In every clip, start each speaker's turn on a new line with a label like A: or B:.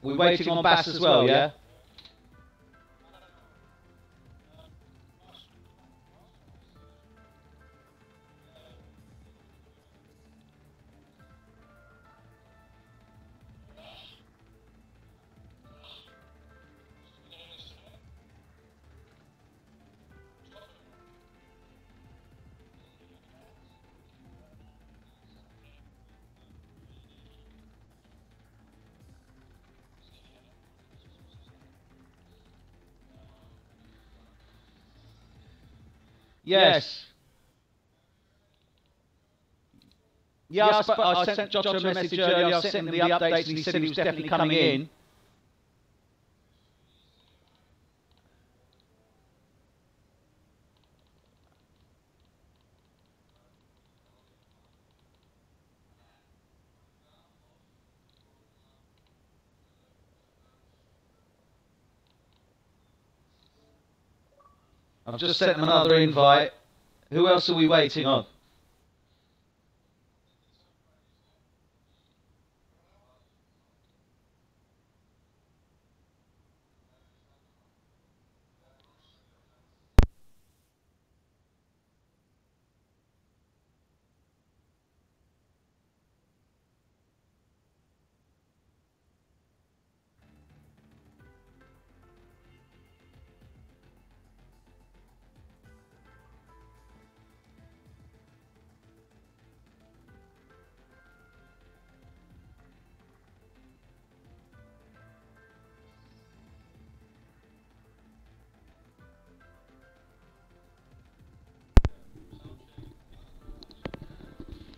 A: We're waiting on bass as well, yeah? Yes. Yeah, I sent Jottr a message earlier. I sent him the updates and he said he was definitely coming in. I've just sent him another invite. Who else are we waiting on?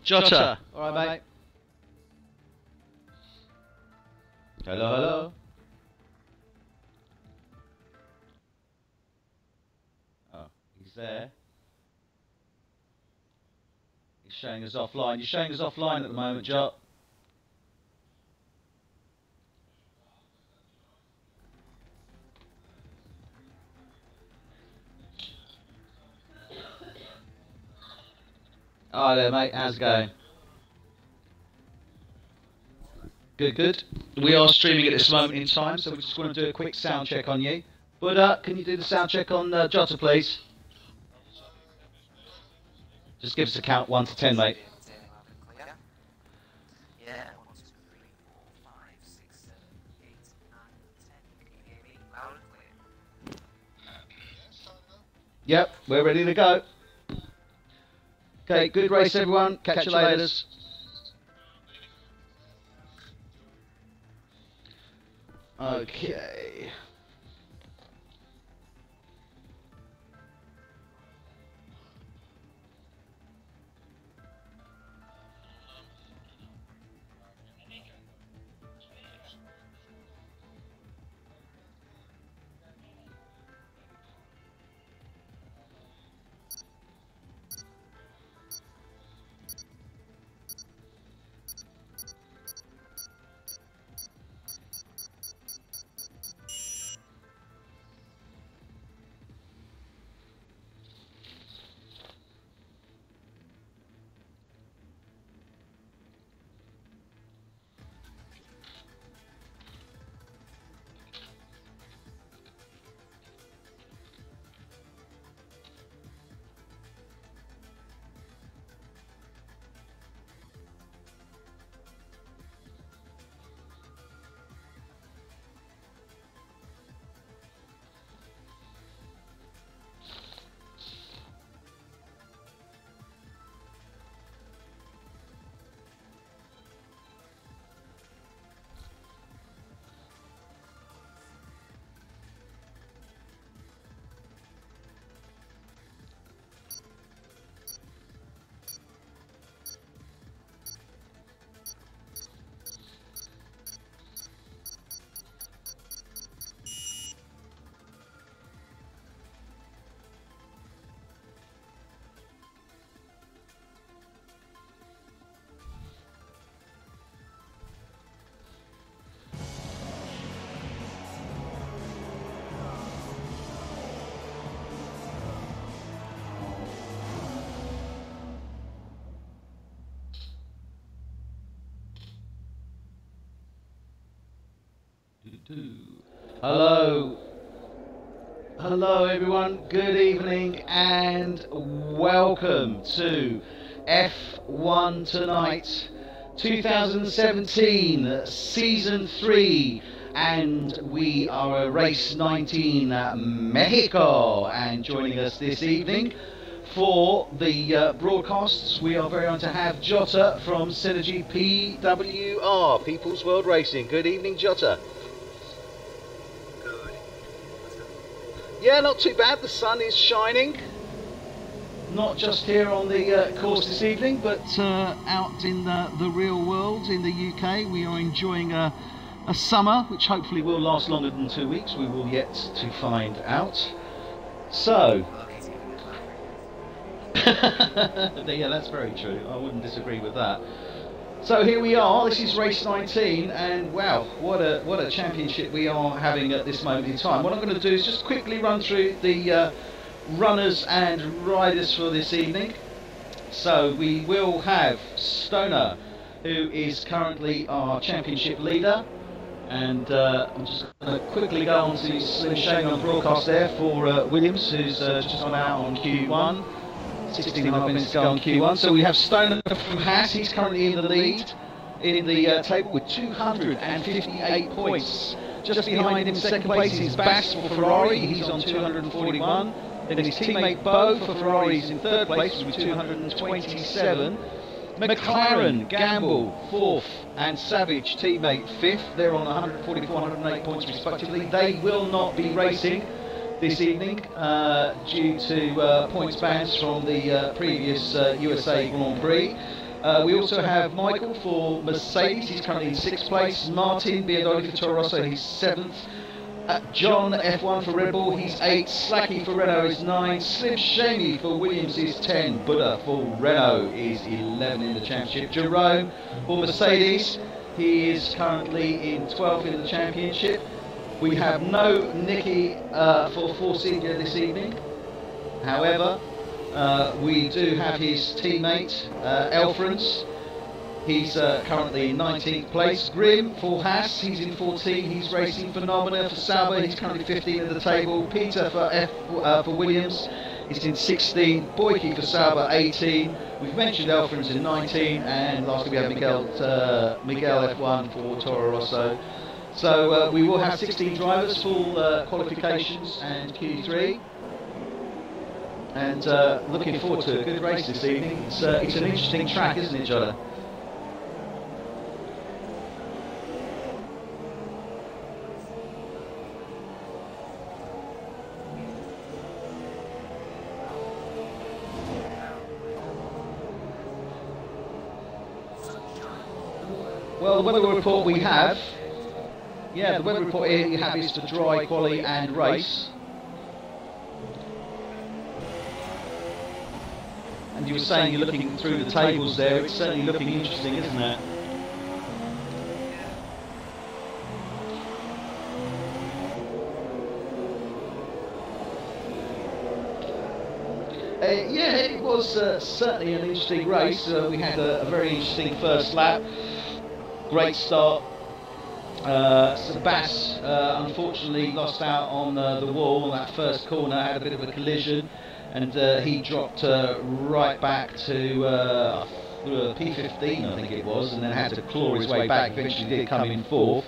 A: Jottr. All right, mate. Hello, hello. Oh, he's there. He's showing us offline. You're showing us offline at the moment, Jot. Hi there, mate. How's it going? Good, good. We are streaming at this moment in time, so we just want to do a quick sound check on you. But can you do the sound check on Jottr, please? Just give us a count 1 to 10, mate. Yep, we're ready to go. Okay, good race, everyone. Catch you later. Okay. Hello. Hello everyone, good evening and welcome to F1 Tonight 2017 Season 3, and we are race 19 Mexico, and joining us this evening for the broadcasts we are very honored to have Jottr from Synergy PWR, People's World Racing. Good evening, Jottr. Yeah, not too bad. The sun is shining. Not just here on the course this evening, but out in the real world in the UK. We are enjoying a summer, which hopefully will last longer than 2 weeks. We will yet to find out. So, yeah, that's very true. I wouldn't disagree with that. So here we are, this is race 19, and wow, what a championship we are having at this moment in time. What I'm going to do is just quickly run through the runners and riders for this evening. So we will have Stoner, who is currently our championship leader, and I'm just going to quickly go on to Slim Shane on broadcast there for Williams, who's just gone out on Q1. 16.5 minutes to go on Q1. So we have Stoner from Haas. He's currently in the lead in the table with 258 points. Just behind him, second place is Bass for Ferrari. He's on 241. Then his teammate Bo for Ferrari is in third place with 227. McLaren, Gamble, fourth, and Savage, teammate, fifth. They're on 144, 108 points respectively. They will not be racing this evening due to points bans from the previous USA Grand Prix. We also have Michael for Mercedes, he's currently in 6th place. Martin Biadoli for Toro Rosso, he's 7th. John F1 for Red Bull, he's 8th. Slacky for Renault is 9th. Slim Shady for Williams is 10. Buddha for Renault is 11 in the championship. Jerome for Mercedes, he is currently in 12th in the championship. We have no Nicky for Force India this evening. However, we do have his teammate, Elfrance. He's currently in 19th place. Grim for Haas, he's in 14. He's racing Phenomena for Sauber. He's currently 15 at the table. Peter for Williams is in 16. Boyke for Sauber, 18. We've mentioned Elfrance in 19. And lastly we have Miguel F1 for Toro Rosso. So we will have 16 drivers, full qualifications and Q3, and looking forward to a good race this evening. It's an interesting track, isn't it, Jottr? Well, the weather report we have. Yeah, the weather report here you have is for dry, quali and race. And you were saying you're looking through the tables there, it's certainly looking interesting, isn't it? Yeah, it was certainly an interesting race. We had a very interesting first lap. Great start. Bass unfortunately lost out on the wall on that first corner, had a bit of a collision, and he dropped right back to P15 I think it was, and then had to claw his way back. Eventually did come in fourth.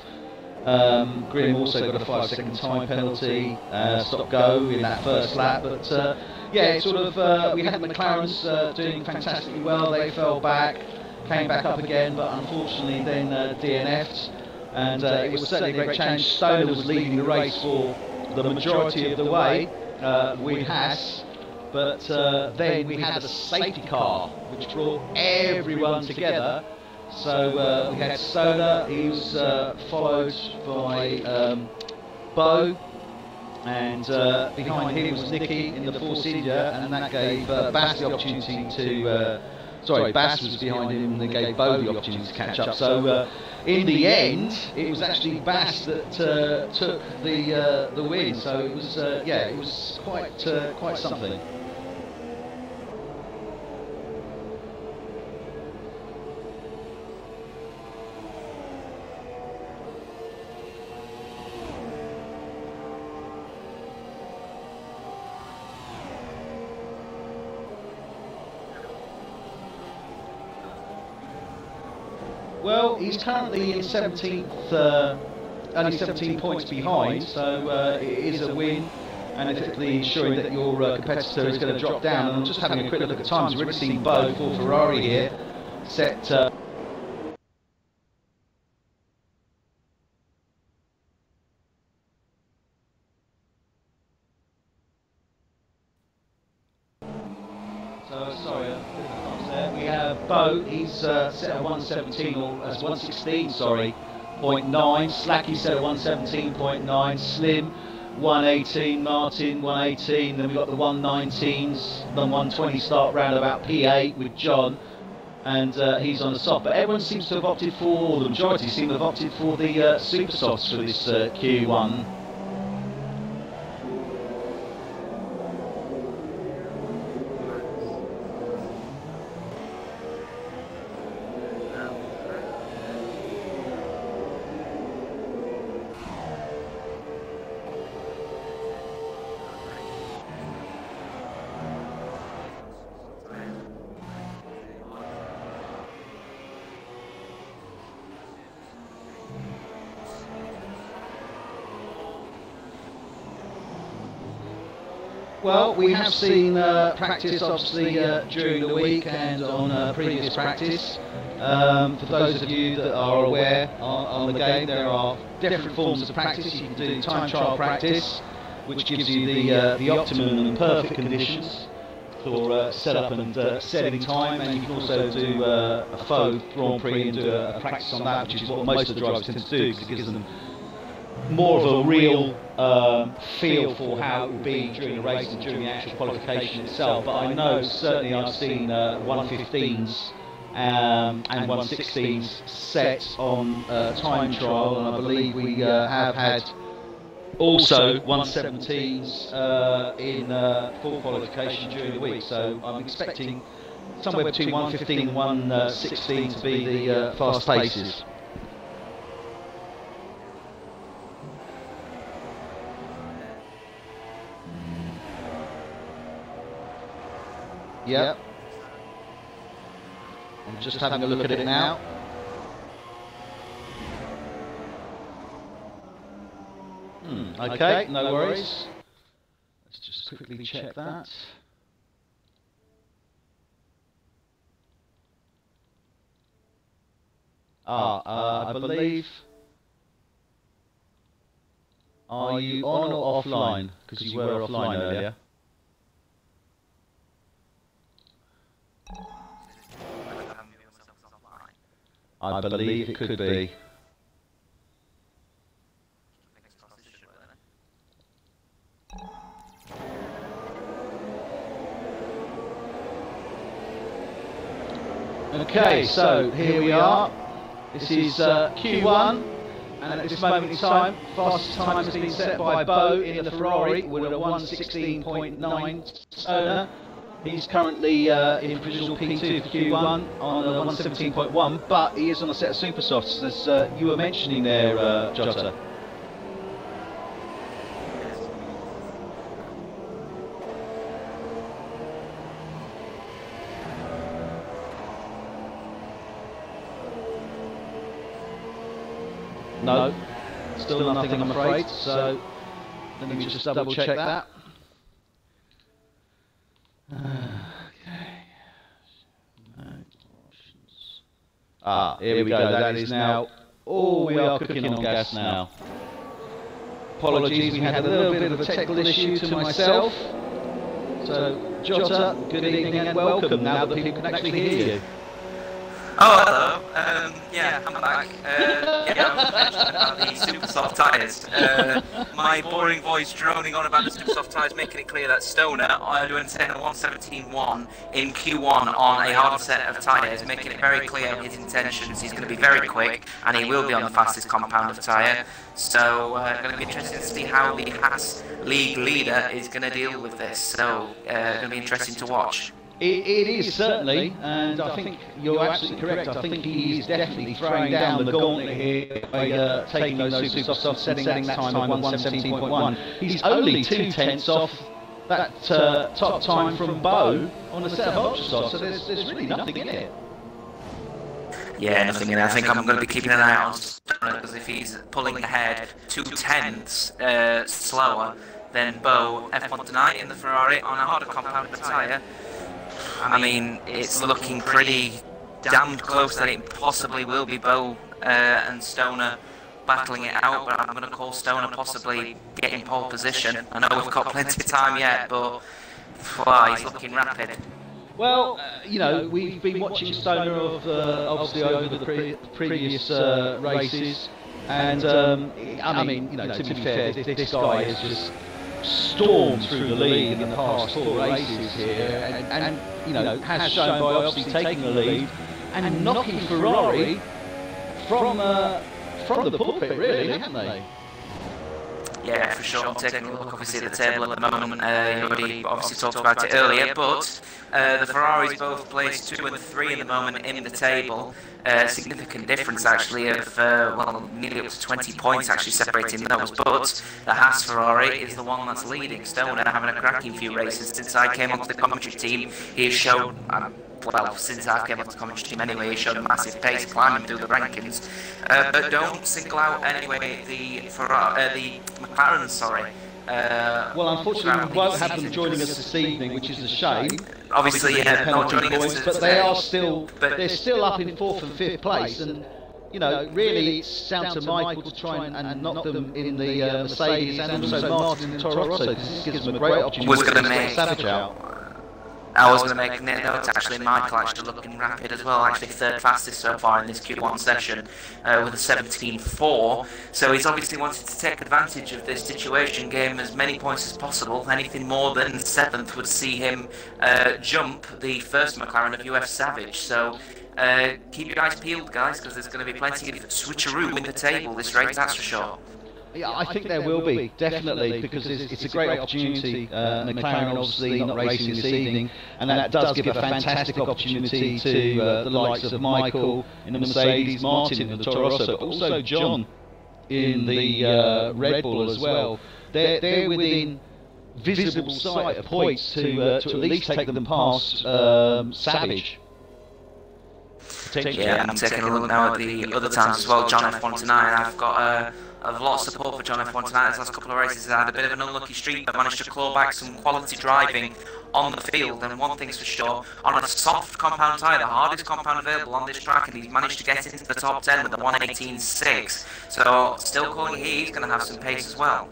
A: Grim also got a 5-second time penalty, stop go in that first lap, but yeah, it sort of we had the McLarens doing fantastically well. They fell back, came back up again, but unfortunately then DNF'd. And it was certainly a great challenge. Stoner was leading the race for the majority of the way with Haas, but then we had a safety car which brought everyone together. So we had Stoner, he was followed by Bo, and behind him was Nicky in the Force India, and that gave Bass the opportunity to Bass was behind him and they gave Bo the opportunity to catch up. So in the end, it was actually Bass that took the win. So it was yeah, it was quite something. Well, he's currently in 17th, only 17 points behind, so it is a win, and effectively ensuring that your competitor is going to drop down. And I'm just having a quick look at the times. We've already seen Bo for Ferrari here, set... sorry, we have Bo, he's set at 117, or 116, sorry, 0.9. Slacky set at 117.9. Slim 118. Martin 118. Then we've got the 119s, the 120 start round about P8 with John, and he's on the soft. But everyone seems to have opted for, the majority seem to have opted for the super softs for this Q1. Well, we have seen practice obviously during the week and on previous practice. For those of you that are aware on the game, there are different forms of practice. You can do time trial practice, which gives you the optimum and perfect conditions for setup and setting time, and you can also do a faux Grand Prix and do a practice on that, which is what most of the drivers tend to do, because it gives them more of a real feel for how it will be during the race and during the actual qualification itself. But I know certainly I've seen 115s and 116s set on time trial, and I believe we have had also 117s in full qualification during the week. So I'm expecting somewhere between 115 and 116 to be the fast paces. Yep. I'm just having a look at it now. Okay, no worries. Let's just quickly check that. I believe... Are you on or offline? Because you were offline earlier. I believe it could be. Okay, so here we are. This is Q1, and at this moment in time, fastest time has been set by Bo in the Ferrari with a 116.9 owner. He's currently in provisional P2 for Q1 on 117.1, but he is on a set of super softs, as you were mentioning there, Jottr. No, still nothing, I'm afraid, so let me just double check that. Here we go, that is now, we are cooking on gas now. Apologies, we had a little bit of a technical issue to myself. So, Jottr, good evening and welcome, now that people can actually hear you.
B: Oh, hello. Yeah, I'm back. Yeah, I was mentioning about the super soft tyres. My boring voice droning on about the super soft tyres, making it clear that Stoner are doing a 117.1 in Q1 on a harder set of tyres, making it very clear his intentions. He's going to be very quick, and he will be on the fastest compound of tyre. So, going to be interesting to see how the Haas League leader is going to deal with this. So, going to be interesting to watch.
A: It is certainly, and I think you're absolutely correct. I think he is definitely throwing down the gauntlet here by taking those super softs, setting that time of 117.1. He's only 2/10 off that top time from Bo on a set of ultra softs, so there's really nothing in it.
B: Yeah, nothing in it. I think I'm going to be keeping an eye out on Stoner, because if he's pulling ahead 2/10ths slower than Bo F1 tonight in the Ferrari on a harder compound tyre, I mean, it's looking pretty damned close that it possibly will be Bo and Stoner battling it out, but I'm going to call Stoner possibly getting pole position. I know we've got plenty of time yet, but he's looking rapid.
A: Well, you know, we've been watching Stoner obviously over the previous races, and I mean, you know, to be fair, this guy has just stormed through the lead in the past 4 races here, and you know, has shown by obviously taking the lead and knocking Ferrari from the pulpit, really, haven't they?
B: Yeah, for sure. I'm taking a look obviously at the table at the moment. You already obviously talked about it earlier, but the Ferraris both placed 2 and 3 in the moment in the table. Significant difference actually of, well, nearly up to 20 points actually separating those, but the Haas Ferrari is the one that's leading. Stoner having a cracking few races since I came onto the commentary team. He has shown, well, since I came onto the commentary team anyway, he showed a massive pace climbing through the rankings. But don't single out anyway the McLaren, sorry.
A: Well, unfortunately, we won't have them joining us this evening, which is a shame.
B: Obviously, yeah, not joining us,
A: but they are still, they're still up in 4th and 5th place, and you know, really, it's down to Michael to try and knock them in the Mercedes, and also Martin in the Toro Rosso, because this gives them a great opportunity to take Savage out.
B: I was going to make notes actually. Michael actually looking rapid as well, actually 3rd fastest so far in this Q1 session with a 17.4. So he's obviously wanted to take advantage of this situation, gain as many points as possible. Anything more than 7th would see him jump the first McLaren of UF Savage. So keep your eyes peeled, guys, because there's going to be plenty of switcheroo in the table this race, that's for sure.
A: Yeah, I think there will be, definitely, because it's a great opportunity. McLaren obviously not racing this evening, and that does give a fantastic opportunity to the likes of Michael in the Mercedes, Martin in the Toro Rosso, but also John in the Red Bull as well. They're within visible sight of points to at least take them past Savage.
B: Yeah, I'm taking a look now at the other times as well. John F1 tonight, I've got a lot of support for John F1 tonight. His last couple of races, I had a bit of an unlucky streak, but managed to claw back some quality driving on the field. And one thing's for sure, on a soft compound tyre, the hardest compound available on this track, and he's managed to get into the top 10 with the 118.6. So still calling he's going to have some pace as well.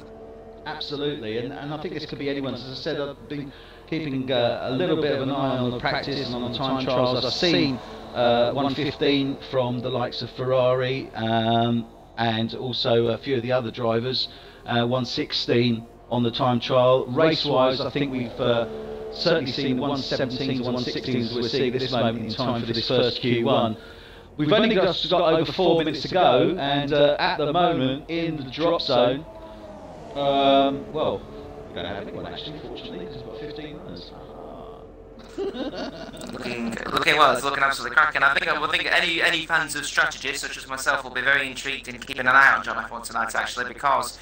A: Absolutely, and I think this could be anyone's. As I said, I've been keeping a little bit of an eye on the practice and on the time trials. I've seen 115 from the likes of Ferrari, and also a few of the other drivers, 116 on the time trial. Race-wise, I think we've certainly seen the 117s, 116s we're seeing at this moment in time for this first Q1. We've only just got over 4 minutes to go, and at the moment in the drop zone, well, we don't have anyone actually, fortunately, because we've got 15 minutes.
B: looking well, it's looking absolutely cracking. I think any fans of strategists such as myself will be very intrigued in keeping an eye on John F1 tonight, actually, because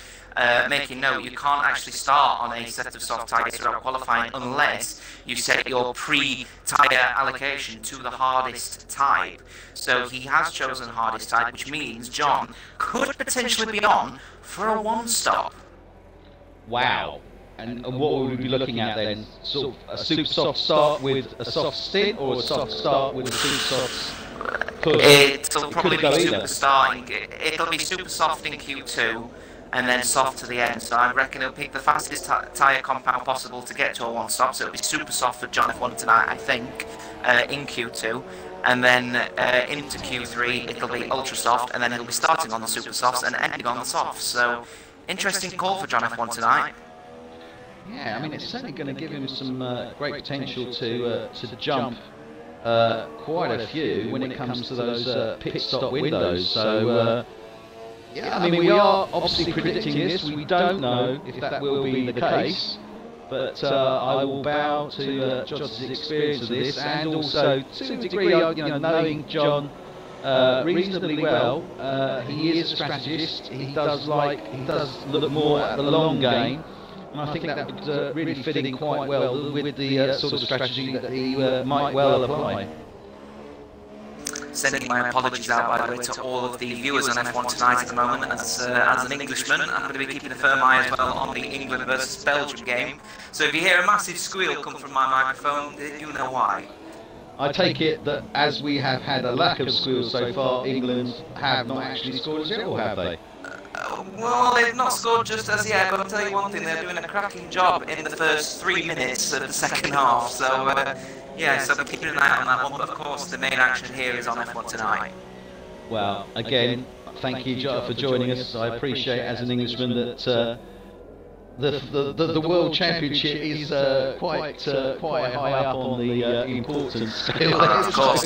B: making note, you can't actually start on a set of soft tyres throughout qualifying unless you set your pre-tyre allocation to the hardest type. So he has chosen hardest type, which means John could potentially be on for a 1-stop.
A: Wow. And what would we be looking at then? Sort of a super soft start with a soft stint, or a soft start with a super soft push?
B: It'll probably be super starting. It'll be super soft in Q2 and then soft to the end. So I reckon he'll pick the fastest tyre compound possible to get to a 1-stop. So it'll be super soft for John F1 tonight, I think, in Q2. And then into Q3 it'll be ultra soft, and then he'll be starting on the super softs and ending on the softs. So interesting call for John F1 tonight.
A: Yeah, I mean, it's certainly going to give him some great potential to jump quite a few when it comes to those pit stop windows. So, yeah, I mean, we are obviously predicting this. We don't know if that will be the case, but I will bow to Jottr's experience of this, and also to a degree, knowing John reasonably well. He is a strategist. He does look more at the long game. And I think that would really fit in quite well with the sort of strategy that he might well apply.
B: sending my apologies out, by the way, to all of the viewers on F1 tonight at the moment. As an Englishman, I'm going to be keeping a firm eye as well on the England versus Belgium game. So if you hear a massive squeal come from my microphone, you know why.
A: I take it that as we have had a lack of squeals so far, England have not actually scored as yet, or have they?
B: Well, they've not scored just as yet, but I'll tell you one thing, they're doing a cracking job in the first 3 minutes of the second half, so yeah, so I'm keeping an eye on that one, but of course the main action here is on F1 tonight.
A: Well, again, thank you, Jottr, for joining us. I appreciate, as an Englishman, that the World Championship is quite high up on the importance scale.
B: Of course,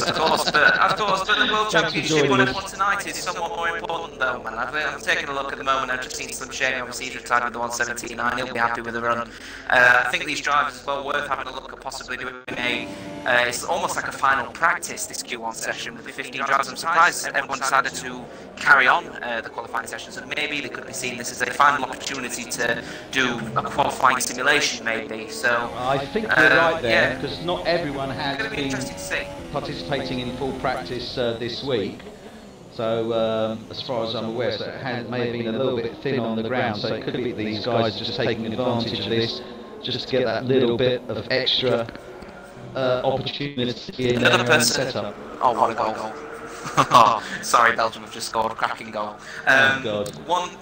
B: but the World Championship on F1 tonight is somewhat more important though, man. I've taken a look at the moment, I've just seen Slim Shady, obviously he's retired with the 179, he'll be happy with the run. I think these drivers as well worth having a look at possibly doing it's almost like a final practice, this Q1 session with the 15 drivers. I'm surprised everyone decided to carry on the qualifying sessions, and maybe they could be seeing this as a final opportunity to do a qualifying simulation, maybe. So
A: I think you're right there, because not everyone has been
B: interesting
A: participating in full practice this week. So as far as I'm aware, so it may have been a little bit thin on the ground. So it could be these guys just taking advantage of this, just to get that little bit of extra opportunity in their setup.
B: Oh, what a goal! Sorry, Belgium have just scored a cracking goal.
A: Oh God.
B: One thing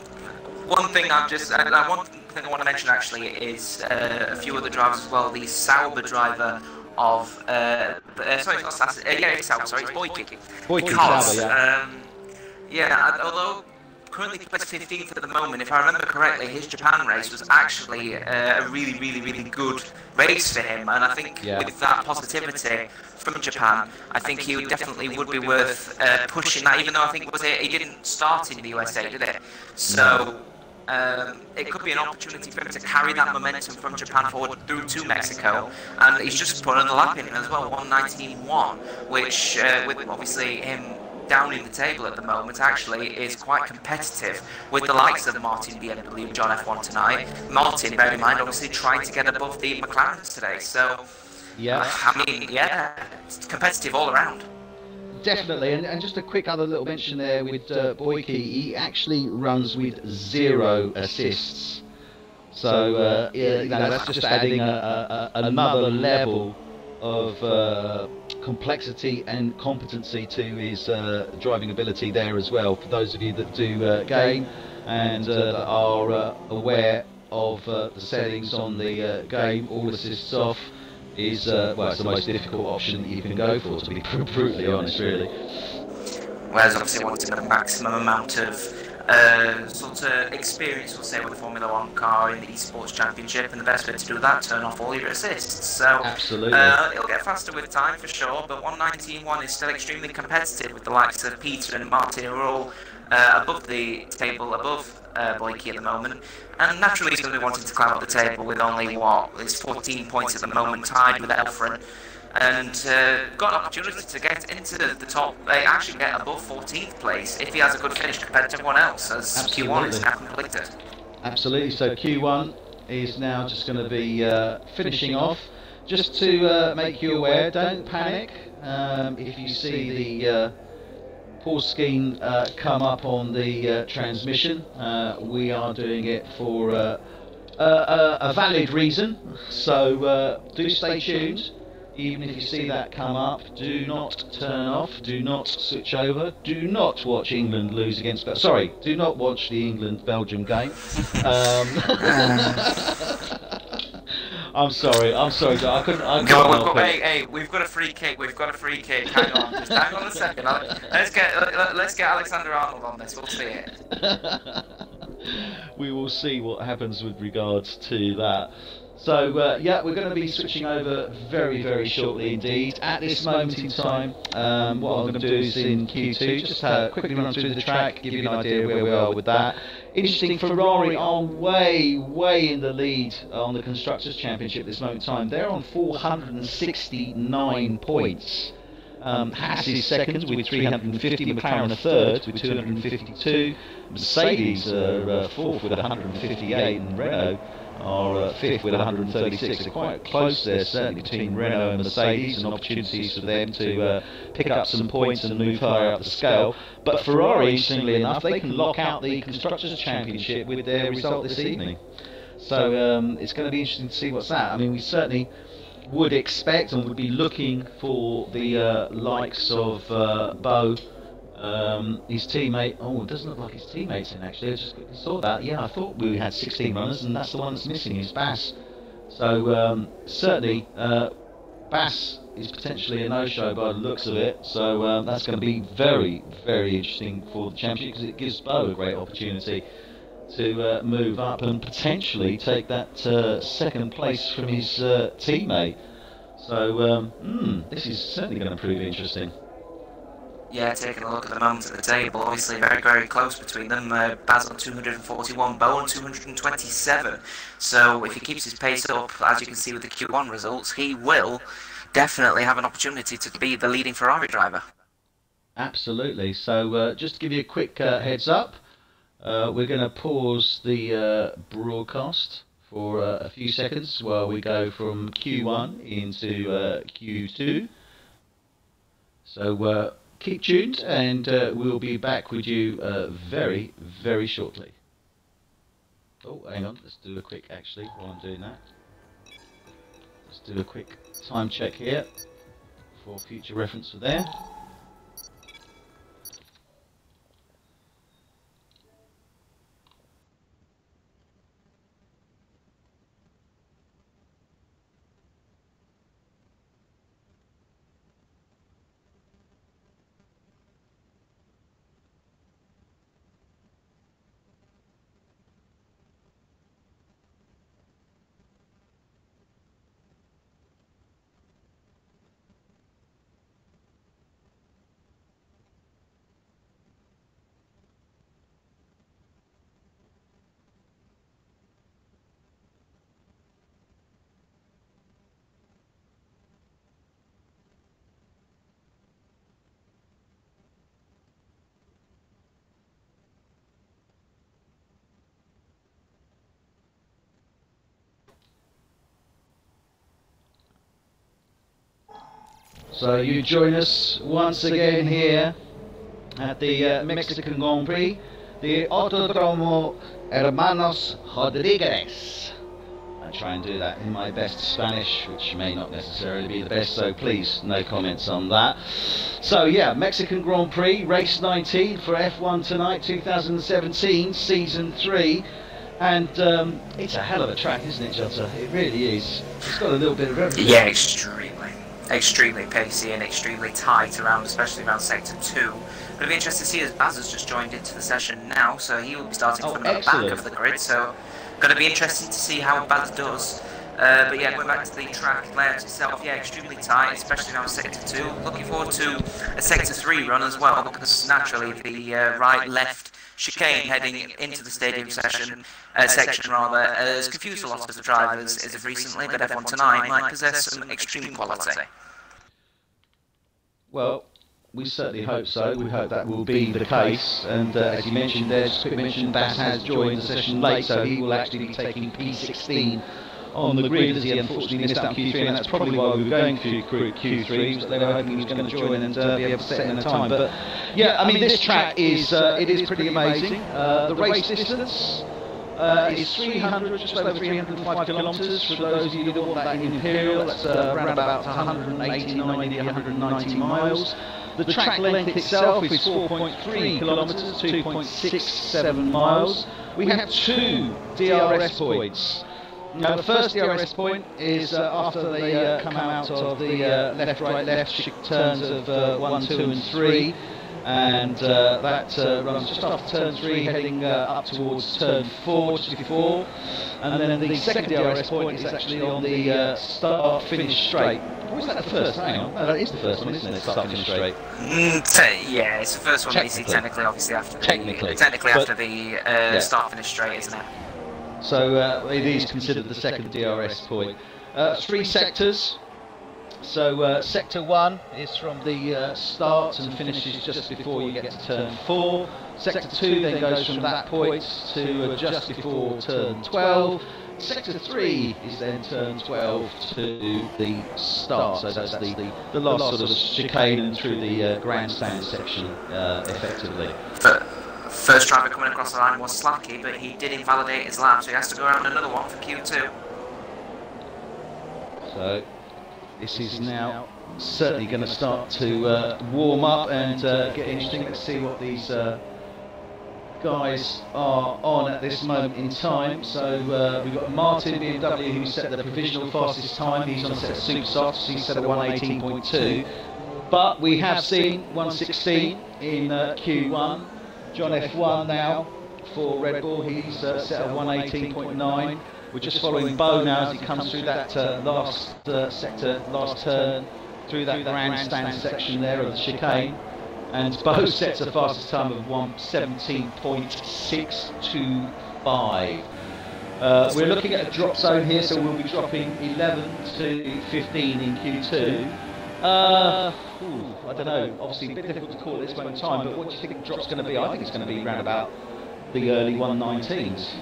B: one thing I want to mention actually is a few other drivers as well. The Sauber driver of sorry, it's not it's Sauber. Sorry, it's Boyke.
A: Sauber,
B: yeah. Although currently places 15th at the moment, if I remember correctly, his Japan race was actually a really good race for him, and I think with that positivity from Japan, I think he definitely would be worth pushing that, even though I think he didn't start in the USA, did it? So it could be an opportunity for him to carry that momentum from Japan forward through to Mexico, and he's just put another lap in as well, 1:19.1, which with obviously him down in the table at the moment actually is quite competitive with the likes of Martin BMW John F1 tonight. Martin, bear in mind, obviously trying to get above the McLarens today, so I mean, it's competitive all around.
A: Definitely, and just a quick other little mention there with Boyke, he actually runs with 0 assists. So that's just adding another level of complexity and competency to his driving ability there as well. For those of you that do game and that are aware of the settings on the game, all assists off is it's the most difficult option that you can go for, to be brutally honest, really.
B: Whereas obviously wanting the maximum amount of sort of experience, we'll say, with a Formula 1 car in the esports championship, and the best way to do that, turn off all your assists. So
A: absolutely,
B: it'll get faster with time for sure, but 1:19.1 is still extremely competitive with the likes of Peter and Martin, who are all above the table, above Boyke at the moment, and naturally he's going to be wanting to climb up the table with only it's 14 points at the moment, tied with Leveren, and got an opportunity to get into the top, actually get above 14th place if he has a good finish compared to everyone else, as Q1 is now completed.
A: Absolutely, so Q1 is now just going to be finishing off. Just to make you aware, don't panic if you see the pause scheme come up on the transmission. We are doing it for a valid reason, so do stay tuned. Even if you see that come up, do not turn off, do not switch over, do not watch England lose against Sorry, do not watch the England-Belgium game. I'm sorry, I couldn't help it.
B: Hey, we've got a free kick, hang on, just hang on a second. Let's get Alexander Arnold on this, we'll see it.
A: We will see what happens with regards to that. So we're going to be switching over very shortly indeed. At this moment in time, what I'm going to do is in Q2, just quickly run through the track, give you an idea where we are with that. Interesting, Ferrari are way in the lead on the Constructors' Championship at this moment in time. They're on 469 points. Haas is second with 350, McLaren are third with 252, Mercedes are fourth with 158, and Renault are fifth with 136. They're quite close there, certainly between Renault and Mercedes, and opportunities for them to pick up some points and move higher up the scale. But Ferrari, interestingly enough, they can lock out the Constructors' Championship with their result this evening. So it's going to be interesting to see what's that. I mean, we certainly would expect and would be looking for the likes of Bo, his teammate. Oh, it doesn't look like his teammate's in actually. I just quickly saw that. Yeah, I thought we had 16 runners, and that's the one that's missing, is Bass. So certainly Bass is potentially a no-show by the looks of it. So that's going to be very, very interesting for the championship, because it gives Bo a great opportunity to move up and potentially take that second place from his teammate. So this is certainly going to prove interesting.
B: Yeah, taking a look at the moment at the table, obviously very, very close between them. Baz on 241, Bo on 227. So if he keeps his pace up, as you can see with the Q1 results, he will definitely have an opportunity to be the leading Ferrari driver.
A: Absolutely. So just to give you a quick heads up, we're going to pause the broadcast for a few seconds while we go from Q1 into Q2. So keep tuned, and we'll be back with you very, very shortly. Oh, hang on, let's do a quick, actually, while I'm doing that. Let's do a quick time check here for future reference for there. So you join us once again here at the Mexican Grand Prix, the Autodromo Hermanos Rodriguez. I try and do that in my best Spanish, which may not necessarily be the best, so please, no comments on that. So yeah, Mexican Grand Prix, race 19 for F1 tonight, 2017, season 3. And it's a hell of a track, isn't it, Jottr? It really is. It's got a little bit of everything.
B: Yeah, extremely pacey and extremely tight around, especially around sector 2. It'll be interesting to see as Baz has just joined into the session now, so he will be starting from the back of the grid. So, going to be interesting to see how Baz does. But yeah, going back to the track layout itself, yeah, extremely tight, especially now in sector 2. Looking forward to a sector 3 run as well, because naturally the right-left chicane heading into the stadium section has confused a lot of the drivers as of recently, but F1 tonight might possess some extreme quality.
A: Well, we certainly hope so. We hope that will be the case. And as you mentioned there, just a quick mention, Bass has joined the session late, so he will actually be taking P16 on the grid, as he unfortunately missed out on Q3, and that's probably why we were going through Q3, but they were hoping he was going to join and be able to set in a time. But yeah, I mean, this track is pretty amazing. The race distance is 300, just over 305 kilometres. For those of you that want that in Imperial, that's around about 180, 90, 190 miles. The track length itself is 4.3 kilometres, 2.67 miles. We have 2 DRS points. Now, the first DRS point is after they come out of the left, right, left turns of 1, 2 and 3, and that runs just after turn 3, heading up towards turn 4, just before. And then the second DRS point is actually on the start-finish straight. Or is that the first? Hang on. No, that is the first one, isn't it? Start-finish straight.
B: Yeah, it's the first one that you see technically, obviously, after the start-finish straight, isn't it?
A: So it is considered the second DRS point. 3 sectors, So sector 1 is from the start and finishes just before you get to turn 4. Sector 2 then goes from that point to just before turn 12. Sector 3 is then turn 12 to the start, so that's the last sort of chicane and through the grandstand section, effectively.
B: First driver coming across the line was Slacky, but he did invalidate his lap, so he has to go around another one for Q2.
A: So this is now certainly going to start to warm up and get interesting. Let's see what these guys are on at this moment in time. So we've got Martin BMW, who set the provisional fastest time. He's on set of super softs. He's set at 1:18.2. But we have seen 1:16 in Q1. John F1 now for Red Bull. He's set at 1:18.9. We're just following Bo now as he comes through that last sector, last turn, through that grandstand section there of the chicane. And Bo sets a fastest time of 1:17.625. We're looking at a drop zone here, so we'll be dropping 11 to 15 in Q2. I don't know, obviously a bit difficult to call at this moment in time, but what do you think the drop's going to be? I think it's going to be around about the early 1:19s.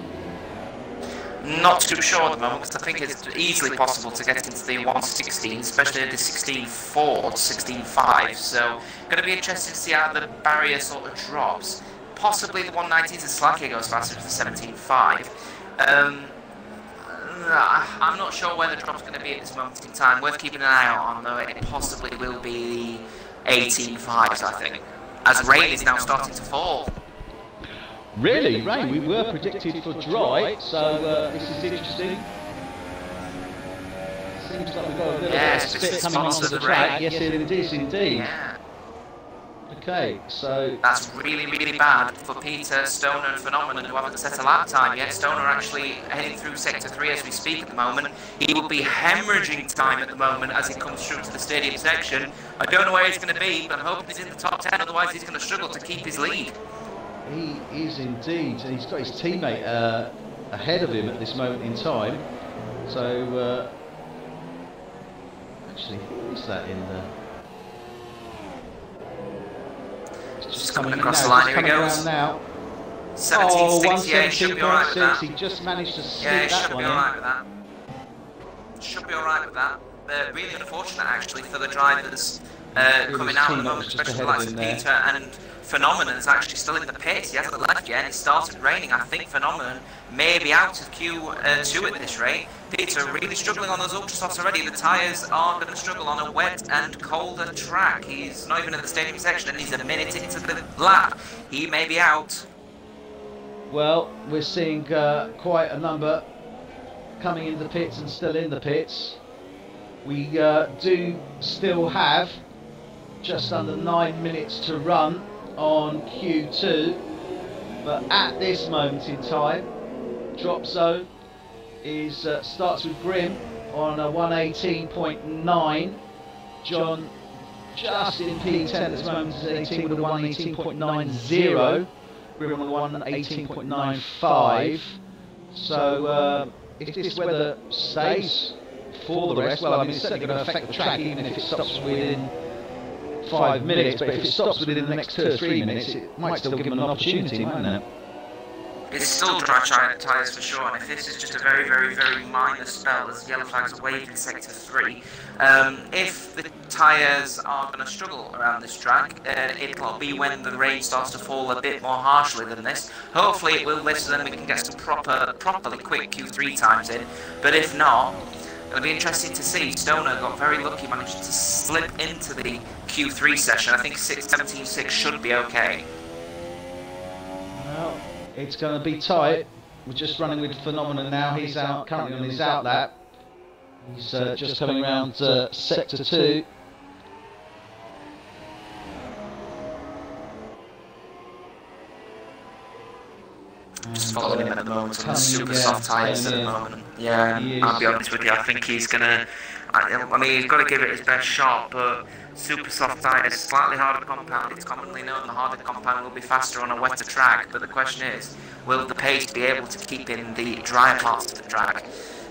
B: Not too sure at the moment, because I think it's easily possible to get into the 1:16, especially the 16.4 to 16.5, so going to be interesting to see how the barrier sort of drops. Possibly the 1:19s as Slacky goes faster to the 17.5. I'm not sure where the drop's going to be at this moment in time. Worth keeping an eye out on, though. It possibly will be the 18.5s, I think, as rain is now starting to fall.
A: Really? Rain? We were predicted for dry, so this is interesting. Seems like we've got a little bit of spit coming onto the track. Yes, it is indeed.
B: Yeah.
A: Okay, so
B: that's really, really bad for Peter, Stoner and Phenomenon, who haven't set a lap time yet. Stoner actually heading through sector 3 as we speak at the moment. He will be hemorrhaging time at the moment as he comes through to the stadium section. I don't know where he's going to be, but I'm hoping he's in the top 10, otherwise he's going to struggle to keep his lead.
A: He is indeed. He's got his teammate ahead of him at this moment in time. So, actually, who is that in the...
B: Just coming across the line, here he goes.
A: Now.
B: 17.6, should be alright with that.
A: He just managed to sneak
B: that
A: that
B: should
A: one
B: be alright with that. Should be alright with that. Really unfortunate, actually, for the drivers coming out at the moment, especially the likes of Peter and Phenomenon is actually still in the pit. He hasn't left yet, and it started raining. I think Phenomenon may be out of Q2 at this rate. Peter really struggling on those ultra softs already. The tyres are going to struggle on a wet and colder track. He's not even in the stadium section, and he's a minute into the lap. He may be out.
A: Well, we're seeing quite a number coming into the pits and still in the pits. We do still have just under 9 minutes to run on Q2, but at this moment in time, drop zone is starts with Grim on a 1:18.9. John just in P10 at this moment is 18 with a 1:18.90. Grim on 1:18.95. So if this weather stays for the rest, well, I mean, it's certainly going to affect the track, even if it stops within 5 minutes, but if it stops within the next 2 or 3 minutes, it might still give them an opportunity, mightn't it?
B: It's still dry tyres for sure, and if this is just a very, very, very minor spell as yellow flags are waving in sector 3, if the tyres are going to struggle around this track, it'll be when the rain starts to fall a bit more harshly than this. Hopefully it will this, so then we can get some properly quick Q3 times in, but if not, it'll be interesting to see. Stoner got very lucky, managed to slip into the Q3 session. I think 17.6 should be okay.
A: Well, it's going to be tight. We're just running with Phenomenon now. He's out currently on his out lap. He's just coming around sector 2.
B: Just following him at the moment on the super soft tyres at the moment. Yeah, I'll be honest with you, I think he's going to... I mean, he's got to give it his best shot, but super soft tyres, slightly harder compound. It's commonly known the harder compound will be faster on a wetter track, but the question is, will the pace be able to keep in the drier parts of the track?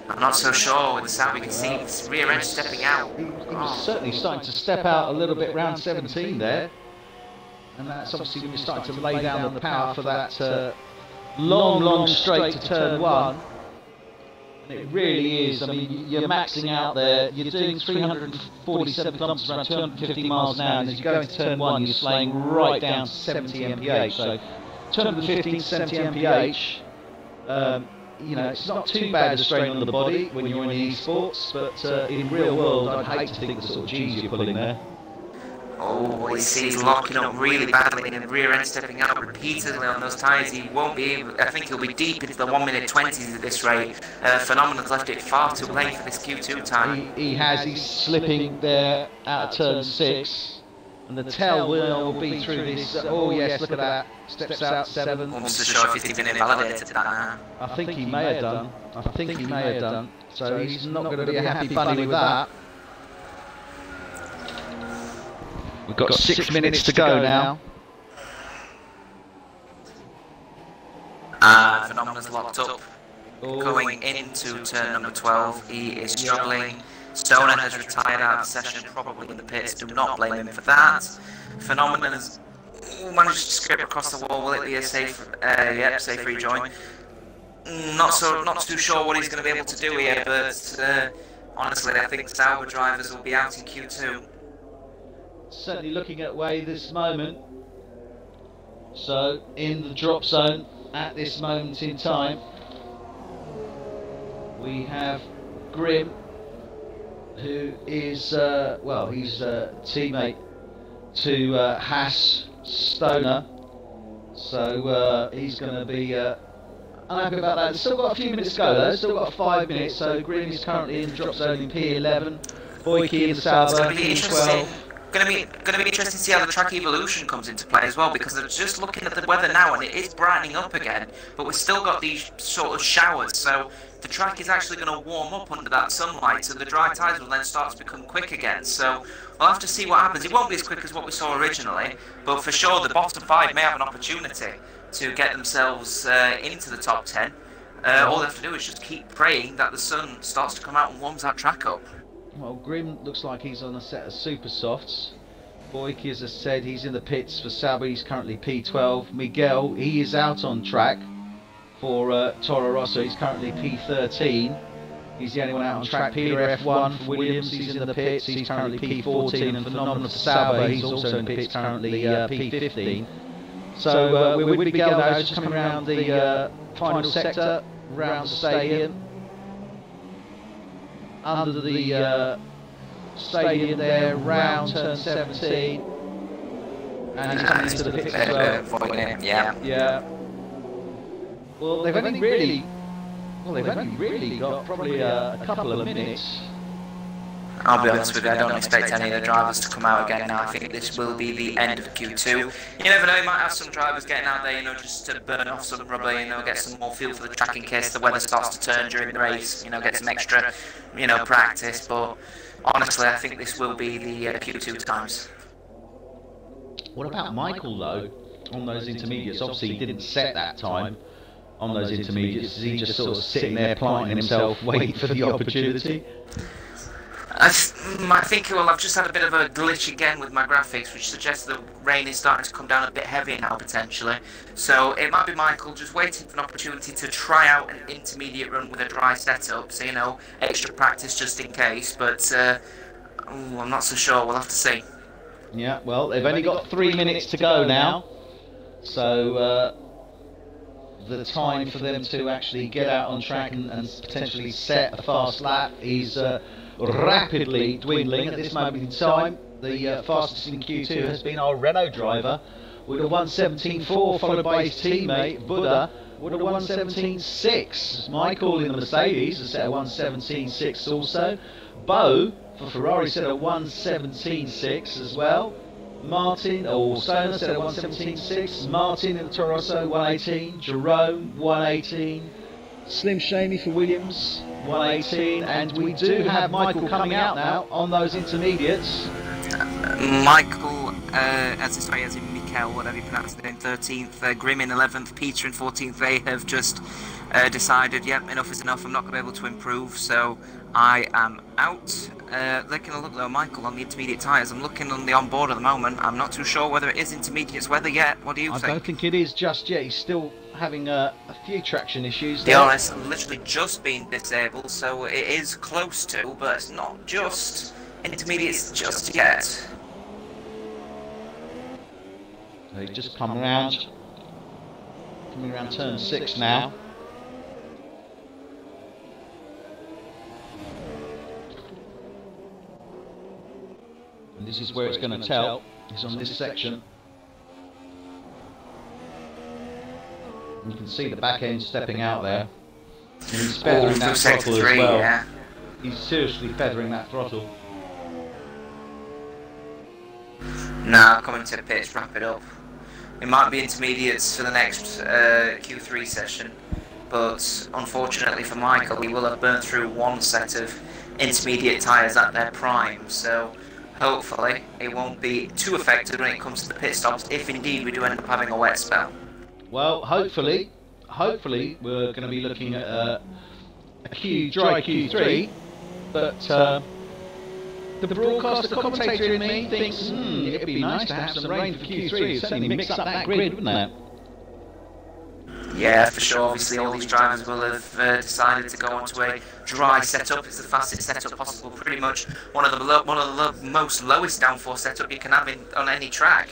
B: I'm not so sure with the sound. We can see his rear end stepping out.
A: He was certainly starting to step out a little bit round 17 there. And that's obviously when you're starting to lay down the power for that long straight to turn 1. And it really is, I mean, you're maxing out there, you're doing 347 kilometres around 250 miles an hour, and as you go into turn 1, you're slaying right down to 70 mph. So 215 to 70 mph, you know, it's not too bad a strain on the body when you're in esports, but in real world, I'd hate to think the sort of G's you're pulling there.
B: Oh, you see he's locking up really badly and rear end stepping out repeatedly on those tyres. He won't be able, I think he'll be deep into the 1:20s at this rate. Phenomenal's left it far too late for this Q2 time.
A: He has, he's slipping there out of turn 6. And the tail will be through this, oh yes, look at that, steps out 7.
B: Almost so sure if he's been invalidated that now.
A: I think he may have done, so he's not going to be a happy bunny with that. We've got 6 minutes to go now.
B: Phenomenal's locked up. Going into turn number 12, he is struggling. Stoner has retired out of the session, probably in the pits. Do not blame him for that. Phenomenal has managed to scrape across the wall. Will it be a safe? Yep, safe rejoin. Not too sure what he's going to be able to do here, but honestly, I think Sauber drivers will be out in Q2.
A: Certainly looking at way this moment. So in the drop zone at this moment in time, we have Grim, who is well, he's a teammate to Haas Stoner, so he's going to be unhappy about that. Still got a few minutes to go though, still got 5 minutes, so Grim is currently in the drop zone in P11, Boyke in the Sauber P12.
B: Going to be interesting to see how the track evolution comes into play as well, because I'm just looking at the weather now and it is brightening up again, but we've still got these sort of showers, so the track is actually going to warm up under that sunlight, so the dry tyres will then start to become quick again. So we'll have to see what happens. It won't be as quick as what we saw originally, but for sure the bottom 5 may have an opportunity to get themselves into the top 10. All they have to do is just keep praying that the sun starts to come out and warms that track up.
A: Well, Grim looks like he's on a set of super softs. Boyke, as I said, he's in the pits for Sauber, he's currently P12. Miguel, he is out on track for Toro Rosso, he's currently P13. He's the only one out on track. Peter F1 for Williams, he's in the pits, he's currently P14. And Phenomenal for Sauber, he's also in the pits, currently P15. So we're with Miguel now, just coming around the final sector, round the stadium. Under the stadium there, round turn 17, and he's coming into the pits as well. Yeah. Well, they've only really got probably a couple of minutes.
B: I'll be honest with you, I don't expect any of the drivers to come out again now. I think this will be the end of Q2. You never know, you might have some drivers getting out there, you know, just to burn off some rubber, you know, get some more feel for the track in case the weather starts to turn during the race, you know, get some extra, you know, practice. But honestly, I think this will be the Q2 times.
A: What about Michael, though, on those intermediates? Obviously, he didn't set that time on those intermediates. Is he just sort of sitting there planting himself, waiting for the opportunity?
B: I think, well, I've just had a bit of a glitch again with my graphics, which suggests the rain is starting to come down a bit heavier now, potentially. So it might be Michael just waiting for an opportunity to try out an intermediate run with a dry setup, so, you know, extra practice just in case, but I'm not so sure, we'll have to see.
A: Yeah, well, they've only got 3 minutes to go now, so the time for them to actually get out on track and potentially set a fast lap is rapidly dwindling at this moment in time. The fastest in Q2 has been our Renault driver with a 1:17.4, followed by his teammate Buddha with a 1:17.6. Michael in the Mercedes has set a 1:17.6 also. Bo for Ferrari set a 1:17.6 as well. Martin, or Stoner, set a 1:17.6. Martin in the Toro Rosso 1:18. Jerome 1:18. Slim Shamey for Williams 1:18, and we do have Michael coming out now on those intermediates.
B: Michael, as in Mikel, whatever you pronounce it, in 13th, Grim in 11th, Peter in 14th. They have just decided, yep, enough is enough, I'm not going to be able to improve, so I am out. Looking a look though, Michael, on the intermediate tyres, I'm looking on the onboard at the moment, I'm not too sure whether it is intermediates weather yet, what do you think?
A: I don't think it is just yet, he's still having a few traction issues
B: The
A: there.
B: RS literally just been disabled, so it is close to, but it's not just intermediates just yet.
A: So he's just coming around turn 6 now. And this is where it's going to tell. It's on this section. You can see the back end stepping out there. And he's feathering that throttle as well.
B: Yeah.
A: He's seriously feathering that throttle.
B: Now coming to the pits, wrap it up. It might be intermediates for the next Q3 session, but unfortunately for Michael, he will have burnt through one set of intermediate tyres at their prime, so hopefully it won't be too affected when it comes to the pit stops, if indeed we do end up having a wet spell.
A: Well, hopefully we're going to be looking at a dry Q3, but the broadcaster, the commentator in me thinks, it'd be nice to have some rain for Q3. It'd certainly mix up that grid, wouldn't it?
B: Yeah, for sure. Obviously, all these drivers will have decided to go onto a dry setup. It's the fastest setup possible. Pretty much one of the most lowest downforce setup you can have on any track.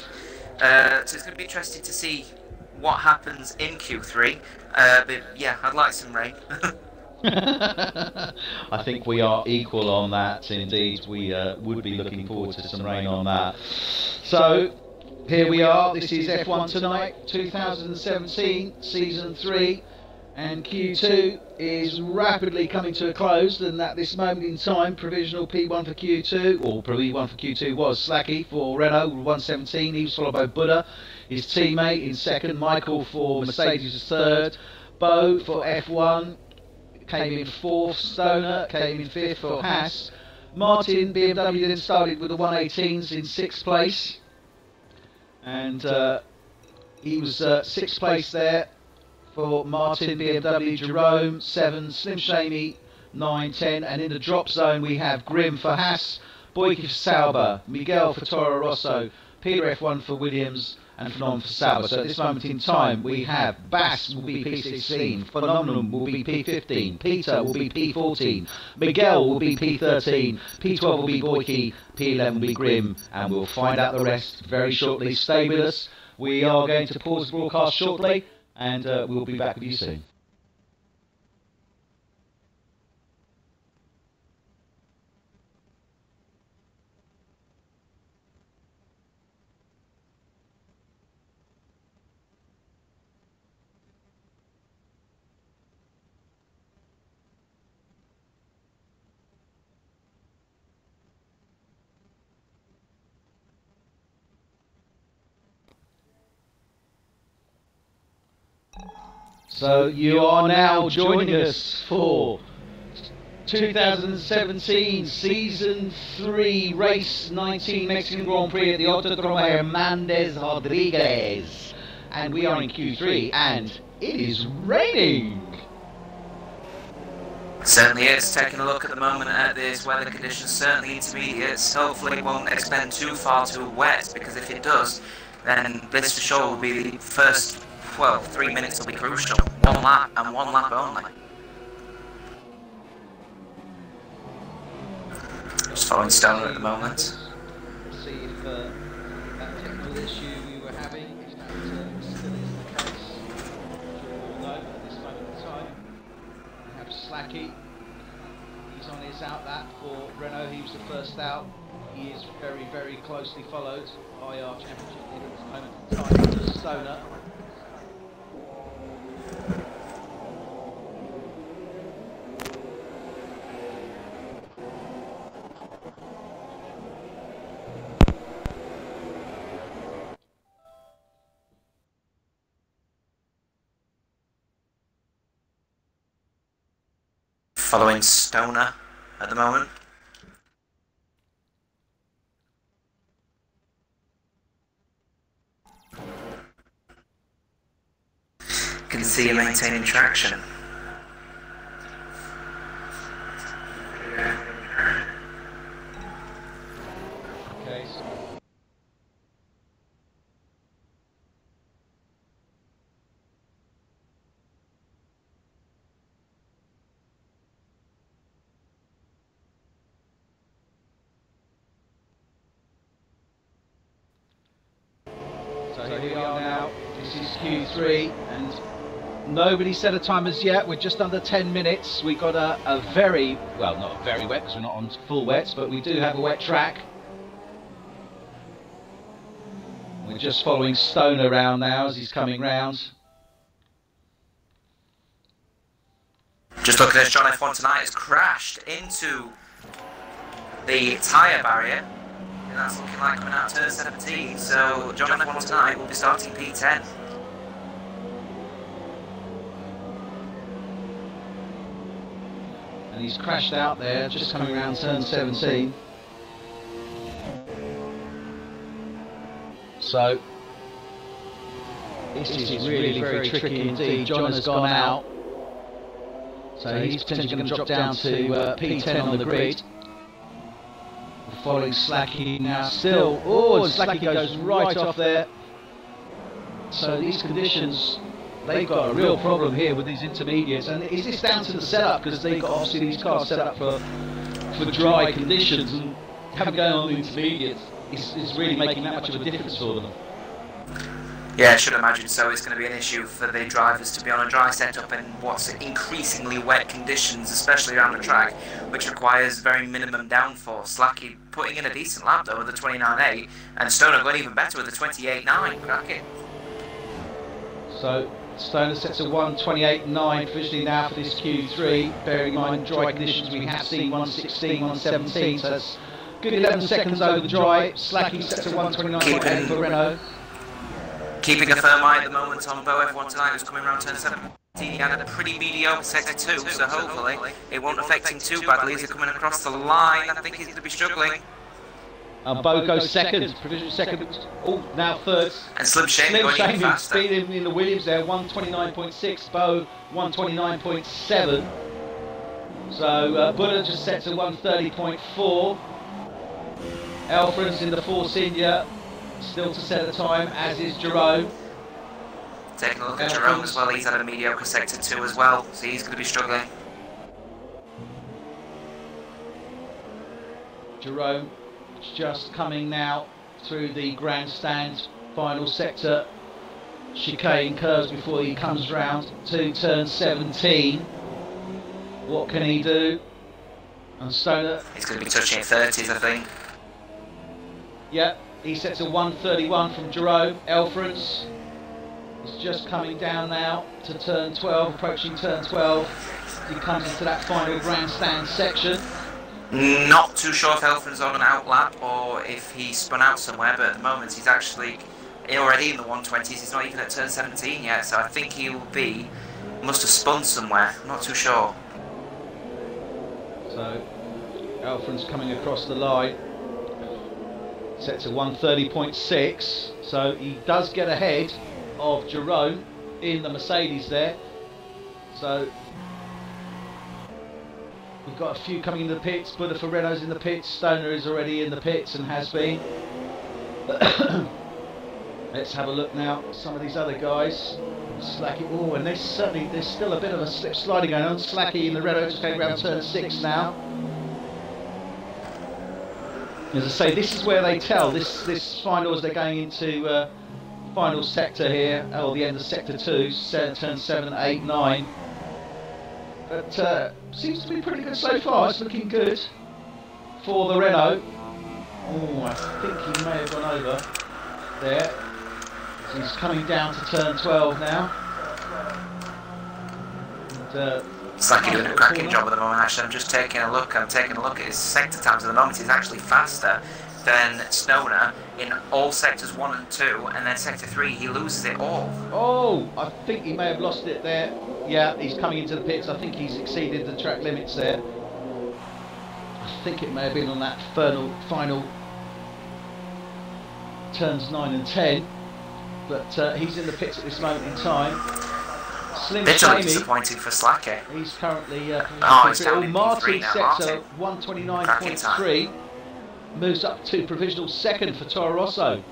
B: So it's going to be interesting to see what happens in Q3. But yeah, I'd like some rain.
A: I think we are equal on that. Indeed, we would be looking forward to some rain on that. So here we are. This is F1 Tonight 2017 Season 3, and Q2 is rapidly coming to a close. And at this moment in time, provisional P1 for Q2, or P1 for Q2 was Slacky for Renault 117. He was followed by Buddha, his teammate, in second. Michael for Mercedes was third. Bo for F1 came in fourth. Stoner came in fifth for Haas. Martin, BMW then started with the 118s in sixth place, and he was sixth place there for Martin, BMW. Jerome 7, Slim Shamy 9, 10, and in the drop zone we have Grim for Haas, Boyke for Sauber, Miguel for Toro Rosso, Peter F1 for Williams, and Phenomenon for Sauber. So at this moment in time we have Bass will be P16, Phenomenon will be P15, Peter will be P14, Miguel will be P13, P12 will be Boyke, P11 will be Grim, and we'll find out the rest very shortly. Stay with us. We are going to pause the broadcast shortly, and we'll be back with you soon. So you are now joining us for 2017 Season 3 Race 19 Mexican Grand Prix at the Autodromo Hernández Rodríguez. And we are in Q3 and it is raining.
B: Certainly is. Taking a look at the moment at this weather conditions, certainly intermediates. Hopefully it won't extend too far to wet, because if it does, then this for sure will be the first, well, 3 minutes will be crucial. One lap and one lap only. Just following Stoner at the moment.
A: See if that technical issue we were having, if that still is the case. We'll know at this moment in time. We have Slacky. He's on his out lap for Renault. He was the first out. He is very, very closely followed by our championship leader at this moment in time, Stoner.
B: Following Stoner at the moment. Can see him maintaining traction.
A: So here we are now. This is Q3, and nobody set a time as yet. We're just under 10 minutes. We got a very, well, not very wet because we're not on full wets, but we do have a wet track. We're just following Stone around now as he's coming round.
B: Just looking at John F1 tonight, has crashed into the tyre barrier. And that's looking like coming out of turn 17. So John F1 tonight will be starting P10.
A: And he's crashed out there, just coming around turn 17. So this is really very tricky indeed. John has gone out, so he's potentially going to drop down to P10 on the grid. We're following Slacky now still. Oh, and Slacky goes right off there. So these conditions, they've got a real problem here with these intermediates. And is this down to the setup? Because they've got obviously these cars set up for dry conditions, and having going on the intermediates is really making that much of a difference for them.
B: Yeah, I should imagine so. It's going to be an issue for the drivers to be on a dry setup in what's increasingly wet conditions, especially around the track, which requires very minimum downforce. Slacky putting in a decent lap though with the 29.8, and Stoner going even better with the 28.9. Cracking.
A: So Stoner sets a 1:28.9 provisionally now for this Q3. Bearing in mind dry conditions, we have seen 1:16, 1:17, so that's good 11 seconds over the dry. Slacky sets a 1:29.8 for Renault.
B: Keeping a firm eye at the moment on Bo F1 tonight, who's coming around turn 17. He had a pretty mediocre sector 2, so hopefully it won't affect him too badly as he's coming across the line. I think he's going to be struggling.
A: Bo goes second, provisional second. Oh, now third.
B: And Slim Shady going even faster.
A: Speed in the Williams there, 1:29.6. Bo 1:29.7. So Buddha just sets a 1:30.4. Elfren's in the Force India, still to set a time, as is Jerome.
B: Taking a look at Jerome as well, he's had a mediocre sector 2 as well, so he's going to be struggling.
A: Jerome just coming now through the grandstand final sector chicane curves before he comes round to turn 17. What can he do? And Stoner,
B: he's going to be touching 30s, I think.
A: Yep, he sets a 1:31 from Jerome. Elfrance is just coming down now to turn 12, approaching turn 12. He comes into that final grandstand section.
B: Not too sure if Elfren's on an out lap or if he spun out somewhere, but at the moment he's actually already in the 120s. He's not even at turn 17 yet, so I think he'll be, must have spun somewhere. I'm not too sure.
A: So Elfren's coming across the line. Sets a 1:30.6, so he does get ahead of Jerome in the Mercedes there. So we've got a few coming in the pits. Buddha for Renault's in the pits. Stoner is already in the pits and has been. Let's have a look now at some of these other guys. Slacky, oh, and there's still a bit of a slip sliding going on. Slacky in the Renault just came around turn 6 now. As I say, this is where they tell, this final as they're going into final sector here, or the end of sector 2, turn 7, 8, 9. But seems to be pretty good so far, it's looking good for the Renault. Oh, I think he may have gone over there. So he's coming down to turn 12 now. And,
B: Slacky doing a cracking job at the moment. Actually, I'm just taking a look. I'm taking a look at his sector times at the moment. He's actually faster than Stoner in all sectors 1 and 2, and then sector 3 he loses it all. Oh,
A: I think he may have lost it there. Yeah, he's coming into the pits. I think he's exceeded the track limits there. I think it may have been on that final turns 9 and 10, but he's in the pits at this moment in time. Slim
B: Bitterly disappointing for Slacky.
A: He's currently
B: he's down in
A: Martin
B: P3 now.
A: sets a 1:29.3, moves up to provisional second for Toro Rosso.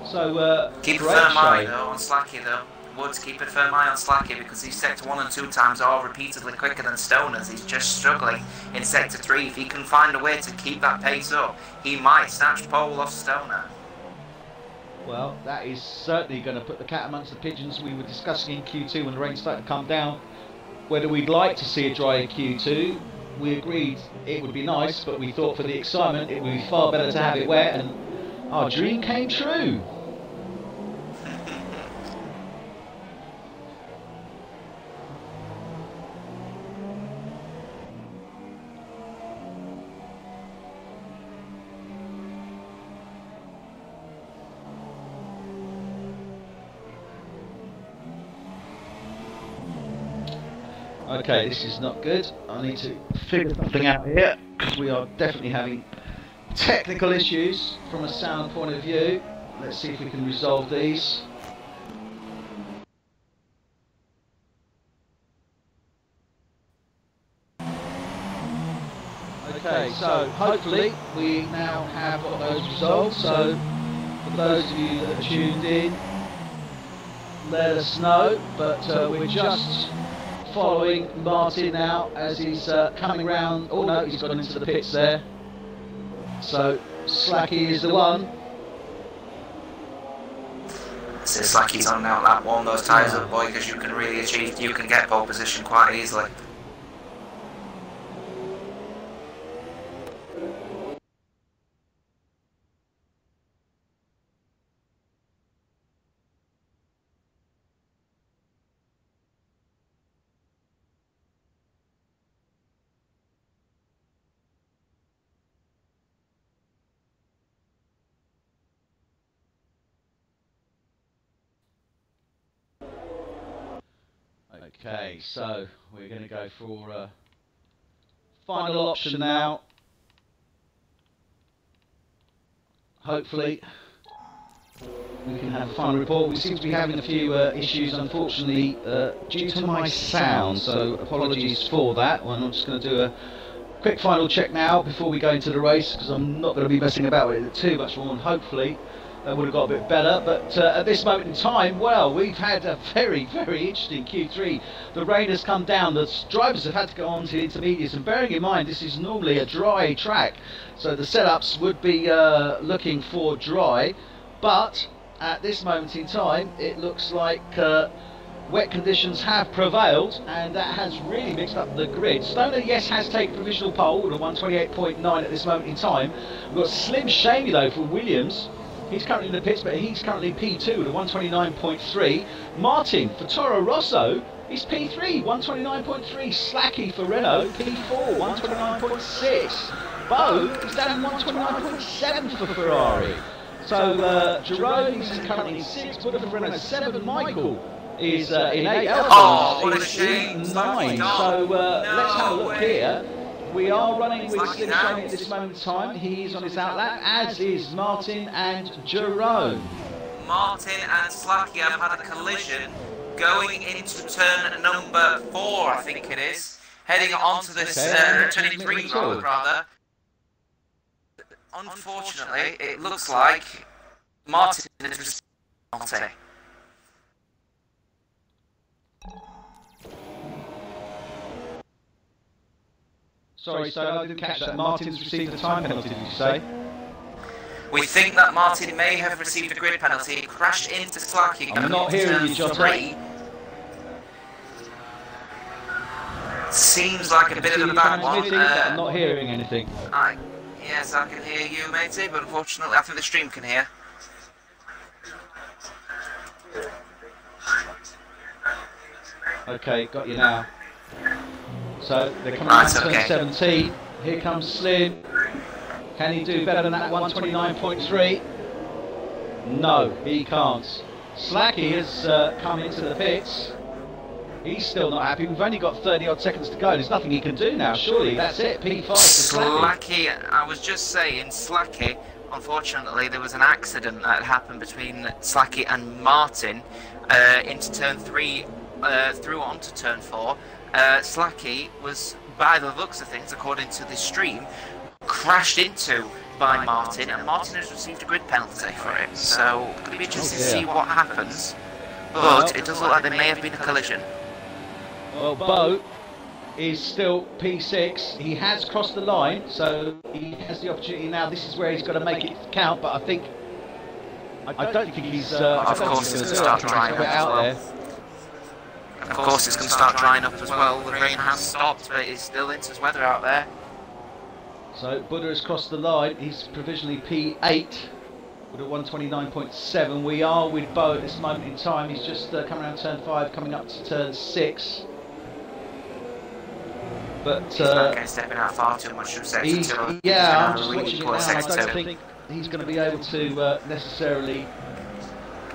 A: So
B: keep a firm eye though on Slacky though. Woods, keep a firm eye on Slacky because these sector 1 and 2 times are repeatedly quicker than Stoner's. He's just struggling in sector 3. If he can find a way to keep that pace up, he might snatch pole off Stoner.
A: Well, that is certainly going to put the cat amongst the pigeons. We were discussing in Q2 when the rain started to come down whether we'd like to see a dry Q2. We agreed it would be nice, but we thought for the excitement it would be far better to have it wet, and our dream came true. Okay, this is not good. I need to figure something out here, because we are definitely having technical issues from a sound point of view. Let's see if we can resolve these. Okay, so hopefully we now have got those resolved. So for those of you that are tuned in, let us know. But we're just following Martin now as he's coming round. Oh no, he's gone into the pits there. So Slacky is the one.
B: So Slacky's on now that one, those tyres up, boy, because you can really achieve, you can get pole position quite easily.
A: Okay, so we're going to go for final option now. Hopefully we can have a final report. We seem to be having a few issues, unfortunately, due to my sound, so apologies for that. Well, I'm just going to do a quick final check now before we go into the race, because I'm not going to be messing about with it too much more, and hopefully that would have got a bit better. But at this moment in time, well, we've had a very, very interesting Q3. The rain has come down, the drivers have had to go on to the intermediates, and bearing in mind this is normally a dry track, so the setups would be looking for dry, but at this moment in time it looks like wet conditions have prevailed, and that has really mixed up the grid. Stoner, yes, has taken provisional pole with a 128.9 at this moment in time. We've got Slim Shady though for Williams. He's currently in the pits, but he's currently P2 with a 129.3. Martin for Toro Rosso, he's P3, 129.3. Slacky for Renault, P4, 129.6. Bo is down 129.7 for Ferrari. So Jerome is currently in 6, Buddha for Renault 7, Michael is in 8, Elton is in 9. So let's have a look here. We are running with Slim Shady at this moment in time. He's on his outlap, as is Martin and Jerome.
B: Martin and Slacky have had a collision going into turn number 4, I think it is, heading onto this 23 road rather. Unfortunately, it looks like Martin is responsible.
A: Sorry, so I didn't catch that. Martin's received a time penalty, did you say?
B: We think that Martin may have received a grid penalty. He crashed into Slacky.
A: I'm not hearing you, Jottr.
B: Seems like a bit of a bad one.
A: I'm not hearing anything.
B: Yes, I can hear you, matey, but unfortunately I think the stream can hear.
A: Okay, got you now. So they're coming out to turn 17. Here comes Slim. Can he do better than that 129.3? No, he can't. Slacky has come into the pits. He's still not happy. We've only got 30 odd seconds to go. There's nothing he can do now, surely. That's it, P5 for Slacky.
B: I was just saying, Slacky, unfortunately, there was an accident that happened between Slacky and Martin into turn 3, through onto turn 4. Slacky was, by the looks of things, according to the stream, crashed into by Martin, and Martin has received a grid penalty for it. So it'll be interesting to see what happens. But it does look like there may have been a collision.
A: Well, Bo is still P6. He has crossed the line, so he has the opportunity now. This is where he's got to make it count, but I think I don't think he's.
B: Of course, it's going to start drying up as well. Of course, it's going to start drying up as well. The rain has stopped, but it's still winter's weather out there.
A: So Buddha has crossed the line. He's provisionally P8 with a 129.7. We are with Bo at this moment in time. He's just coming around turn 5, coming up to turn 6. But
B: he's not stepping out far too much from sector 2.
A: Yeah, I'm just watching it now. I don't think he's going to be able to necessarily.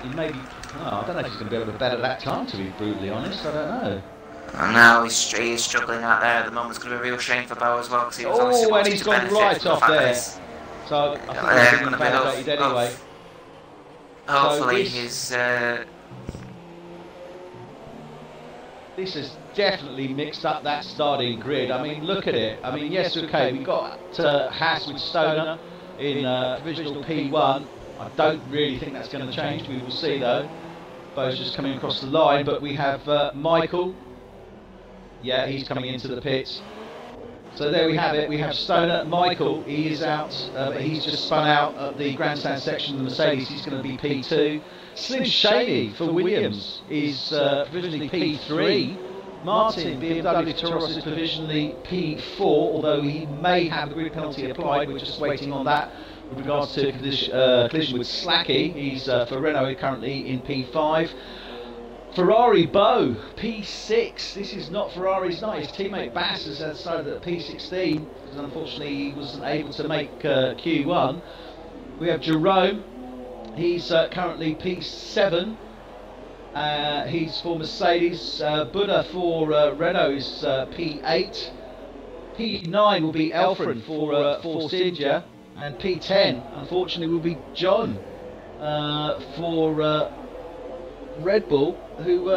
A: He maybe. Oh, I don't know if he's going to be able to better that time, to be brutally honest. I don't know.
B: And now he's struggling out there at the moment. It's going to be a real shame for Bo as well. Because he was
A: and he's gone right off there. So I think he's going to be validated anyway.
B: Hopefully his...
A: This has definitely mixed up that starting grid. I mean, look at it. I mean, yes, okay, we've got Haas with Stoner in provisional P1. I don't really think that's going to change. We will see, though. Bo's just coming across the line, but we have Michael. Yeah, he's coming into the pits. So there we have it. We have Stoner. Michael, he is out, but he's just spun out at the grandstand section of the Mercedes. He's going to be P2. Slim Shady for Williams is provisionally P3. Martin, BMW Toros is provisionally P4, although he may have the grid penalty applied. We're just waiting on that. With regards to collision with Slacky, he's for Renault currently in P5. Ferrari Bo, P6. This is not Ferrari's night. His teammate Bass has decided at P16 because unfortunately he wasn't able to make Q1. We have Jerome. He's currently P7. He's for Mercedes. Buddha for Renault is P8. P9 will be Elfrin for Force India. And P10, unfortunately, will be John for Red Bull, who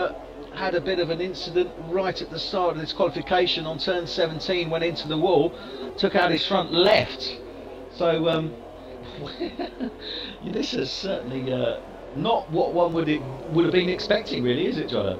A: had a bit of an incident right at the start of this qualification on turn 17, went into the wall, took out his front left. So this is certainly not what one would have been expecting, really, is it, Jottr?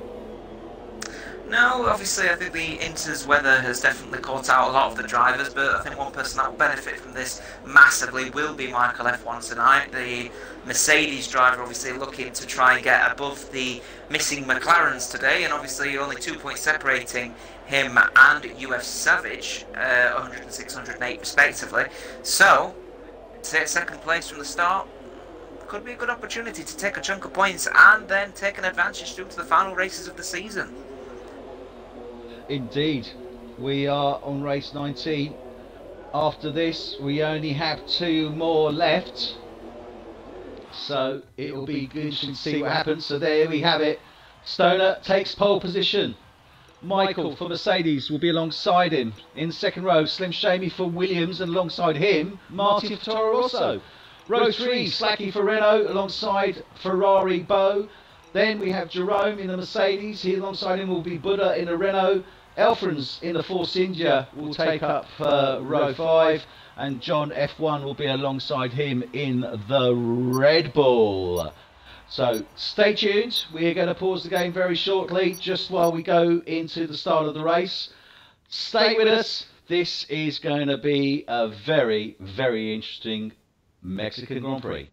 B: No, obviously I think the Inter's weather has definitely caught out a lot of the drivers, but I think one person that will benefit from this massively will be Michael F1 tonight. The Mercedes driver obviously looking to try and get above the missing McLarens today, and obviously only 2 points separating him and UF Savage, 106, 108 respectively. So, to take second place from the start could be a good opportunity to take a chunk of points and then take an advantage through to the final races of the season.
A: Indeed, we are on race 19. After this, we only have 2 more left, so it will be interesting to see what happens. So there we have it. Stoner takes pole position. Michael for Mercedes will be alongside him in second row. Slim Shady for Williams, and alongside him, Martin for Toro Rosso. Row 3, Slacky for Renault alongside Ferrari Bo. Then we have Jerome in the Mercedes. Here alongside him will be Buddha in a Renault. Elfrins in the Force India will take up row 5, and John F1 will be alongside him in the Red Bull. So stay tuned. We're going to pause the game very shortly, just while we go into the start of the race. Stay with us. This is going to be a very, very interesting Mexican Grand Prix.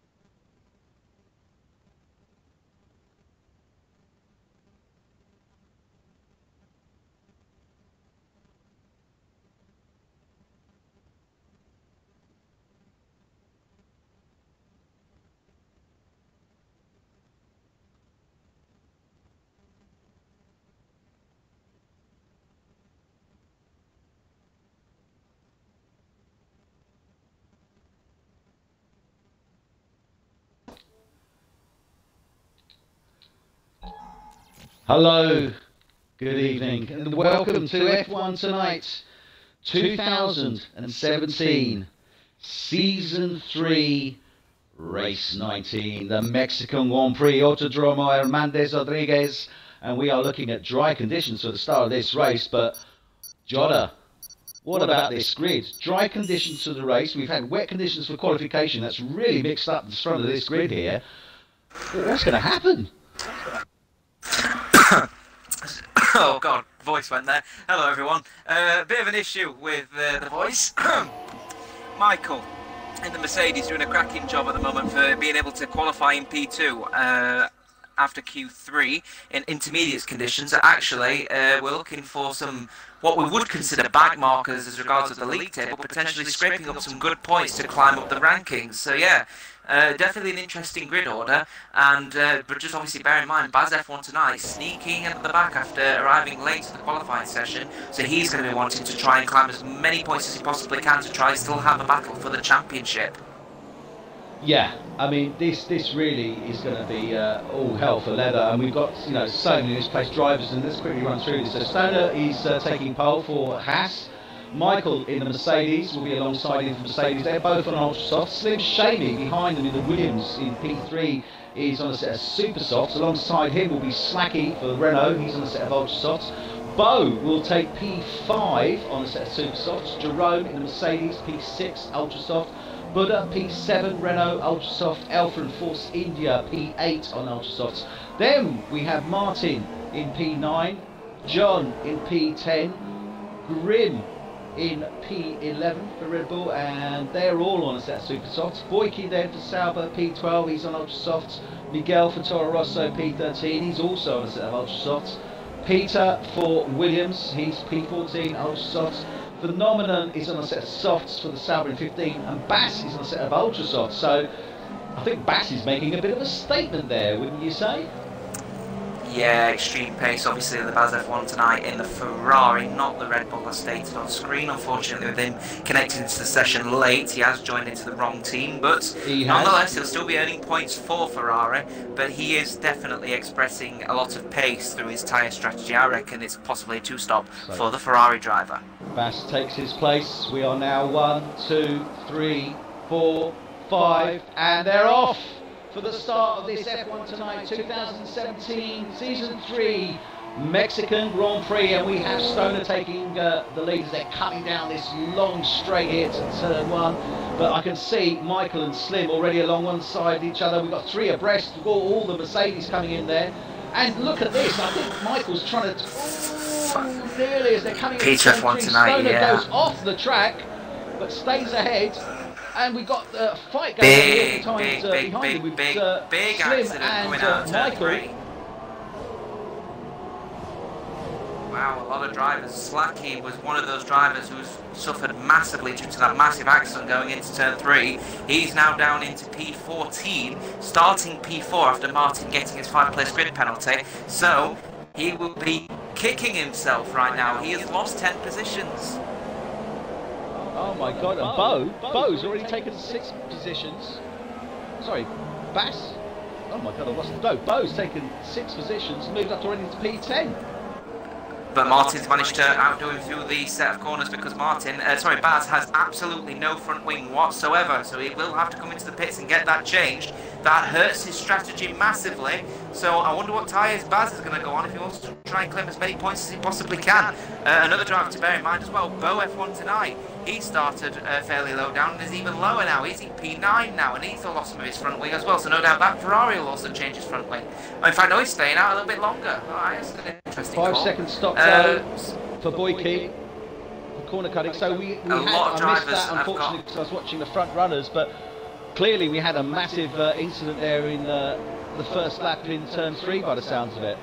A: Hello, good evening, and welcome to F1 Tonight 2017 Season 3 Race 19, the Mexican Grand Prix, Autodromo Hernández Rodriguez, and we are looking at dry conditions for the start of this race. But Jottr, what about this grid? Dry conditions for the race. We've had wet conditions for qualification. That's really mixed up the front of this grid here. What's going to happen?
B: Oh god, voice went there. Hello everyone. Bit of an issue with the voice. Michael, in the Mercedes doing a cracking job at the moment for being able to qualify in P2 after Q3 in intermediate conditions. Actually, we're looking for some what we would consider bag markers as regards to the league table, potentially scraping up some good points to climb up the rankings. So yeah, definitely an interesting grid order, and but just obviously bear in mind, Baz F1 tonight sneaking at the back after arriving late to the qualifying session, so he's going to be wanting to try and climb as many points as he possibly can to try and still have a battle for the championship.
A: Yeah, I mean this really is going to be all hell for leather, and we've got so many misplaced drivers, and let's quickly run through this. So Stoner is taking pole for Haas. Michael in the Mercedes will be alongside him for Mercedes. They're both on ultra soft. Slim Shady behind them in the Williams in P3 is on a set of super softs. Alongside him will be Slacky for Renault. He's on a set of ultra softs. Bo will take P5 on a set of super softs. Jerome in the Mercedes P6 ultra soft. Buddha P7 Renault ultra soft. Alpha and Force India P8 on ultra softs. Then we have Martin in P9, John in P10, Grim in P11 for Red Bull, and they're all on a set of super softs. Boyke then for Sauber P12, he's on ultra softs. Miguel for Toro Rosso P13, he's also on a set of ultra softs. Peter for Williams, he's P14 ultra softs. Phenomenon is on a set of softs for the Sauber in 15, and Bass is on a set of ultra softs. So I think Bass is making a bit of a statement there, wouldn't you say?
B: Yeah, extreme pace obviously in the Baz F1 tonight in the Ferrari, not the Red Bull as stated on screen. Unfortunately, with him connecting into the session late, he has joined into the wrong team, but nonetheless he'll still be earning points for Ferrari. But he is definitely expressing a lot of pace through his tyre strategy. I reckon it's possibly a two-stop for the Ferrari driver.
A: Bass takes his place. We are now 1, 2, 3, 4, 5, and they're off for the start of this F1 tonight, 2017 Season 3 Mexican Grand Prix, and we have Stoner taking the lead as they're cutting down this long straight here to turn 1. But I can see Michael and Slim already along one side of each other. We've got 3 abreast. We've got all the Mercedes coming in there. And look at this, I think Michael's trying to... nearly as they're coming in.
B: F1 tonight,
A: Stoner
B: yeah.
A: goes off the track, but stays ahead. And we've got a fight going on behind him with
B: big
A: Slim
B: accident coming out
A: and
B: of
A: Michael.
B: turn 3. Wow, a lot of drivers. Slacky was one of those drivers who's suffered massively due to that massive accident going into turn 3. He's now down into P14, starting P4 after Martin getting his 5-place grid penalty. So he will be kicking himself right now. He has lost 10 positions.
A: Oh my God, and Bo's already taken 6 positions. Sorry, Bass? Oh my God, I lost the Bo. Bo's taken 6 positions, moved up already to P10.
B: But Martin's managed to outdo him through the set of corners because Baz has absolutely no front wing whatsoever, so he will have to come into the pits and get that changed. That hurts his strategy massively, so I wonder what tyres Baz is going to go on if he wants to try and claim as many points as he possibly can. Another driver to bear in mind as well, Bo F1 tonight. He started fairly low down and is even lower now. He's in P9 now, and he's lost some of his front wing as well, so no doubt that Ferrari will also change his front wing. In fact, no, he's staying out a little bit longer. Alright, that's an interesting
A: 5-second stop for Boyke. Corner cutting. So I missed that unfortunately because I was watching the front runners, but clearly we had a massive incident there in the first lap in turn 3 by the sounds of it.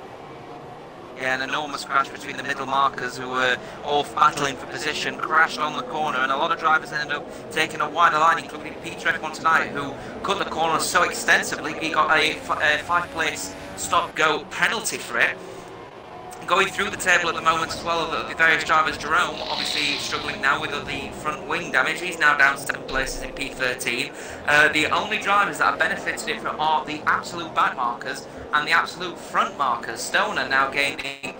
B: Yeah, an enormous crash between the middle markers who were all battling for position, crashed on the corner, and a lot of drivers ended up taking a wider line, including Peter F1 tonight, who cut the corner so extensively he got a 5-place stop-go penalty for it. Going through the table at the moment as well, the various drivers. Jerome obviously struggling now with the front wing damage. He's now down 7 places in P13. The only drivers that have benefited it from are the absolute back markers and the absolute front markers. Stoner now gaining,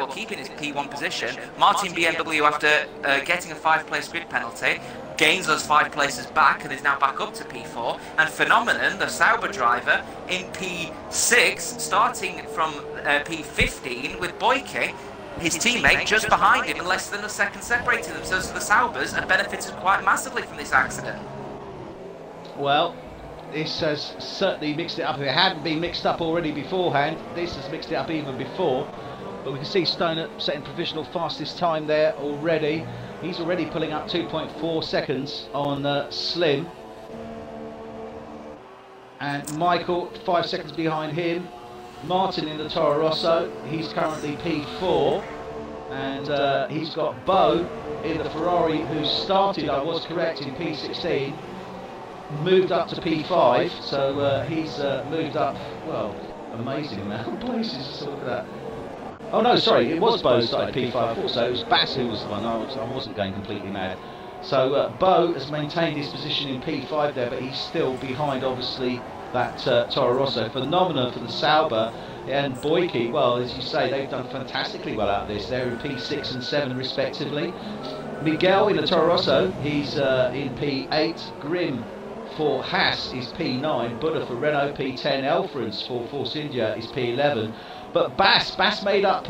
B: keeping his P1 position. Martin BMW, after getting a 5-place grid penalty, gains those 5 places back and is now back up to P4. And Phenomenon, the Sauber driver, in P6, starting from P15 with Boyke, his teammate, just behind him, and less than a second separating them. So the Saubers have benefited quite massively from this accident.
A: Well, this has certainly mixed it up. If it hadn't been mixed up already beforehand, this has mixed it up even before. But we can see Stoner setting provisional fastest time there already. He's already pulling up 2.4 seconds on Slim. And Michael 5 seconds behind him. Martin in the Toro Rosso, he's currently P4. And he's got Bo in the Ferrari, who started, I was correct, in P16. Moved up to P5, so he's moved up, well, amazing amount of places. Just look at that. Oh no, sorry, it was Bo started P5, I thought so. It was Bass who was the one. I wasn't going completely mad. So Bo has maintained his position in P5 there, but he's still behind, obviously, that Toro Rosso. Phenomenal for the Sauber and Boyke. Well, as you say, they've done fantastically well out of this. They're in P6 and 7 respectively. Miguel in the Toro Rosso, he's in P8. Grim for Haas is P9, Buddha for Renault P10, Elfrance for Force India is P11. But Bass made up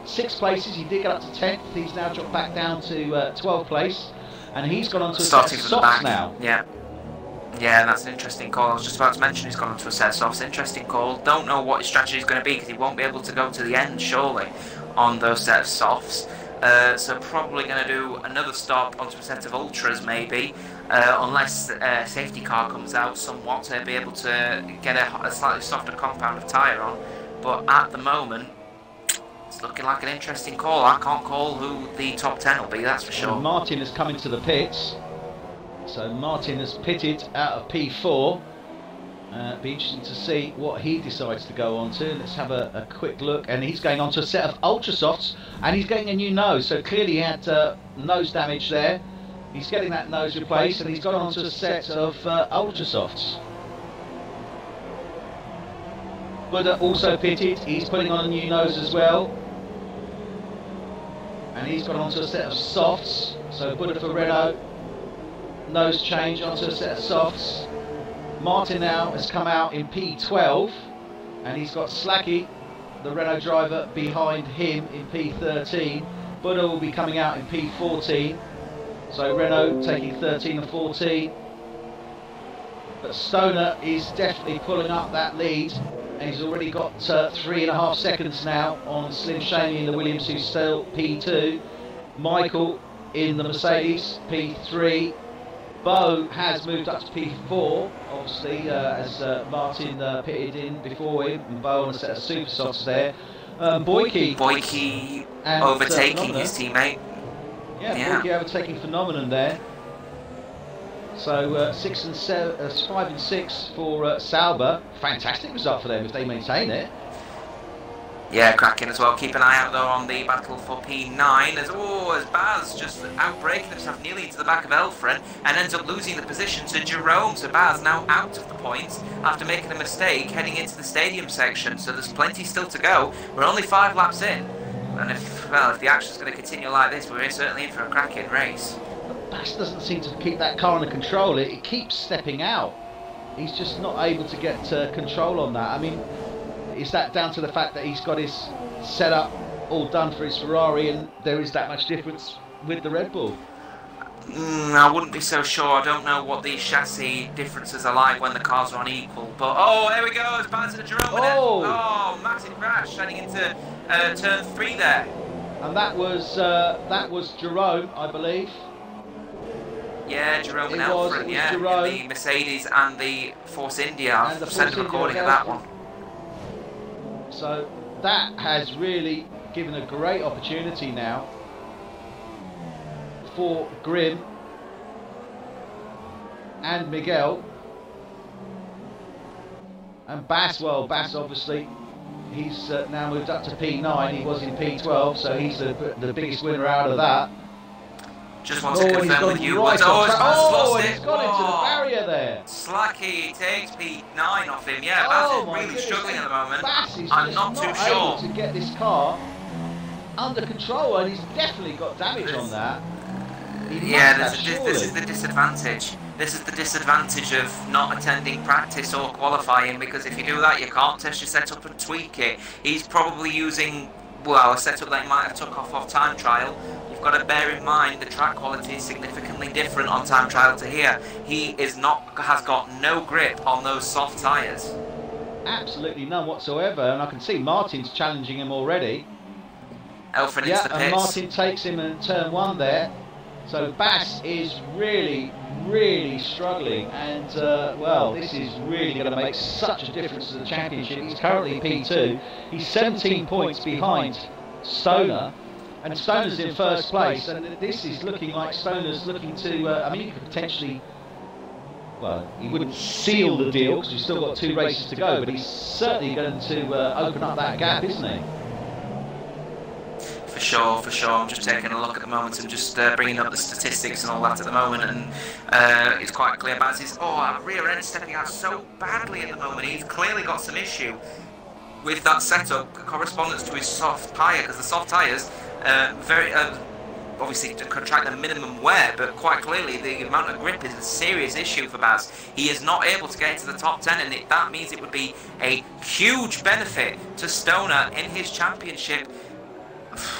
A: 6 places. He did get up to 10th. He's now dropped back down to 12th place, and he's gone on to a set of softs now.
B: Yeah, that's an interesting call. I was just about to mention he's gone on to a set of softs. Interesting call. Don't know what his strategy is going to be because he won't be able to go to the end surely on those set of softs. So probably going to do another stop onto a set of ultras maybe, unless a safety car comes out somewhat to be able to get a slightly softer compound of tyre on. But at the moment, it's looking like an interesting call. I can't call who the top 10 will be, that's for sure.
A: And Martin has come into the pits. So Martin has pitted out of P4. Be interesting to see what he decides to go on to. Let's have a quick look. And he's going on to a set of ultra softs, and he's getting a new nose. So clearly he had nose damage there. He's getting that nose replaced, and he's gone on to a set of ultra softs. Buddha also pitted. He's putting on a new nose as well, and he's gone on to a set of softs. So Buddha for Renault, nose change onto a set of softs. Martin now has come out in P12, and he's got Slacky, the Renault driver, behind him in P13. Buddha will be coming out in P14, so Renault taking 13 and 14. But Stoner is definitely pulling up that lead, and he's already got 3.5 seconds now on Slim Shady in the Williams, who's still P2. Michael in the Mercedes, P3. Bo has moved up to P4, obviously, as Martin pitted in before him, and Bo on a set of super softs there. Boyke overtaking his teammate. Yeah, Boyke overtaking Phenomenon there. So 5 and 6 for Sauber. Fantastic result for them if they maintain it.
B: Yeah, cracking as well. Keep an eye out though on the battle for P9 as Baz just outbreaking himself nearly into the back of Elfren and ends up losing the position to Jerome. So Baz now out of the points after making a mistake heading into the stadium section. So there's plenty still to go. We're only 5 laps in, and if the action's going to continue like this, we're certainly in for a cracking race.
A: But Baz doesn't seem to keep that car under control. It keeps stepping out. He's just not able to get control on that. I mean, is that down to the fact that he's got his setup all done for his Ferrari and there is that much difference with the Red Bull?
B: I wouldn't be so sure. I don't know what the chassis differences are like when the cars are unequal. But oh, there we go. It's Baz and Jerome. Oh, massive crash heading into turn 3 there.
A: And that was Jerome, I believe.
B: Yeah, Jerome and Elfren. Yeah, Jerome. In the Mercedes and the Force India. I've sent a recording of that one.
A: So that has really given a great opportunity now for Grim and Miguel. And Bass, well, Bass obviously, he's now moved up to P9. He was in P12, so he's the biggest winner out of that.
B: Just want to confirm with you.
A: Right
B: He's
A: gone into the barrier there.
B: Slacky takes P9 off him. Yeah, Bass is really struggling at the moment.
A: Bass is
B: I'm not too sure
A: able to get this car under control, and he's definitely got damage on that.
B: Yeah, this is the disadvantage. This is the disadvantage of not attending practice or qualifying, because if you do that, you can't test your setup and tweak it. He's probably using, well, a setup that he might have took off time trial. You've got to bear in mind the track quality is significantly different on time trial to here. He has got no grip on those soft tyres.
A: Absolutely none whatsoever, and I can see Martin's challenging him already.
B: Elfren into the pits.
A: And Martin takes him in turn 1 there. So Bass is really, really struggling, and well, this is really going to make such a difference to the championship. He's currently P2. He's 17 points behind Stoner, and Stoner's in first place. And this is looking like Stoner's looking to. I mean, he could potentially. Well, he wouldn't seal the deal because we've still got 2 races to go, but he's certainly going to open up that gap, isn't he?
B: For sure, for sure. I'm just taking a look at the moment and just bringing up the statistics and all that at the moment, and it's quite clear. Baz is rear end stepping out so badly at the moment. He's clearly got some issue with that setup, correspondence to his soft tyre, because the soft tyres very obviously to contract the minimum wear, but quite clearly the amount of grip is a serious issue for Baz. He is not able to get into the top 10, and that means it would be a huge benefit to Stoner in his championship.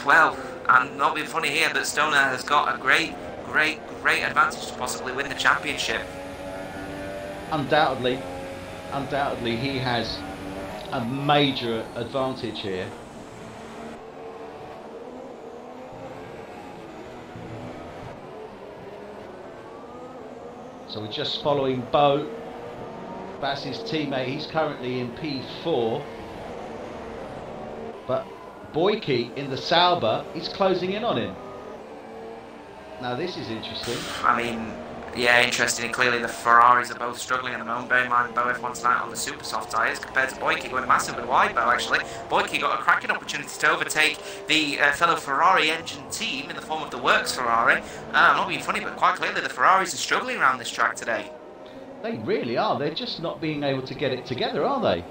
B: Well, I'm not being funny here, but Stoner has got a great advantage to possibly win the championship.
A: Undoubtedly he has a major advantage here. So we're just following Bo, Bass's teammate. He's currently in P4, but Boyke in the Sauber, he's closing in on him. Now this is interesting.
B: I mean, yeah, interesting. Clearly the Ferraris are both struggling at the moment. Bear in mind, Bo F1 tonight on the super soft tyres compared to Boyke going massively wide. Bo actually, Boyke got a cracking opportunity to overtake the fellow Ferrari engine team in the form of the Works Ferrari. I'm not being funny, but quite clearly the Ferraris are struggling around this track today.
A: They really are. They're just not being able to get it together, are they?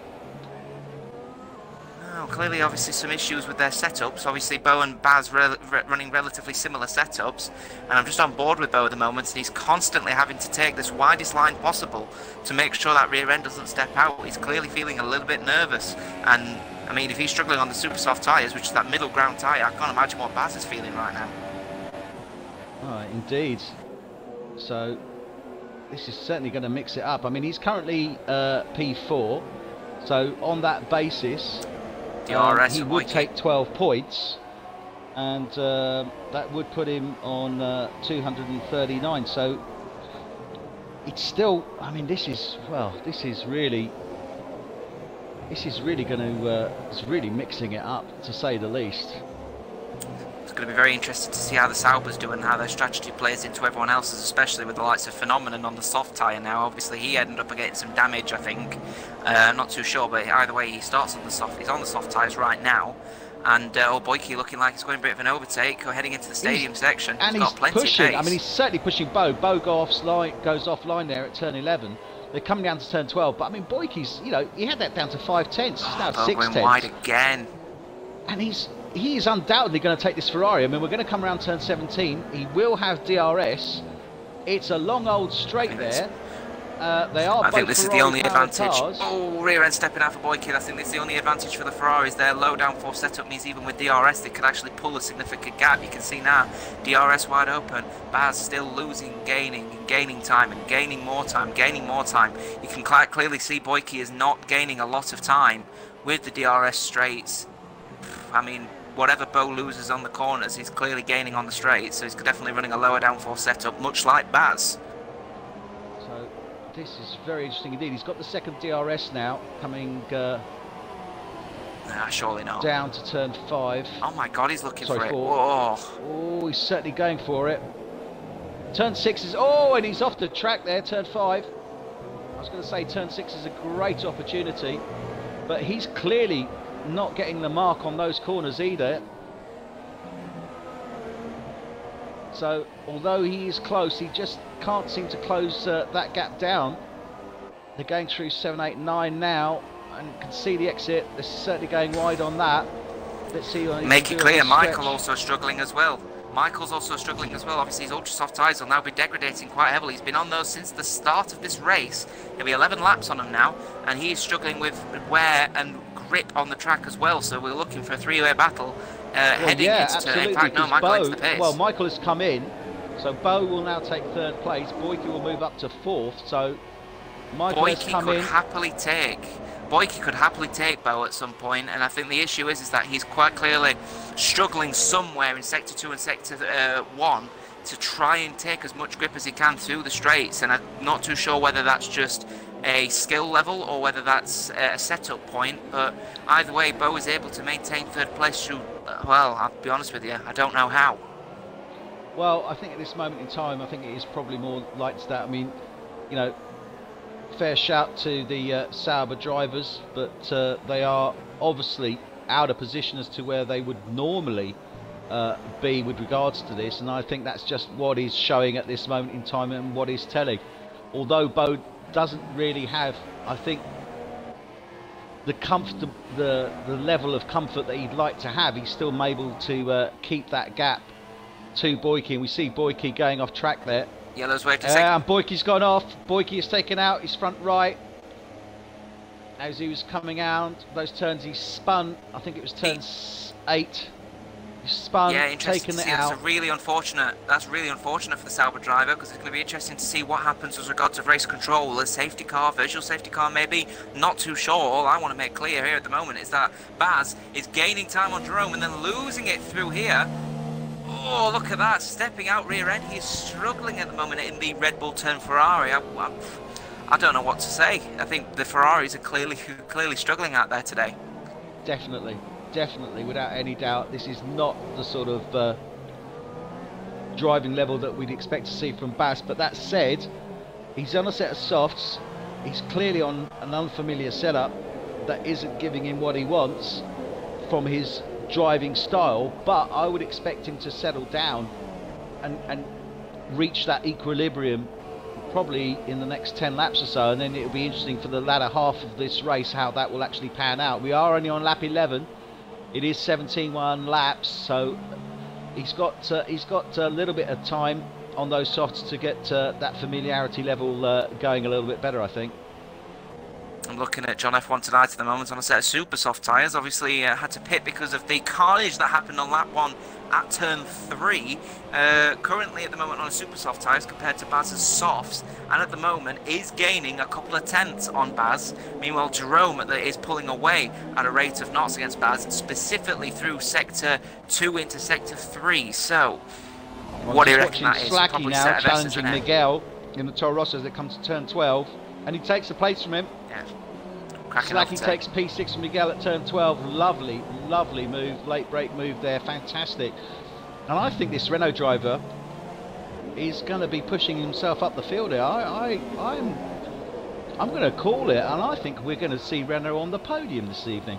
B: Clearly, obviously, some issues with their setups. Obviously, Bo and Baz running relatively similar setups, and I'm just on board with Bo at the moment, and he's constantly having to take this widest line possible to make sure that rear end doesn't step out. He's clearly feeling a little bit nervous, and I mean, if he's struggling on the super soft tyres, which is that middle ground tyre, I can't imagine what Baz is feeling right now.
A: Indeed. So this is certainly going to mix it up. I mean, he's currently P4, so on that basis. He would take 12 points, and that would put him on 239. So it's still. I mean, this is really going to. It's really mixing it up, to say the least.
B: It's going to be very interesting to see how the Saubers do and how their strategy plays into everyone else's, especially with the likes of Phenomenon on the soft tyre now. Obviously, he ended up getting some damage, I think. I'm not too sure, but either way, he starts on the soft. He's on the soft tyres right now, and Boyke looking like he's going a bit of an overtake, or heading into the stadium section.
A: And
B: he's got plenty
A: pushing.
B: of pace.
A: I mean, he's certainly pushing Bo. Bo goes offline there at turn 11. They're coming down to turn 12, but I mean, Boyke's, he had that down to 5 tenths. He's now 6 tenths.
B: Going wide again.
A: And he is undoubtedly going to take this Ferrari. I mean, we're going to come around turn 17. He will have DRS. It's a long old straight there. They are.
B: I think this
A: Ferrari
B: is the only advantage.
A: Cars.
B: Oh, rear end stepping out for Boyke. I think this is the only advantage for the Ferraris. Their low downforce setup means even with DRS, they could actually pull a significant gap. You can see now, DRS wide open. Baz still losing, gaining time, and gaining more time. You can quite clearly see Boyke is not gaining a lot of time with the DRS straights. I mean, whatever Bo loses on the corners, he's clearly gaining on the straights, so he's definitely running a lower downforce setup, much like Baz.
A: So this is very interesting indeed. He's got the second DRS now, coming
B: surely not.
A: Down to turn 5.
B: Oh my god, he's looking for it.
A: Oh, he's certainly going for it. Turn 6 is, and he's off the track there, turn 5. I was going to say turn 6 is a great opportunity, but he's clearly not getting the mark on those corners either. So although he is close, he just can't seem to close that gap down. They're going through 7, 8, 9 now, and you can see the exit. They're certainly going wide on that. Let's see.
B: Make it clear, Michael also struggling as well. Michael's also struggling as well. Obviously, his ultra soft tyres will now be degrading quite heavily. He's been on those since the start of this race. There'll be 11 laps on him now, and he's struggling with wear and grip on the track as well. So we're looking for a three-way battle heading into. In fact, no, Michael into the pace.
A: Well, Michael has come in, so Bo will now take 3rd place. Boyke will move up to 4th. So Michael has come in.
B: Boyke could happily take Bo at some point, and I think the issue is that he's quite clearly struggling somewhere in Sector 2 and Sector 1 to try and take as much grip as he can through the straights, and I'm not too sure whether that's just a skill level or whether that's a setup point, but either way, Bo is able to maintain third place through, well, I'll be honest with you, I don't know how.
A: Well, I think at this moment in time, I think it is probably more like that. I mean, you know, fair shout to the Sauber drivers, but they are obviously out of position as to where they would normally be with regards to this, and I think that's just what is showing at this moment in time and what is telling. Although Bo doesn't really have, I think, the comfort, the level of comfort that he'd like to have, he's still able to keep that gap to Boyke, and we see Boyke going off track there.
B: Yellow's way to second.
A: And Boyke's gone off. Boyke has taken out his front right. As he was coming out, those turns he spun, I think it was turn 8. He spun,
B: yeah, interesting
A: taken
B: to
A: it
B: see.
A: out.
B: That's really unfortunate for the Sauber driver, because it's going to be interesting to see what happens with regards to race control. A safety car, visual safety car maybe, not too sure. All I want to make clear here at the moment is that Baz is gaining time on Jerome and then losing it through here. Oh, look at that, stepping out rear end. He's struggling at the moment in the Red Bull turn Ferrari. I don't know what to say. I think the Ferraris are clearly struggling out there today.
A: Definitely, without any doubt. This is not the sort of driving level that we'd expect to see from Baz. But that said, he's on a set of softs. He's clearly on an unfamiliar setup that isn't giving him what he wants from his driving style, but I would expect him to settle down and reach that equilibrium probably in the next 10 laps or so, and then it'll be interesting for the latter half of this race how that will actually pan out. We are only on lap 11. It is 17.1 laps, so he's got a little bit of time on those softs to get that familiarity level going a little bit better, I think.
B: I'm looking at John F1 tonight at the moment on a set of super soft tyres. Obviously had to pit because of the carnage that happened on lap 1 at turn 3. Currently at the moment on a super soft tyres compared to Baz's softs, and at the moment is gaining a couple of tenths on Baz. Meanwhile Jerome is pulling away at a rate of knots against Baz, specifically through sector 2 into sector 3. So what do you reckon that is?
A: Slacky now challenging Miguel in the Toro Rosso as it comes to turn 12, and he takes the place from him.
B: Yeah.
A: Slacky takes P6 from Miguel at turn 12. Lovely move, late break move there, fantastic. And I think this Renault driver is going to be pushing himself up the field here. I'm going to call it, and I think we're going to see Renault on the podium this evening.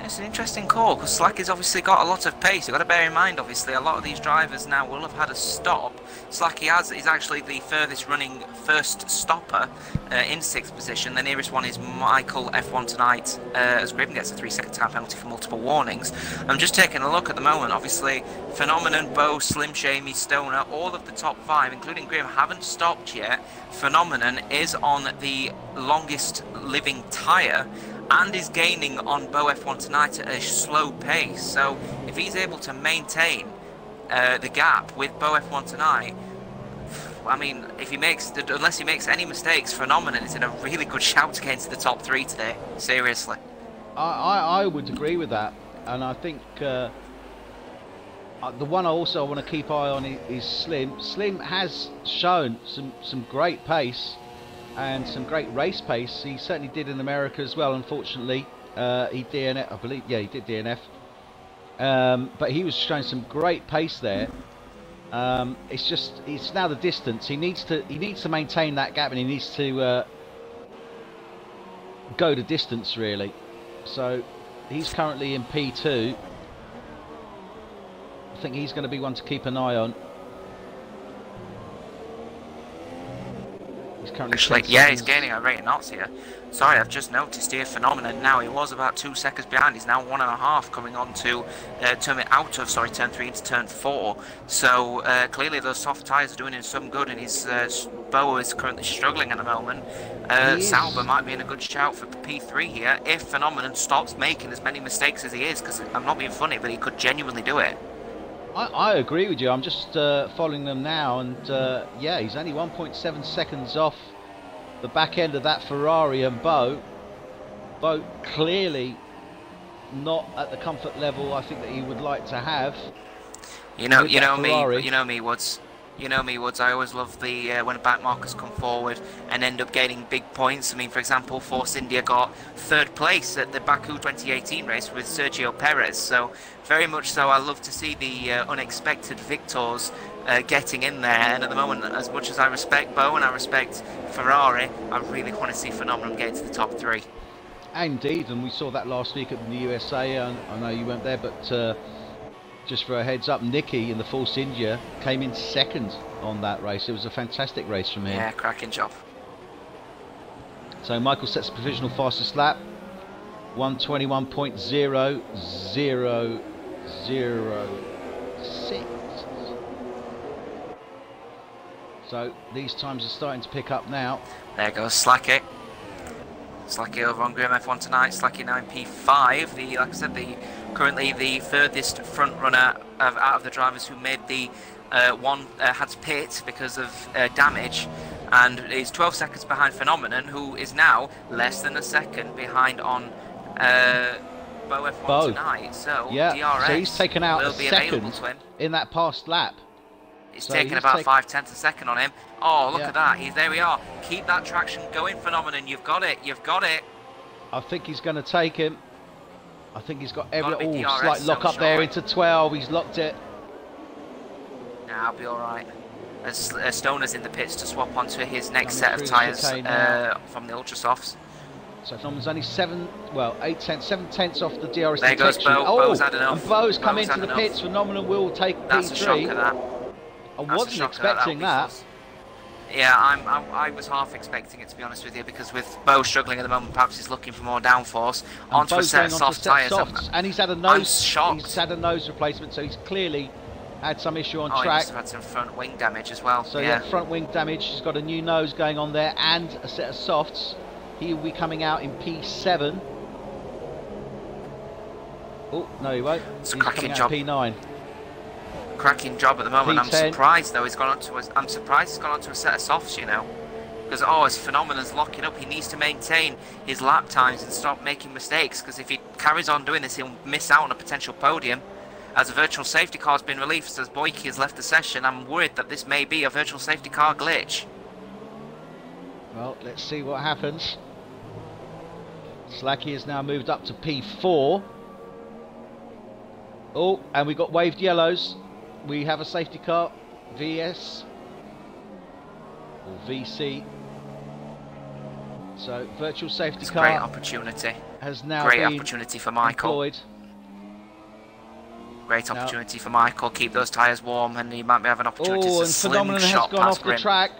B: It's an interesting call, because Slacky's obviously got a lot of pace. You've got to bear in mind, obviously, a lot of these drivers now will have had a stop. Slacky is actually the furthest running first stopper in 6th position. The nearest one is Michael F1 tonight, as Gribben gets a 3-second time penalty for multiple warnings. I'm just taking a look at the moment. Obviously, Phenomenon, Bo, Slim Shamey, Stoner, all of the top 5, including Gribben, haven't stopped yet. Phenomenon is on the longest living tyre and is gaining on Bo F1 tonight at a slow pace. So if he's able to maintain the gap with Bo F1 tonight, I mean, unless he makes any mistakes, Phenomenon is in a really good shout to get into the top 3 today. Seriously.
A: I would agree with that, and I think the one I also want to keep eye on is Slim. Slim has shown some great pace and some great race pace. He certainly did in America as well. Unfortunately, he DNF, I believe. Yeah, he did DNF. But he was showing some great pace there. It's now the distance. He needs to maintain that gap, and he needs to go the distance really. So he's currently in P2. I think he's going to be one to keep an eye on. He's currently
B: he's gaining a rate of knots here. Sorry, I've just noticed here Phenomenon now. He was about 2 seconds behind. He's now 1.5 coming on to turn 3 into turn 4. So clearly those soft tyres are doing him some good, and his Bo is currently struggling at the moment. Sauber might be in a good shout for P3 here if Phenomenon stops making as many mistakes as he is, because I'm not being funny, but he could genuinely do it.
A: I agree with you. I'm just following them now, and yeah, he's only 1.7 seconds off the back end of that Ferrari, and Bo clearly not at the comfort level I think that he would like to have.
B: You know
A: Ferrari.
B: me, Woods. You know me, Woods. I always love the when back markers come forward and end up gaining big points. I mean, for example, Force India got 3rd place at the Baku 2018 race with Sergio Perez. So very much so, I love to see the unexpected victors getting in there. And at the moment, as much as I respect Bo and I respect Ferrari, I really want to see Phenomenon get to the top 3.
A: Indeed, and we saw that last week in the USA. I know you weren't there, but just for a heads up, Nicky in the Force India came in 2nd on that race. It was a fantastic race from him.
B: Yeah, cracking job.
A: So Michael sets the provisional fastest lap, 1:21.0006. So these times are starting to pick up now.
B: There goes Slacky. Slacky over on Grim F1 tonight. Slacky 9P5. Like I said, currently the furthest front runner out of the drivers who made the had to pit because of damage, and is 12 seconds behind Phenomenon, who is now less than a second behind on Bo F1 tonight. So
A: yeah,
B: DRS
A: so he's taken out a
B: be
A: second in that past lap.
B: It's taken about 5/10 a second on him. Oh, look at that. There we are. Keep that traction going, Phenomenon. You've got it. You've got it.
A: I think he's going to take him. I think he's got every
B: DRS,
A: slight lock up there into 12. He's locked it.
B: Nah, I'll be all right. As Stoner's in the pits to swap onto his next set of tyres from the Ultra Softs.
A: So Phenomenon's only 7 tenths off the DRS
B: there
A: detection.
B: Goes Bo. Bo's had enough.
A: And Bo's come into the pits. Phenomenon will take
B: That's
A: P3.
B: A shock of that.
A: I wasn't expecting that.
B: Yeah, I was half expecting it, to be honest with you, because with Bo struggling at the moment, perhaps he's looking for more downforce onto a set of soft tyres.
A: And he's had a nose.
B: Shocked.
A: He's had a nose replacement, so he's clearly had some issue on track.
B: He must have had some front wing damage as well.
A: So yeah, front wing damage. He's got a new nose going on there and a set of softs. He will be coming out in P7. Oh no, he won't.
B: It's a
A: he's
B: cracking
A: coming
B: job.
A: out P9.
B: Cracking job at the moment.
A: P10.
B: I'm surprised though. I'm surprised he's gone onto a set of softs. You know, because his Phenomenon's locking up. He needs to maintain his lap times and stop making mistakes. Because if he carries on doing this, he'll miss out on a potential podium. As a virtual safety car has been released, as Boyke has left the session, I'm worried that this may be a virtual safety car glitch.
A: Well, let's see what happens. Slacky has now moved up to P4. Oh, and we got waved yellows. We have a safety car, VS or VC. So virtual safety car.
B: Great opportunity.
A: Has now
B: great
A: been
B: opportunity for Michael.
A: Employed.
B: Great opportunity for Michael. Keep those tyres warm, and he might have an opportunity to
A: Phenomenon has
B: slingshot
A: gone
B: past
A: off
B: Grim.
A: the track.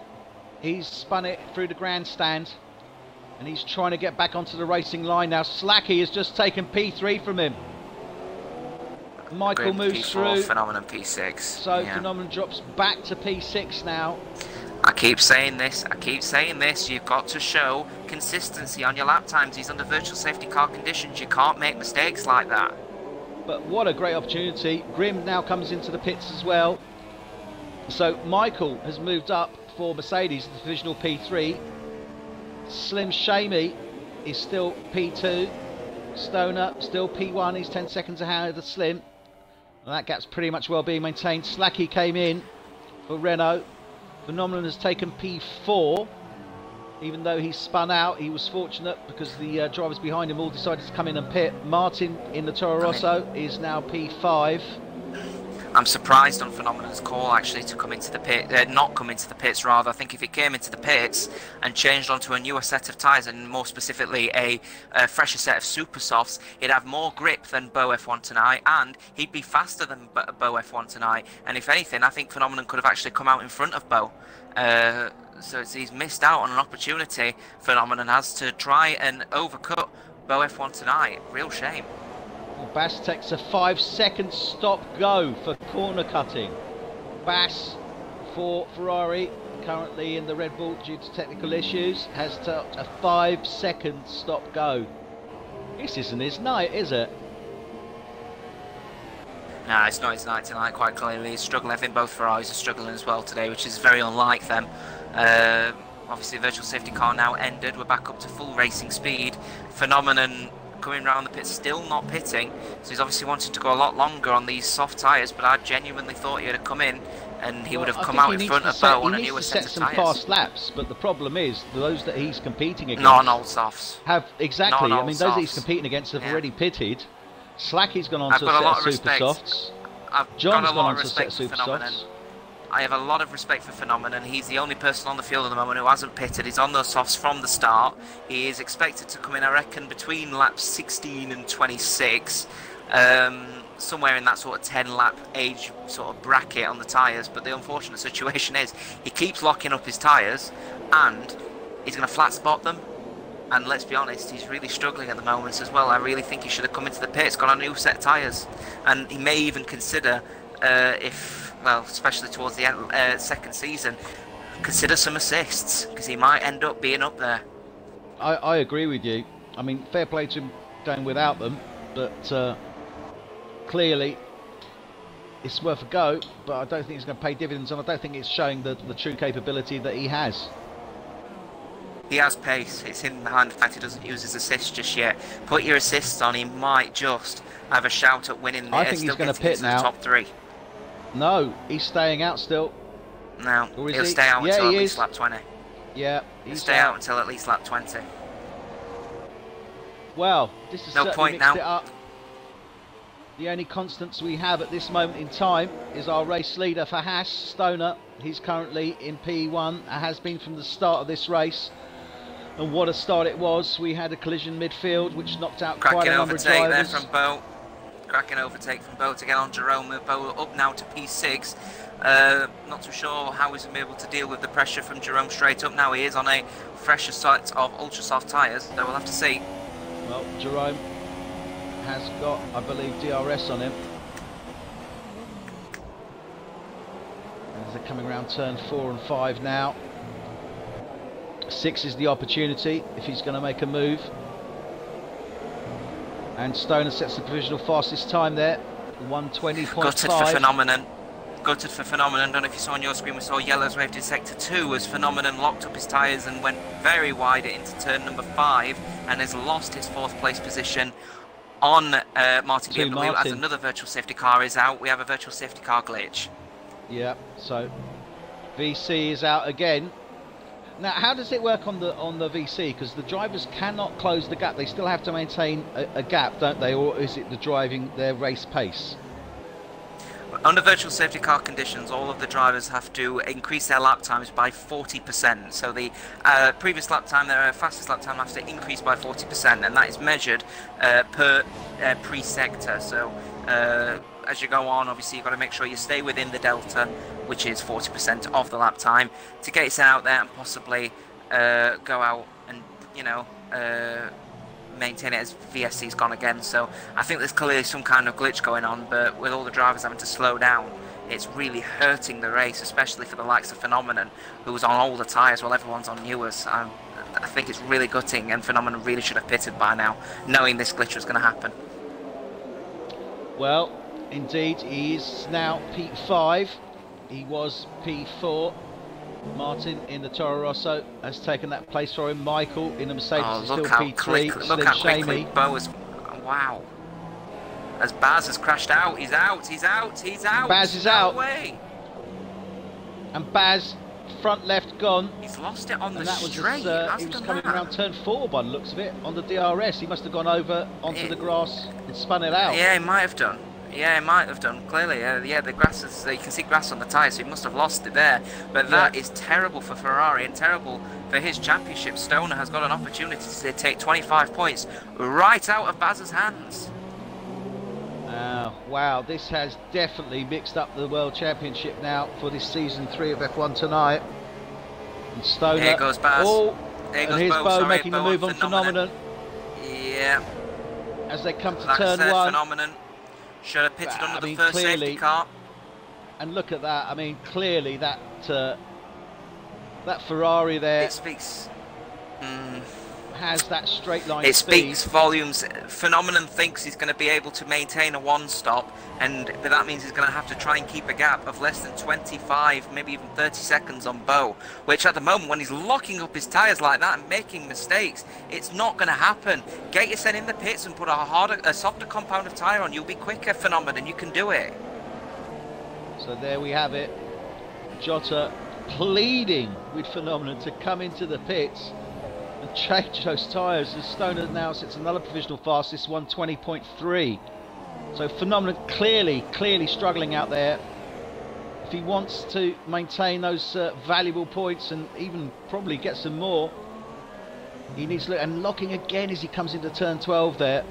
A: He's spun it through the grandstand, and he's trying to get back onto the racing line now. Slacky has just taken P3 from him. Michael
B: Grim
A: moves
B: P4,
A: through.
B: Phenomenon P6.
A: So yeah. Phenomenon drops back to P6 now.
B: I keep saying this. You've got to show consistency on your lap times. He's under virtual safety car conditions. You can't make mistakes like that.
A: But what a great opportunity. Grim now comes into the pits as well. So Michael has moved up for Mercedes, the divisional P3. Slim Shamey is still P2. Stoner still P1. He's 10 seconds ahead of Slim. And that gap's pretty much well being maintained. Slacky came in for Renault. Phenomenon has taken P4. Even though he spun out, he was fortunate because the drivers behind him all decided to come in and pit. Martin in the Toro Rosso is now P5.
B: I'm surprised on Phenomenon's call actually to come into the pit, not come into the pits rather. I think if he came into the pits and changed onto a newer set of tyres, and more specifically a fresher set of super softs, he'd have more grip than Bo F1 tonight, and he'd be faster than Bo F1 tonight. And if anything, I think Phenomenon could have actually come out in front of Bo. So he's missed out on an opportunity. Phenomenon has to try and overcut Bo F1 tonight. Real shame.
A: Bass takes a 5-second stop-go for corner cutting. Bass for Ferrari, currently in the Red Bull due to technical issues, has took a 5-second stop-go. This isn't his night, is it?
B: Nah, it's not his night tonight, quite clearly. He's struggling. I think both Ferraris are struggling as well today, which is very unlike them. Obviously, the virtual safety car now ended. We're back up to full racing speed. Phenomenon coming round the pit, still not pitting. So he's obviously wanting to go a lot longer on these soft tyres, but I genuinely thought he would have come in and he would have come out in front of Bo on a newer set of tyres.
A: He needs to set some fast laps, but the problem is those that he's competing against
B: non-old softs
A: have exactly. I mean, those that he's competing against have already pitted. Slacky's gone on to a set of super softs. John's gone on to a set of super softs.
B: I have a lot of respect for Phenomenon. He's the only person on the field at the moment who hasn't pitted. He's on those softs from the start. He is expected to come in, I reckon, between laps 16 and 26. Somewhere in that sort of 10-lap age sort of bracket on the tyres. But the unfortunate situation is he keeps locking up his tyres and he's going to flat spot them. And let's be honest, he's really struggling at the moment as well. I really think he should have come into the pits, got a new set of tyres. And he may even consider, well, especially towards the end, second season, consider some assists, because he might end up being up there.
A: I agree with you. I mean, fair play to him going without them, but clearly it's worth a go, but I don't think it's going to pay dividends, and I don't think it's showing the true capability that he has.
B: He has pace. It's hidden behind the fact he doesn't use his assists just yet. Put your assists on, he might just have a shout at winning the
A: I think he's going to pit now.
B: The top 3.
A: No, he's staying out still.
B: No, he'll stay out until at least lap 20.
A: Yeah,
B: he'll stay out until at least lap 20.
A: Well, this is
B: no point now.
A: It up. The only constants we have at this moment in time is our race leader for Haas, Stoner. He's currently in P1, has been from the start of this race. And what a start it was. We had a collision midfield which knocked out quite a number of drivers.
B: Cracking overtake there from Bo. Cracking overtake from Bo to get on Jerome. Bo up now to P6. Not too sure how he's going to be able to deal with the pressure from Jerome straight up now. He is on a fresher set of ultra soft tyres, so we'll have to see.
A: Well, Jerome has got, I believe, DRS on him. As they're coming around turn 4 and 5 now. 6 is the opportunity if he's going to make a move. And Stoner sets the provisional fastest time there, 120.5.
B: Gutted for Phenomenon. Gutted for Phenomenon. Don't know if you saw on your screen, we saw yellows waved in sector 2 as Phenomenon locked up his tyres and went very wide into turn number 5 and has lost his 4th place position on Martin BMW as another virtual safety car is out. We have a virtual safety car glitch.
A: Yeah, so VC is out again. Now, how does it work on the VC? Because the drivers cannot close the gap; they still have to maintain a gap, don't they? Or is it the driving their race pace?
B: Under virtual safety car conditions, all of the drivers have to increase their lap times by 40%. So the previous lap time, their fastest lap time, has to increase by 40%, and that is measured per pre-sector. So as you go on, obviously you've got to make sure you stay within the delta, which is 40% of the lap time, to get it out there and possibly go out and, you know, maintain it as VSC's gone again. So I think there's clearly some kind of glitch going on, but with all the drivers having to slow down, it's really hurting the race, especially for the likes of Phenomenon, who's on older tyres while everyone's on newers. I think it's really gutting, and Phenomenon really should have pitted by now, knowing this glitch was going to happen.
A: Well, indeed, he is now P5. He was P4. Martin in the Toro Rosso has taken that place for him. Michael in the Mercedes is still P3.
B: Look how quickly Bo is. Wow. As Baz has crashed out. He's out. He's out. He's out.
A: Baz is out. Way. And Baz, front left gone.
B: He's lost it on the
A: straight. He was coming around turn 4 by the looks of it on the DRS. He must have gone over onto the grass and spun it out.
B: Yeah, he might have done. Yeah, it might have done, clearly. Yeah, the grass is, you can see grass on the tyres, so he must have lost it there. But that is terrible for Ferrari and terrible for his championship. Stoner has got an opportunity to take 25 points right out of Baz's hands.
A: Wow, this has definitely mixed up the World Championship now for this season 3 of F1 tonight. And Stoner.
B: There goes Baz.
A: There goes Bo making the move on Phenomenon.
B: Yeah.
A: As they come to turn 1.
B: Phenomenon. Should have pitted under the first safety car.
A: And look at that. I mean, clearly that that Ferrari there.
B: It speaks.
A: has that straight line
B: It
A: speed.
B: speaks volumes. Phenomenon thinks he's going to be able to maintain a one-stop, but that means he's going to have to try and keep a gap of less than 25, maybe even 30 seconds on Bo, which at the moment, when he's locking up his tyres like that and making mistakes, it's not going to happen. Get yourself in the pits and put a softer compound of tyre on. You'll be quicker, Phenomenon. You can do it.
A: So there we have it. Jottr pleading with Phenomenon to come into the pits and change those tyres, as Stoner now sits another provisional fastest, 120.3. So Phenomenon clearly struggling out there. If he wants to maintain those valuable points and even probably get some more, he needs to look, and locking again as he comes into turn 12 there.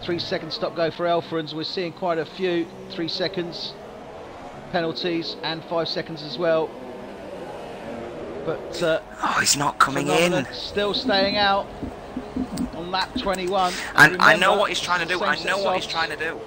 A: 3 second stop go for Elferens. We're seeing quite a few 3 seconds penalties and 5 seconds as well. But
B: oh, he's not coming in.
A: Still staying out on lap 21.
B: And I know what he's trying to do. I know what he's trying to do.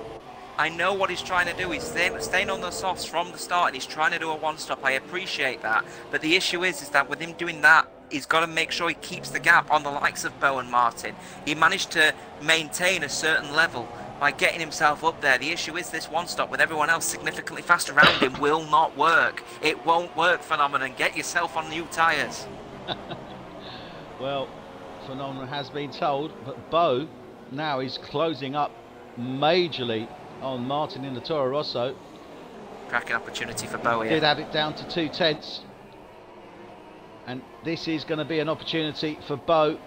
B: I know what he's trying to do. He's staying on the softs from the start, and he's trying to do a one-stop. I appreciate that. But the issue is that with him doing that, he's got to make sure he keeps the gap on the likes of Bo and Martin. He managed to maintain a certain level by getting himself up there. The issue is this one stop with everyone else significantly faster around him will not work. It won't work, Phenomenon. Get yourself on new tyres.
A: Well, Phenomenon has been told, but Bo now is closing up majorly on Martin in the Toro Rosso.
B: Cracking opportunity for Bo here.
A: Did have it down to 2/10. And this is going to be an opportunity for Bo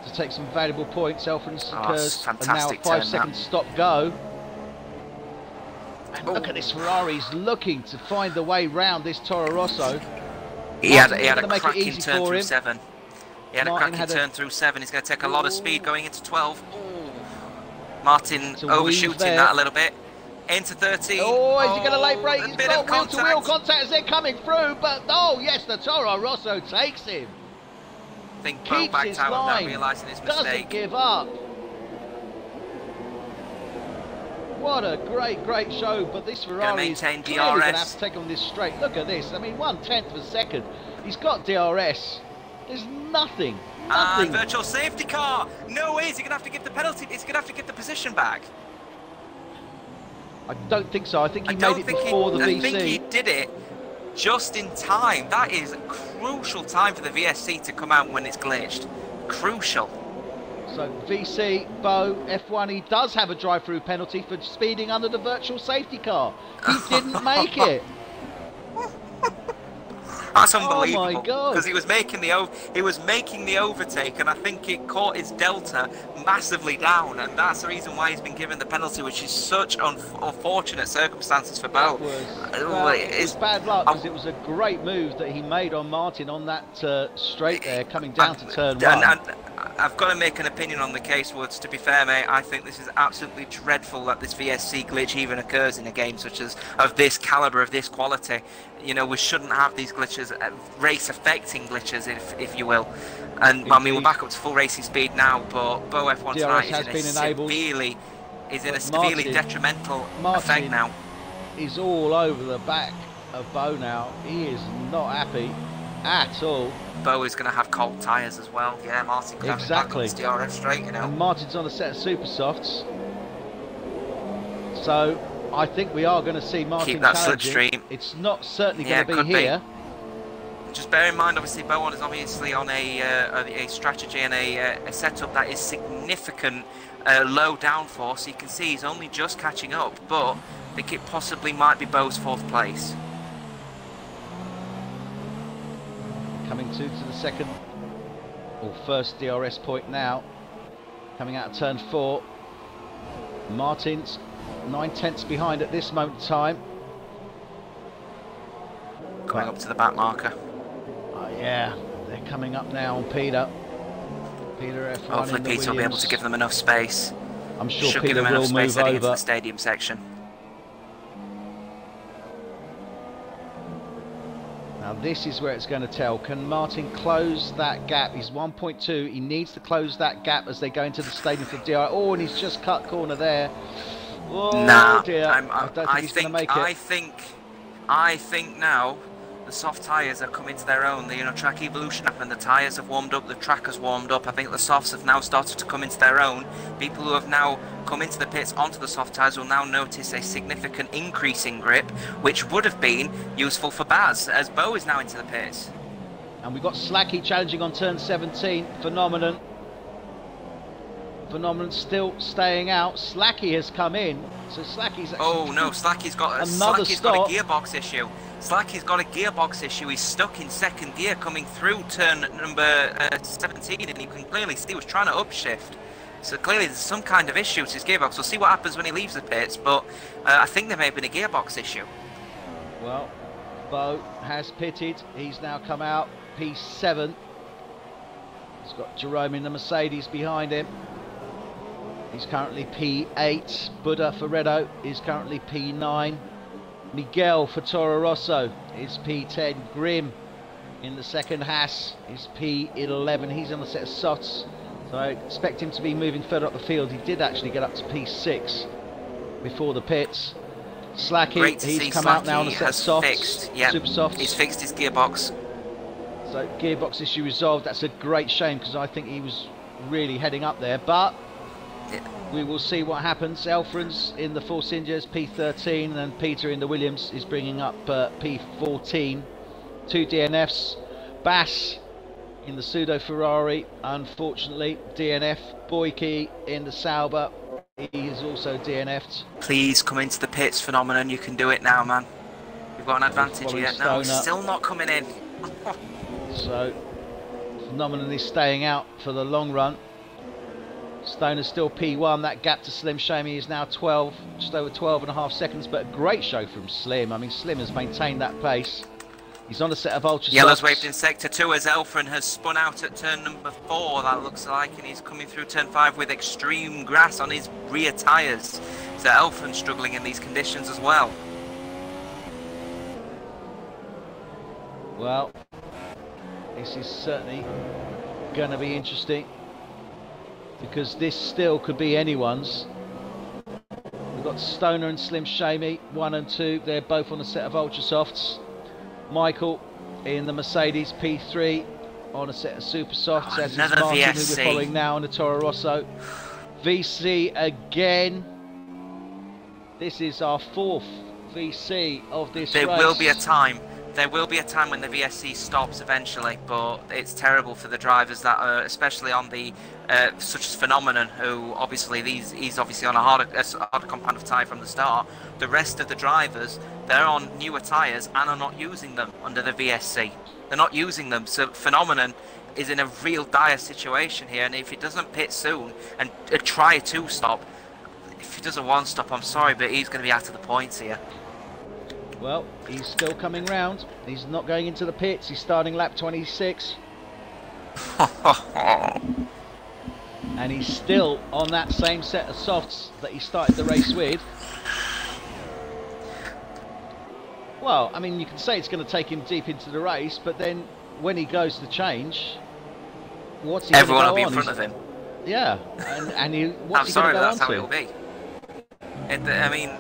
A: to take some valuable points. Elferens occurs, and now a 5 second stop go. And look at this Ferrari, he's looking to find the way round this Toro Rosso.
B: He had a cracking turn through 7. He had a cracking turn through 7. He's going to take a lot of speed going into 12. Ooh. Martin overshooting that a little bit. Into 13.
A: Oh, is he going to late brake? He's got wheel-to-wheel contact as they're coming through, but oh yes, the Toro Rosso takes him.
B: I think Bo backed out without realising his mistake.
A: Doesn't give up. What a great show, but this Ferrari is clearly going to have to take on this straight. Look at this, I mean 1/10 of a second. He's got DRS. There's nothing.
B: Virtual safety car. No way, is he going to have to give the penalty? He's going to have to give the position back.
A: I don't think so. I think he made it before the VC.
B: I think he did it just in time. That is a crucial time for the VSC to come out when it's glitched. Crucial.
A: So VC, Bo, F1, he does have a drive-through penalty for speeding under the virtual safety car. He didn't make it.
B: That's unbelievable.
A: Oh my God.
B: Because he was making the overtake, and I think it caught his delta massively down, and that's the reason why he's been given the penalty, which is such unfortunate circumstances for Bo.
A: It was bad luck, because it was a great move that he made on Martin on that straight there, coming down to turn 1.
B: And I've got to make an opinion on the case, Woods. To be fair, mate, I think this is absolutely dreadful that this VSC glitch even occurs in a game such as of this calibre, of this quality. You know, we shouldn't have these glitches, race-affecting glitches, if you will. And I mean, we're back up to full racing speed now, but Bo F1 tonight is in a severely detrimental effect now.
A: He's all over the back of Bo now. He is not happy at all.
B: Bo is going to have cold tyres as well. Yeah, Martin can have back on his DRS straight, you know.
A: And Martin's on a set of super softs. So I think we are going to see Martin
B: keep that slipstream.
A: It's not certainly going to be here.
B: Just bear in mind, obviously, Bo is obviously on a strategy and a setup that is significant low downforce. So you can see he's only just catching up, but I think it possibly might be Bo's 4th place.
A: Coming to the second or first DRS point now, coming out of turn 4. Martin's 9/10 behind at this moment in time.
B: Going up to the back marker.
A: Oh yeah, they're coming up now on Peter. Peter F1.
B: Hopefully Peter will be able to give them enough space.
A: I'm sure
B: Should
A: Peter
B: give them enough
A: will
B: space
A: move
B: heading into
A: over.
B: the stadium section.
A: Now this is where it's going to tell. Can Martin close that gap? He's 1.2. He needs to close that gap as they go into the stadium for DI. Oh, and he's just cut corner there. Oh
B: nah,
A: dear. I don't think he's going to make it.
B: I think now The soft tyres are coming to their own. The track evolution happened. The tyres have warmed up. The track has warmed up. I think the softs have now started to come into their own. People who have now come into the pits onto the soft tyres will now notice a significant increase in grip, which would have been useful for Baz, as Bo is now into the pits.
A: And we've got Slacky challenging on turn 17. Phenomenon still staying out. Slacky has come in, so Slacky's actually...
B: Oh no, Slacky's got a gearbox issue. Slacky's got a gearbox issue. He's stuck in second gear coming through turn number 17, and you can clearly see he was trying to upshift. So clearly there's some kind of issue to his gearbox. We'll see what happens when he leaves the pits, but I think there may have been a gearbox issue.
A: Well, Bo has pitted. He's now come out P7. He's got Jerome in the Mercedes behind him. He's currently P8. Buddha Ferretto is currently P9. Miguel for Toro Rosso is P10. Grim in the second Haas is P11. He's on a set of softs, so I expect him to be moving further up the field. He did actually get up to P6 before the pits. Slacky, he's come out now on a set of softs. Super softs.
B: He's fixed his gearbox.
A: So gearbox issue resolved. That's a great shame, because I think he was really heading up there, but we will see what happens. Elfrans in the Force Indias, P13, and Peter in the Williams is bringing up P14. 2 DNFs. Bass in the pseudo Ferrari, unfortunately DNF. Boyke in the Sauber, he is also DNF'd.
B: Please come into the pits, Phenomenon. You can do it now, man. You've got an advantage here. No, he's still not coming in.
A: So Phenomenon is staying out for the long run. Stoner's still P1. That gap to Slim Shamy is now 12, just over 12.5 seconds, but a great show from Slim. I mean, Slim has maintained that pace. He's on a set of ultra
B: Yellow's
A: softs.
B: waved in sector 2 as Elfren has spun out at turn number 4, that looks like, and he's coming through turn 5 with extreme grass on his rear tyres. So Elfren's struggling in these conditions as well.
A: Well, this is certainly going to be interesting, because this still could be anyone's. We've got Stoner and Slim Shamy, 1 and 2. They're both on a set of ultra softs. Michael in the Mercedes P3 on a set of super softs, as is Martin,
B: VSC.
A: who we're following now on the Toro Rosso. VC again. This is our 4th VC of this race.
B: There will be a time. There will be a time when the VSC stops eventually, but it's terrible for the drivers that are, especially on the such as Phenomenon, who obviously he's obviously on a harder compound of tyre from the start. The rest of the drivers, they're on newer tyres and are not using them under the VSC. They're not using them, so Phenomenon is in a real dire situation here, and if he doesn't pit soon and try a 2-stop, if he does a 1-stop, I'm sorry, but he's going to be out of the points here.
A: Well, he's still coming round. He's not going into the pits. He's starting lap 26. And he's still on that same set of softs that he started the race with. Well, I mean, you can say it's going to take him deep into the race, but then when he goes to change, what's he going to go on?
B: Everyone will be in front of him.
A: Yeah, and he, what's he going to go on to?
B: I'm sorry, that's how it will be. I mean,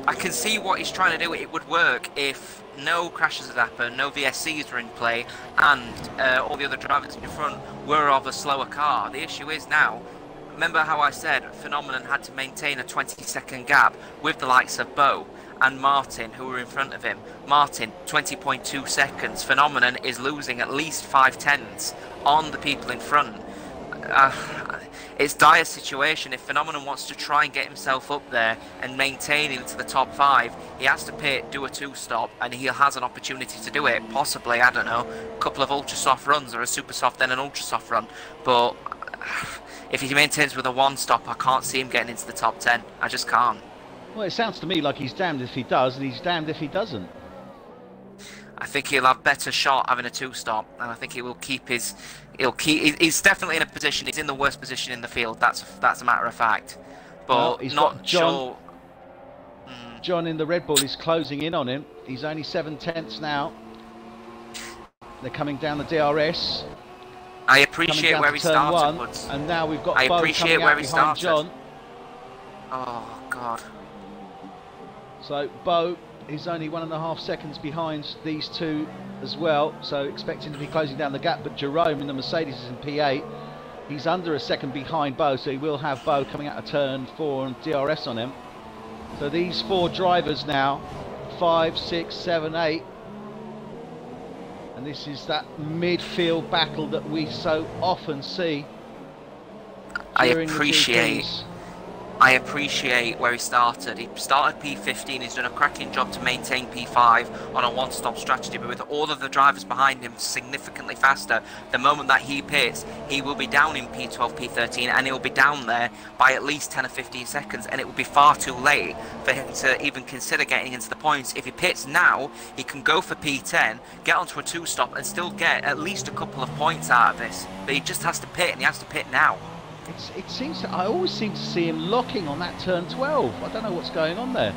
B: I can see what he's trying to do. It would work if no crashes had happened, no VSCs were in play, and all the other drivers in front were of a slower car. The issue is now, remember how I said Phenomenon had to maintain a 20-second gap with the likes of Bo and Martin, who were in front of him. Martin, 20.2 seconds. Phenomenon is losing at least 5/10ths on the people in front. It's a dire situation. If Phenomenon wants to try and get himself up there and maintain into the top 5, he has to pit, do a 2-stop, and he has an opportunity to do it. Possibly, I don't know, a couple of ultra soft runs or a super soft, then an ultra soft run. But if he maintains with a 1-stop, I can't see him getting into the top 10. I just can't.
A: Well, it sounds to me like he's damned if he does, and he's damned if he doesn't.
B: I think he'll have better shot having a 2-stop, and I think he will keep his. He's definitely in a position. He's in the worst position in the field. That's a matter of fact. But
A: well, he's
B: not
A: got John,
B: sure.
A: John in the Red Bull is closing in on him. He's only 7/10ths now. They're coming down the DRS.
B: I appreciate where he started, Woods.
A: And now we've got Bo coming out behind John.
B: Oh God.
A: So Bo is only 1.5 seconds behind these two as well, so expecting to be closing down the gap. But Jerome in the Mercedes is in P8. He's under a second behind Bo, so he will have Bo coming out of turn 4 and DRS on him. So these 4 drivers now, 5, 6, 7, 8. And this is that midfield battle that we so often see.
B: I appreciate where he started. He started P15, he's done a cracking job to maintain P5 on a one-stop strategy, but with all of the drivers behind him significantly faster, the moment that he pits, he will be down in P12, P13, and he'll be down there by at least 10 or 15 seconds, and it will be far too late for him to even consider getting into the points. If he pits now, he can go for P10, get onto a 2-stop, and still get at least a couple of points out of this, but he just has to pit, and he has to pit now.
A: It seems I always seem to see him locking on that turn 12. I don't know what's going on there.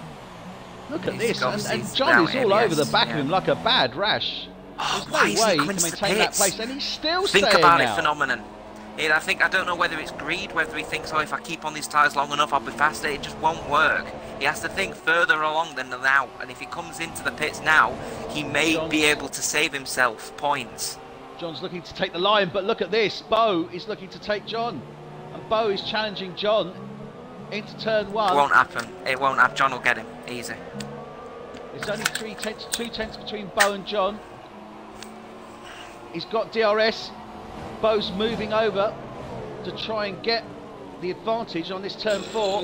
A: Look at this, and John is all over the back of him like a bad rash. There's no way he can maintain that place, and he's still staying out.
B: Think about it, Phenomenon. I don't know whether it's greed, whether he thinks, oh, if I keep on these tyres long enough, I'll be faster. It just won't work. He has to think further along than now, and if he comes into the pits now, he may be able to save himself points.
A: John's looking to take the line, but look at this. Bo is looking to take John. And Bo is challenging John into turn 1.
B: It won't happen. It won't happen. John will get him. Easy.
A: There's only 2 tenths between Bo and John. He's got DRS. Bo's moving over to try and get the advantage on this turn 4.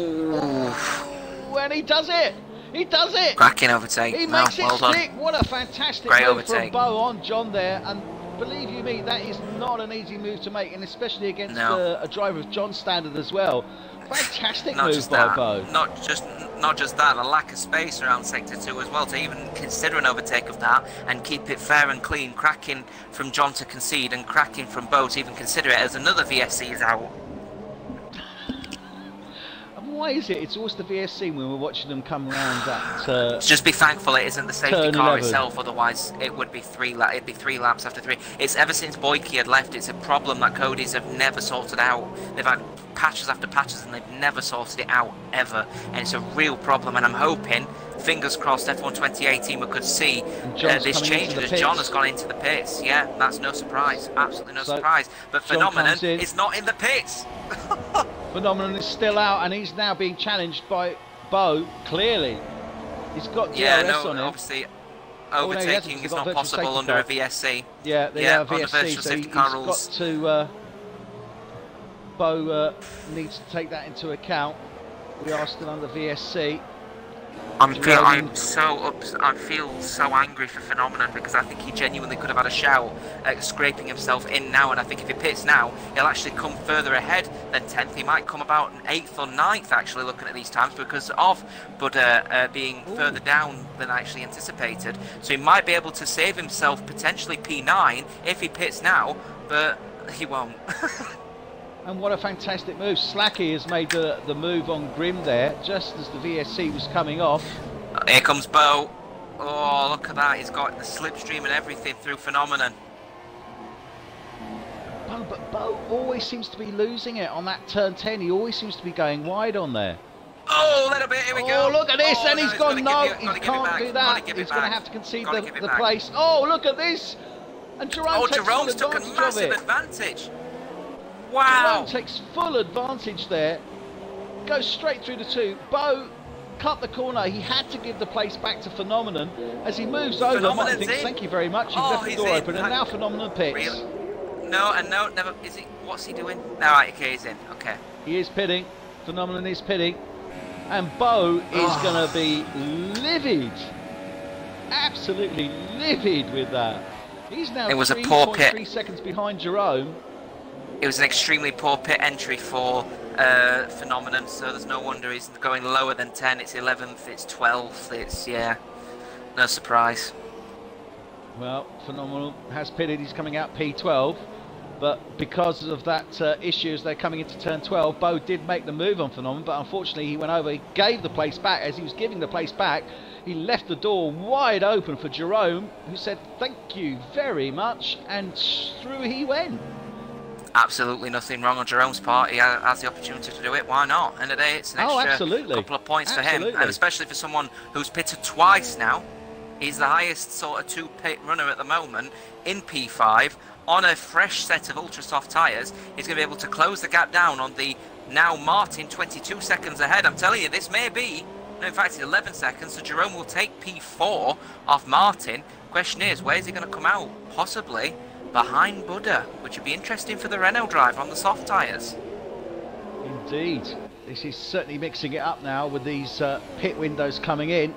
A: And he does it! He does it!
B: Cracking overtake.
A: He makes it stick. What a fantastic move from Bo on John there. And believe you me, that is not an easy move to make, and especially against a driver of John's standard as well. Fantastic move by Bo.
B: Not just that, the lack of space around sector 2 as well, to even consider an overtake of that and keep it fair and clean. Cracking from John to concede, and cracking from Bo to even consider it as another VSC is out.
A: Why is it? It's always the VSC when we're watching them come around that.
B: Just be thankful it isn't the safety car itself. Otherwise, it would be it'd be 3 laps after 3. It's ever since Boyke had left. It's a problem that Cody's have never sorted out. They've had patches after patches, and they've never sorted it out ever. And it's a real problem. And I'm hoping, fingers crossed, F1 2018 we could see this change as John has gone into the pits. Yeah, that's no surprise. Absolutely no surprise. But Phenomenon is not in the pits.
A: Phenomenon is still out, and he's now being challenged by Bo. Clearly, he's got DRS on him.
B: Obviously, overtaking is not possible under a VSC.
A: Yeah, they have VSC, so he's got to. Bo needs to take that into account. We are still under VSC.
B: I feel so angry for Phenomenon, because I think he genuinely could have had a shout at scraping himself in now, and I think if he pits now, he'll actually come further ahead than 10th. He might come about 8th or 9th, actually, looking at these times, because of Buddha being further down than actually anticipated. So he might be able to save himself potentially P9 if he pits now, but he won't.
A: And what a fantastic move. Slacky has made the move on Grim there, just as the VSC was coming off.
B: Here comes Bo. Oh, look at that. He's got the slipstream and everything through Phenomenon.
A: But Bo always seems to be losing it on that turn 10. He always seems to be going wide on there.
B: Oh, a little bit. Here we go.
A: Oh, look at this. And he's gone, no, he can't do that. He's going to have to concede the place. Oh, look at this. And Jerome's
B: took a massive advantage. Wow!
A: Jerome takes full advantage there, goes straight through the 2. Bo cut the corner. He had to give the place back to Phenomenon. As he moves over, Martin thinks, thank you very much. He's left the door open, and now Phenomenon pits.
B: Really? No, never. Is he? What's he doing? No, right, okay, he's in. Okay.
A: He is pitting. Phenomenon is pitting, and Bo is going to be livid, absolutely livid with that. He's now 3.3 seconds behind Jerome.
B: It was an extremely poor pit entry for Phenomenon, so there's no wonder he's going lower than 10. It's 11th, it's 12th, it's, yeah, no surprise.
A: Well, Phenomenal has pitted, he's coming out P12, but because of that issue as they're coming into turn 12, Bo did make the move on Phenomenon, but unfortunately he went over, he gave the place back. As he was giving the place back, he left the door wide open for Jerome, who said thank you very much, and through he went.
B: absolutely nothing wrong on Jerome's part. He has the opportunity to do it. Why not? End of the day, it's an extra couple of points for him, and especially for someone who's pitted twice now. He's the highest sort of two-pit runner at the moment in P5 on a fresh set of ultra soft tyres. He's going to be able to close the gap down on the now Martin 22 seconds ahead. I'm telling you, this may be, no, in fact it's 11 seconds, so Jerome will take P4 off Martin. Question is, where's he going to come out? Possibly behind Buddha, which would be interesting for the Renault driver on the soft tyres.
A: Indeed. This is certainly mixing it up now with these pit windows coming in.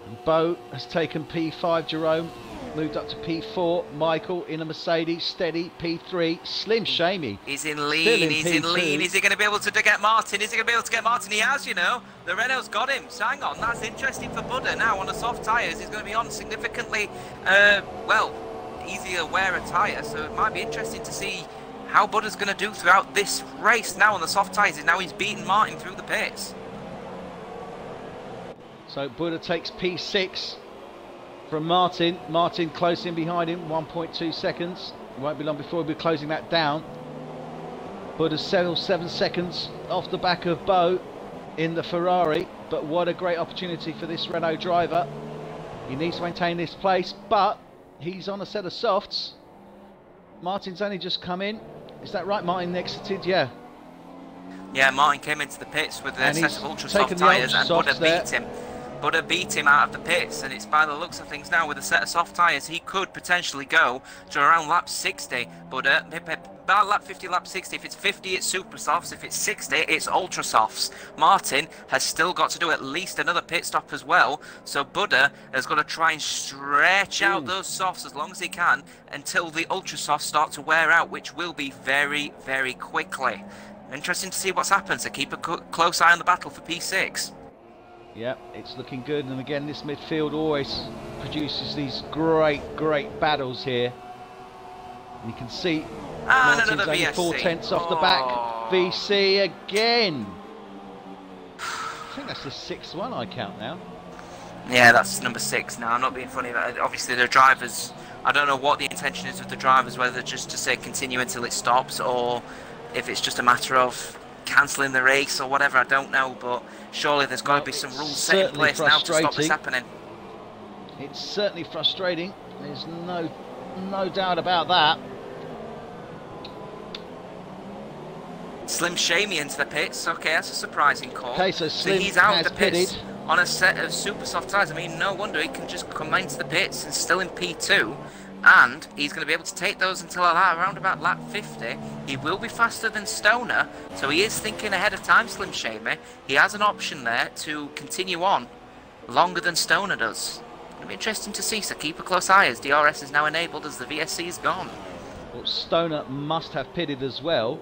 A: And Bo has taken P5, Jerome moved up to P4, Michael in a Mercedes, steady, P3, Slim Shamey.
B: He's in lean, he's in lean. Is he going to be able to get Martin? Is he going to be able to get Martin? He has, you know. The Renault's got him. So hang on, that's interesting for Buddha. Now on the soft tyres, he's going to be on significantly, well, easier wear a tyre. So it might be interesting to see how Buddha's going to do throughout this race now on the soft tyres. Now he's beaten Martin through the pits.
A: So Buddha takes P6 from Martin. Martin close in behind him, 1.2 seconds. It won't be long before we'll be closing that down. Buddha's still 7 seconds off the back of Bo in the Ferrari, but what a great opportunity for this Renault driver. He needs to maintain this place, but he's on a set of softs. Martin's only just come in. Is that right, Martin exited? Yeah.
B: Yeah, Martin came into the pits with a set of ultra soft tyres and Buddha beat him. Buddha beat him out of the pits, and it's by the looks of things now with a set of soft tyres, he could potentially go to around lap 60. Buddha, about lap 50, lap 60. If it's 50, it's super softs. If it's 60, it's ultra softs. Martin has still got to do at least another pit stop as well, so Buddha has got to try and stretch out those softs as long as he can until the ultra softs start to wear out, which will be very, very quickly. Interesting to see what's happened, so keep a close eye on the battle for P6.
A: Yeah, it's looking good, and again this midfield always produces these great battles here. And you can see Martin's only 4 tenths off the back. VC again. I think that's the 6th one I count now.
B: Yeah, that's number 6 now. I'm not being funny, but obviously the drivers, I don't know what the intention is with the drivers, whether just to say continue until it stops, or if it's just a matter of cancelling the race or whatever, I don't know, but surely there's got to be some rules set in place now to stop this happening.
A: It's certainly frustrating, there's no doubt about that.
B: Slim Shamey into the pits, okay, that's a surprising call.
A: Okay, so
B: he's out of the pits on a set of super soft tyres. I mean, no wonder he can just come into the pits and still in P2. And he's going to be able to take those until around about lap 50. He will be faster than Stoner, so he is thinking ahead of time, Slim Shamey. He has an option there to continue on longer than Stoner does. It'll be interesting to see, so keep a close eye as DRS is now enabled as the VSC is gone.
A: Well, Stoner must have pitted as well,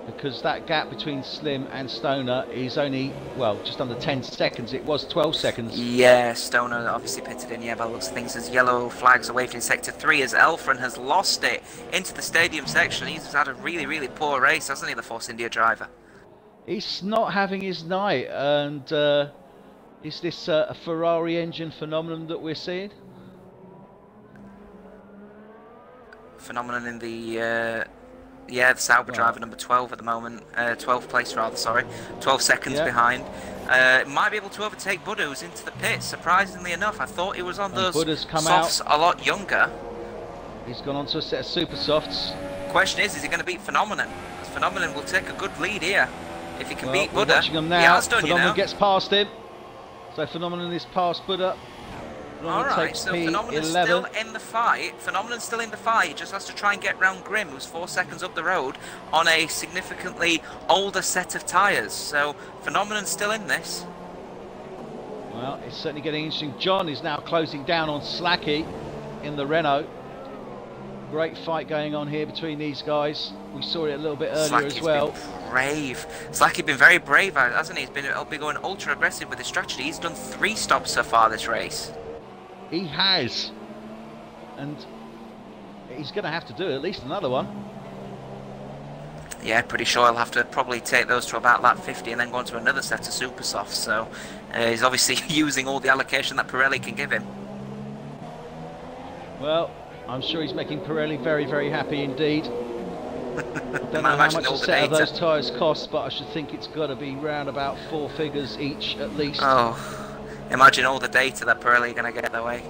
A: because that gap between Slim and Stoner is only, well, just under 10 seconds. It was 12 seconds.
B: Yeah, Stoner obviously pitted in, yeah, by the looks of things, as yellow flags are waved in Sector 3, as Elfren has lost it into the stadium section. He's had a really poor race, hasn't he, the Force India driver?
A: He's not having his night, and is this a Ferrari engine phenomenon that we're seeing?
B: Phenomenon in the... yeah, the Sauber driver, number 12 at the moment, 12th place rather, sorry, 12 seconds behind. Might be able to overtake Buddha, who's into the pits, surprisingly enough. I thought he was on those softs a lot younger.
A: He's gone on to a set of super softs.
B: Question is he going to beat Phenomenon? Phenomenon will take a good lead here. If he can beat
A: we're
B: Buddha,
A: watching him now.
B: He has done,
A: Phenomenon gets past him. So Phenomenon is past Buddha.
B: Alright, so Phenomenon's still in the fight. Phenomenon's still in the fight. He just has to try and get round Grimm, who's 4 seconds up the road on a significantly older set of tyres. So Phenomenon's still in this.
A: Well, it's certainly getting interesting. John is now closing down on Slacky in the Renault. Great fight going on here between these guys. We saw it a little bit earlier as well.
B: Been brave. Slacky's been very brave, hasn't he? He's been going ultra aggressive with his strategy. He's done 3 stops so far this race.
A: He has, and he's going to have to do at least another one.
B: Yeah, pretty sure he'll have to probably take those to about lap 50 and then go on to another set of super softs. So he's obviously using all the allocation that Pirelli can give him.
A: Well, I'm sure he's making Pirelli very, very happy indeed. I don't know how much a set of those tyres costs, but I should think it's got to be round about 4 figures each at least.
B: Oh, imagine all the data that Pirelli are going to get their way.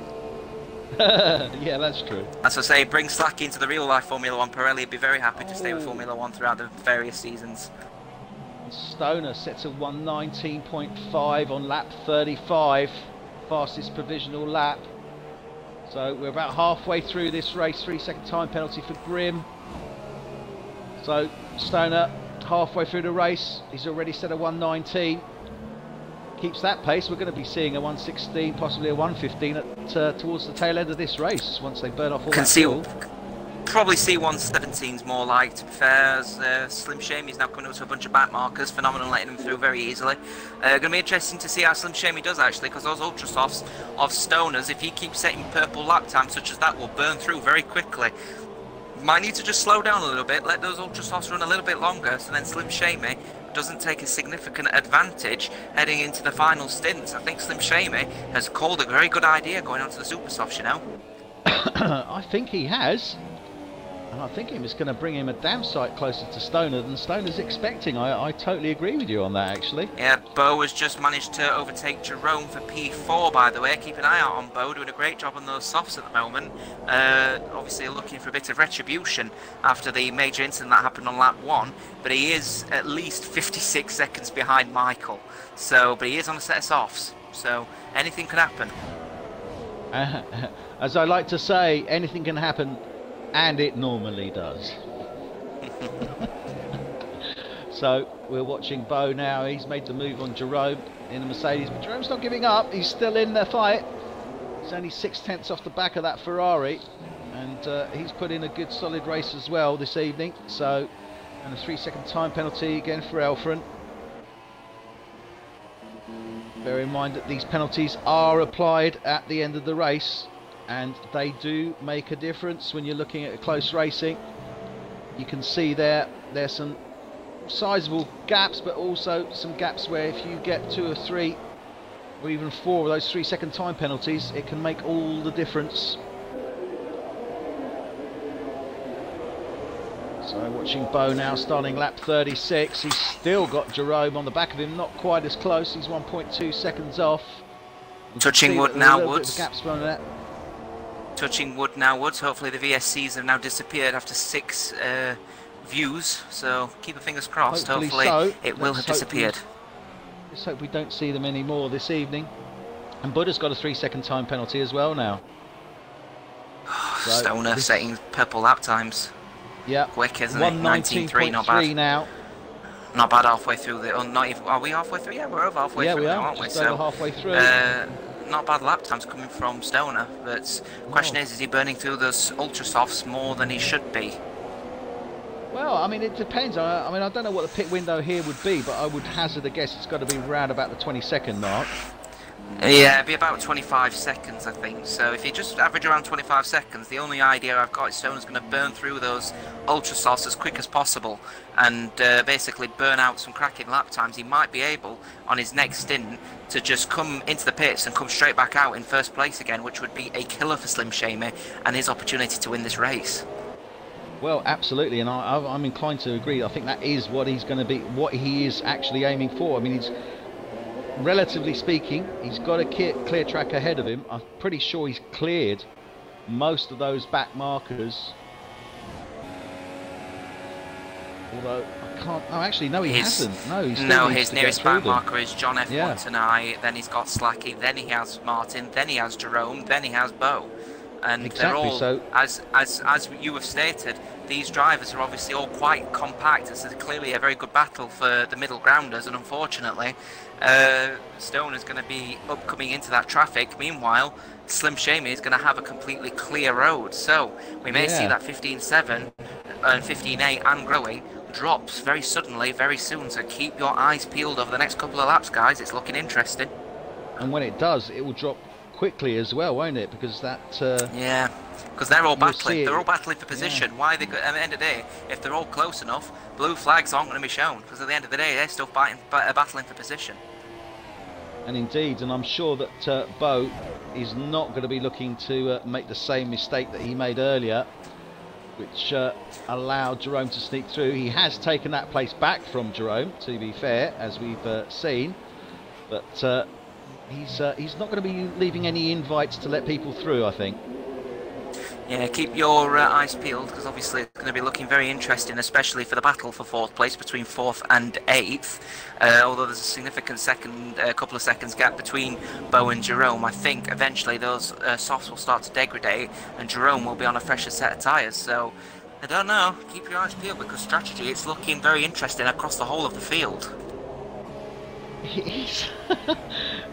A: Yeah, that's true.
B: As I say, bring slack into the real life Formula 1. Pirelli would be very happy to stay with Formula 1 throughout the various seasons.
A: Stoner sets a 1:19.5 on lap 35, fastest provisional lap. So we're about halfway through this race. 3-second time penalty for Grimm. So Stoner halfway through the race, he's already set a 1:19. Keeps that pace, we're going to be seeing a 1:16, possibly a 1:15 towards the tail end of this race once they burn off all that fuel.
B: Probably see 1:17's more like, to be fair, as Slim Shamey's now coming up to a bunch of back markers, phenomenal, letting him through very easily. Going to be interesting to see how Slim Shamey does actually, because those ultra softs of Stoners, if he keeps setting purple lap times such as that, will burn through very quickly. Might need to just slow down a little bit, let those ultra softs run a little bit longer, so then Slim Shamey doesn't take a significant advantage heading into the final stints. I think Slim Shamey has called a very good idea going on to the super softs, you know.
A: I think he has. And I think it's going to bring him a damn sight closer to Stoner than Stoner's expecting. I totally agree with you on that, actually.
B: Yeah, Bo has just managed to overtake Jerome for P4, by the way. Keep an eye out on Bo, doing a great job on those softs at the moment. Obviously looking for a bit of retribution after the major incident that happened on lap 1. But he is at least 56 seconds behind Michael. But he is on a set of softs. So anything can happen.
A: As I like to say, anything can happen. And it normally does. So we're watching Bo now. He's made the move on Jerome in the Mercedes, but Jerome's not giving up. He's still in the fight. He's only 6/10 off the back of that Ferrari, and he's put in a good solid race as well this evening. So, and a 3-second time penalty again for Elfren. Bear in mind that these penalties are applied at the end of the race, and they do make a difference when you're looking at close racing. You can see there's some sizable gaps, but also some gaps where if you get 2 or 3 or even 4 of those 3-second time penalties, it can make all the difference. So watching Bo now starting lap 36. He's still got Jerome on the back of him, not quite as close. He's 1.2 seconds off.
B: Touching wood now,
A: Woods. Gaps from that.
B: Touching wood now, Woods. Hopefully the VSCs have now disappeared after 6 views, so keep your fingers crossed. Hopefully so. It will have disappeared.
A: Let's hope we don't see them anymore this evening. And Buddha's got a 3-second time penalty as well now.
B: So Stoner setting purple lap times.
A: Yeah,
B: quick, isn't it? 19.3, not bad.
A: Now.
B: Not bad halfway through the. Not even. Are we halfway through? Yeah, we're over halfway through now, aren't we?
A: So halfway through.
B: Not bad lap times coming from Stoner, but the question is he burning through those ultra softs more than he should be?
A: Well, I mean, it depends. I mean, I don't know what the pit window here would be, but I would hazard a guess it's got to be around about the 20-second mark.
B: Yeah, it'd be about 25 seconds, I think. So if you just average around 25 seconds, the only idea I've got is Stoner's going to burn through those ultra softs as quick as possible and basically burn out some cracking lap times. He might be able, on his next stint, to just come into the pits and come straight back out in first place again, which would be a killer for Slim Shamey and his opportunity to win this race.
A: Well, absolutely, and I'm inclined to agree. I think that is what he's going to be, what he is actually aiming for. I mean, he's, relatively speaking, he's got a clear track ahead of him. I'm pretty sure he's cleared most of those back markers. Although I can't. Oh, actually, no, he hasn't. No,
B: his nearest back marker is John F1 tonight. Then he's got Slacky. Then he has Martin. Then he has Jerome. Then he has Bo. And
A: exactly,
B: they're all,
A: so
B: as you have stated, these drivers are obviously all quite compact. It's clearly a very good battle for the middle grounders, and unfortunately, Stone is going to be upcoming into that traffic. Meanwhile, Slim Shamey is going to have a completely clear road. So we may see that 15.7 and 15.8 and growing drops very suddenly, very soon. So keep your eyes peeled over the next couple of laps, guys. It's looking interesting.
A: And when it does, it will drop quickly as well, won't it? Because that
B: yeah, because they're all battling. They're all battling for position. Why they? At the end of the day, if they're all close enough, blue flags aren't going to be shown. Because at the end of the day, they're still battling for position.
A: And indeed, and I'm sure that Bo is not going to be looking to make the same mistake that he made earlier, which allowed Jerome to sneak through. He has taken that place back from Jerome, to be fair, as we've seen, but he's not going to be leaving any invites to let people through, I think.
B: Yeah, keep your eyes peeled, because obviously it's going to be looking very interesting, especially for the battle for 4th place between 4th and 8th. Although there's a significant couple of seconds gap between Bo and Jerome, I think eventually those softs will start to degrade, and Jerome will be on a fresher set of tyres. So, I don't know, keep your eyes peeled, because strategy, it's looking very interesting across the whole of the field.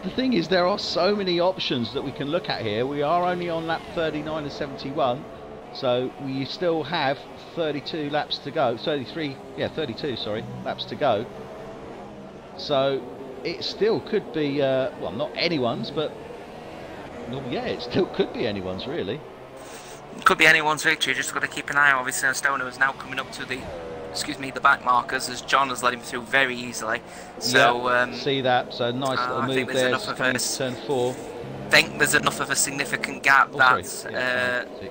A: The thing is, there are so many options that we can look at here. We are only on lap 39 and 71, so we still have 32 laps to go. 32, sorry, laps to go. So it still could be, well, not anyone's, but well, yeah, it still could be anyone's, really.
B: Could be anyone's victory. Just got to keep an eye out. Obviously, Stoner is now coming up to the back markers, as John has let him through very easily. So
A: yeah, see that, so nice little move there, coming to turn 4.
B: I think there's enough of a significant gap that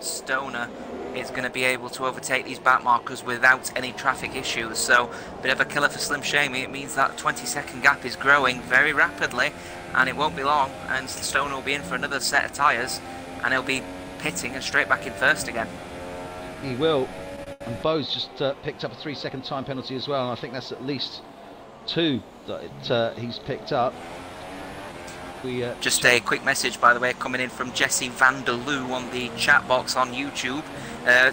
B: Stoner is going to be able to overtake these back markers without any traffic issues. So a bit of a killer for Slim Shady. It means that 20-second gap is growing very rapidly, and it won't be long, and Stoner will be in for another set of tyres, and he'll be pitting and straight back in first again.
A: He will. And Bo's just picked up a 3-second time penalty as well, and I think that's at least 2 that he's picked up.
B: Just a quick message, by the way, coming in from Jesse Vanderloo on the chat box on YouTube.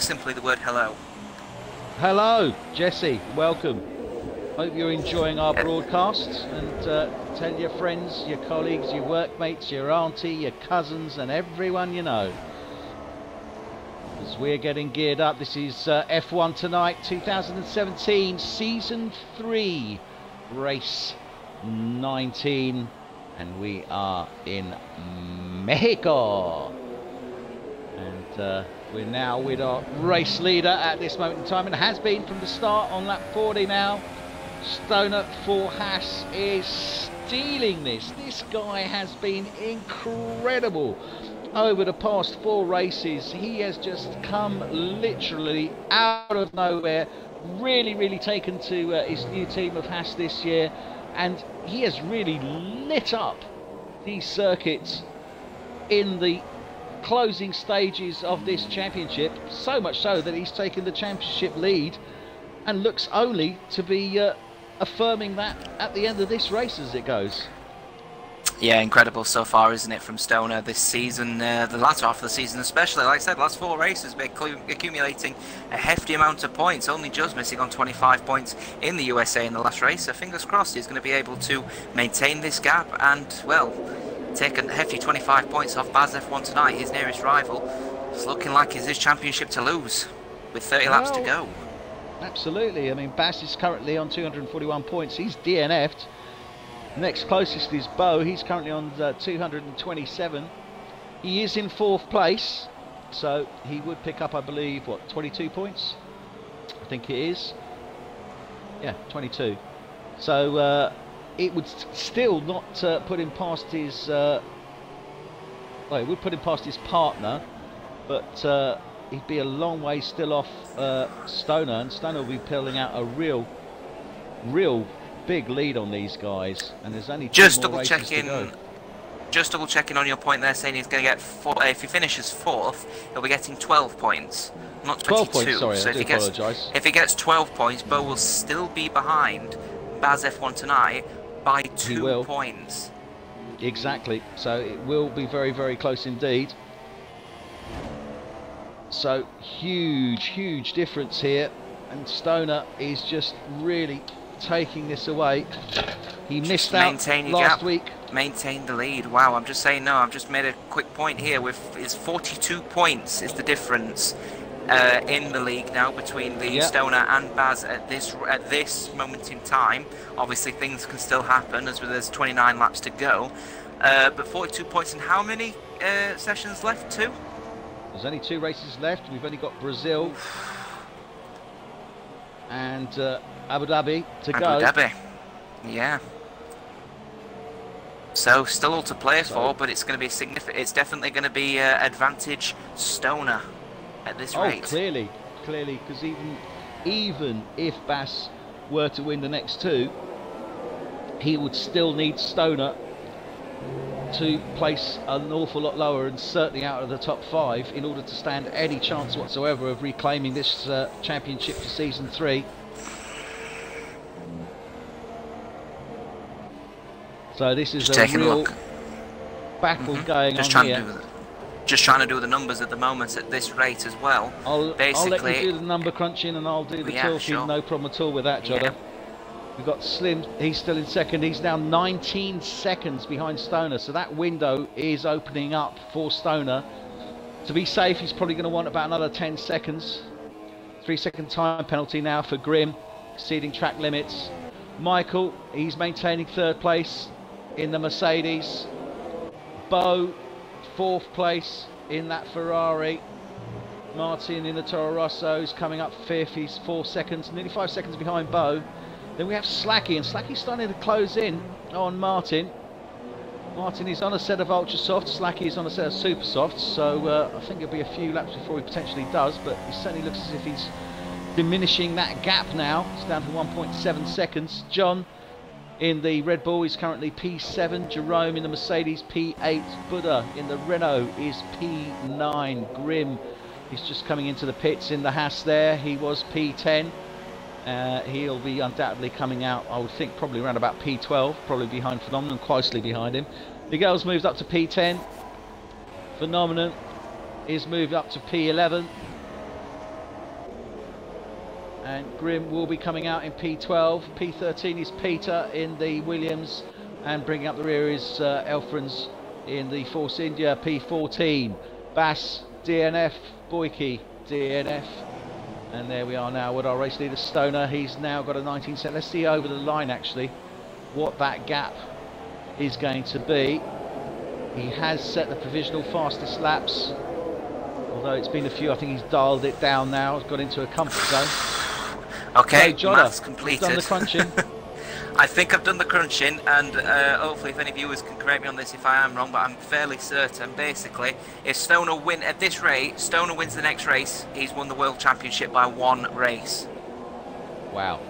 B: Simply the word hello.
A: Hello, Jesse. Welcome. Hope you're enjoying our broadcasts, and tell your friends, your colleagues, your workmates, your auntie, your cousins, and everyone you know. As we're getting geared up, this is F1 Tonight 2017 Season 3 Race 19, and we are in Mexico, and we're now with our race leader at this moment in time, and has been from the start on lap 40 now. Stoner for Haas is stealing this. This guy has been incredible. Over the past 4 races, he has just come literally out of nowhere, really taken to his new team of Haas this year, and he has really lit up these circuits in the closing stages of this championship, so much so that he's taken the championship lead and looks only to be affirming that at the end of this race as it goes.
B: Yeah, incredible so far, isn't it, from Stoner this season, the latter half of the season especially. Like I said, last 4 races, been accumulating a hefty amount of points, only just missing on 25 points in the USA in the last race, so fingers crossed he's going to be able to maintain this gap and, well, take a hefty 25 points off Baz F1 Tonight, his nearest rival. It's looking like it's his championship to lose, with 30 laps to go.
A: Absolutely, I mean, Baz is currently on 241 points, he's DNF'd. Next closest is Bo, he's currently on 227. He is in 4th place, so he would pick up, I believe, what, 22 points? I think it is. Yeah, 22. So it would still not put him past his... well, it would put him past his partner, but he'd be a long way still off Stoner, and Stoner will be pulling out a real big lead on these guys, and there's only
B: just double checking on your point there, saying he's going to get 4. If he finishes 4th, he'll be getting 12 points, not 22. 12 points, sorry,
A: so
B: if he gets 12 points, Bo will still be behind Baz F1 Tonight by 2 points.
A: Exactly, so it will be very close indeed. So huge difference here, and Stoner is just really taking this away. He missed out last week.
B: Maintain the lead. Wow, I'm just saying, no, I've just made a quick point here. With is 42 points is the difference in the league now between the Stoner and Baz at this moment in time. Obviously things can still happen as there's 29 laps to go, but 42 points. And how many sessions left? 2?
A: There's only 2 races left. We've only got Brazil and Abu Dhabi to go.
B: Abu Dhabi, yeah. So still all to play for, but it's going to be significant. It's definitely going to be advantage Stoner at this rate.
A: Oh, clearly, because even if Bass were to win the next two, he would still need Stoner to place an awful lot lower and certainly out of the top 5 in order to stand any chance whatsoever of reclaiming this championship for season 3. So this is a real battle going on here.
B: Just trying to do the numbers at the moment at this rate as well.
A: I'll let you do the number crunching and I'll do the talking. Sure. No problem at all with that, Jottr. Yeah. We've got Slim, he's still in second. He's now 19 seconds behind Stoner, so that window is opening up for Stoner. To be safe, he's probably going to want about another 10 seconds. 3-second time penalty now for Grim, exceeding track limits. Michael, he's maintaining third place in the Mercedes. Bo, fourth place in that Ferrari. Martin in the Toro Rosso is coming up fifth. He's 4 seconds, nearly 5 seconds behind Bo. Then we have Slacky, and Slacky's starting to close in on Martin. Martin is on a set of ultra softs, Slacky is on a set of super softs, so I think it'll be a few laps before he potentially does, but he certainly looks as if he's diminishing that gap now. It's down to 1.7 seconds. John in the Red Bull is currently P7, Jerome in the Mercedes P8, Buddha in the Renault is P9, Grim is just coming into the pits in the Haas there, he was P10. He'll be undoubtedly coming out, I would think, probably around about P12, probably behind Phenomenon, closely behind him. Miguel's moved up to P10. Phenomenon is moved up to P11. And Grim will be coming out in P12. P13 is Peter in the Williams. And bringing up the rear is Elfrans in the Force India P14. Bass, DNF, Boyke, DNF. And there we are now with our race leader Stoner. He's now got a 19 set. Let's see over the line actually what that gap is going to be. He has set the provisional fastest laps. Although it's been a few, I think he's dialed it down now. He's got into a comfort zone.
B: Okay,
A: so,
B: maths completed.
A: Done the crunching.
B: I think I've done the crunching, and hopefully if any viewers can correct me on this if I am wrong, but I'm fairly certain, basically, if Stoner win at this rate, Stoner wins the next race, he's won the World Championship by 1 race.
A: Wow.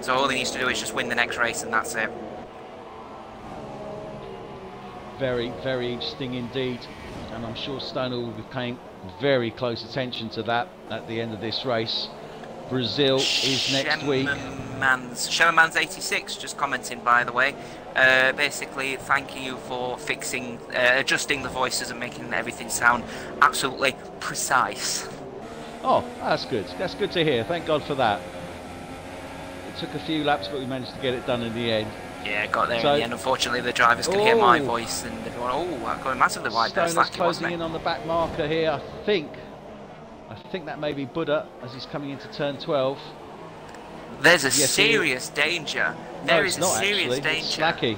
B: So all he needs to do is just win the next race, and that's it.
A: Very, very interesting indeed, and I'm sure Stoner will be paying very close attention to that at the end of this race. Brazil is next week.
B: Sherman's 86 just commenting, by the way, basically thanking you for fixing, adjusting the voices and making everything sound absolutely precise.
A: Oh, that's good. That's good to hear. Thank God for that. It took a few laps, but we managed to get it done in the end.
B: Yeah, got there in the end. Unfortunately, the drivers can hear my voice, and everyone, I'm going massively wide there.
A: Stoner's closing in on the back marker here, I think that may be Buddha as he's coming into turn 12.
B: There's a serious danger. There is a serious danger.
A: It's Slacky.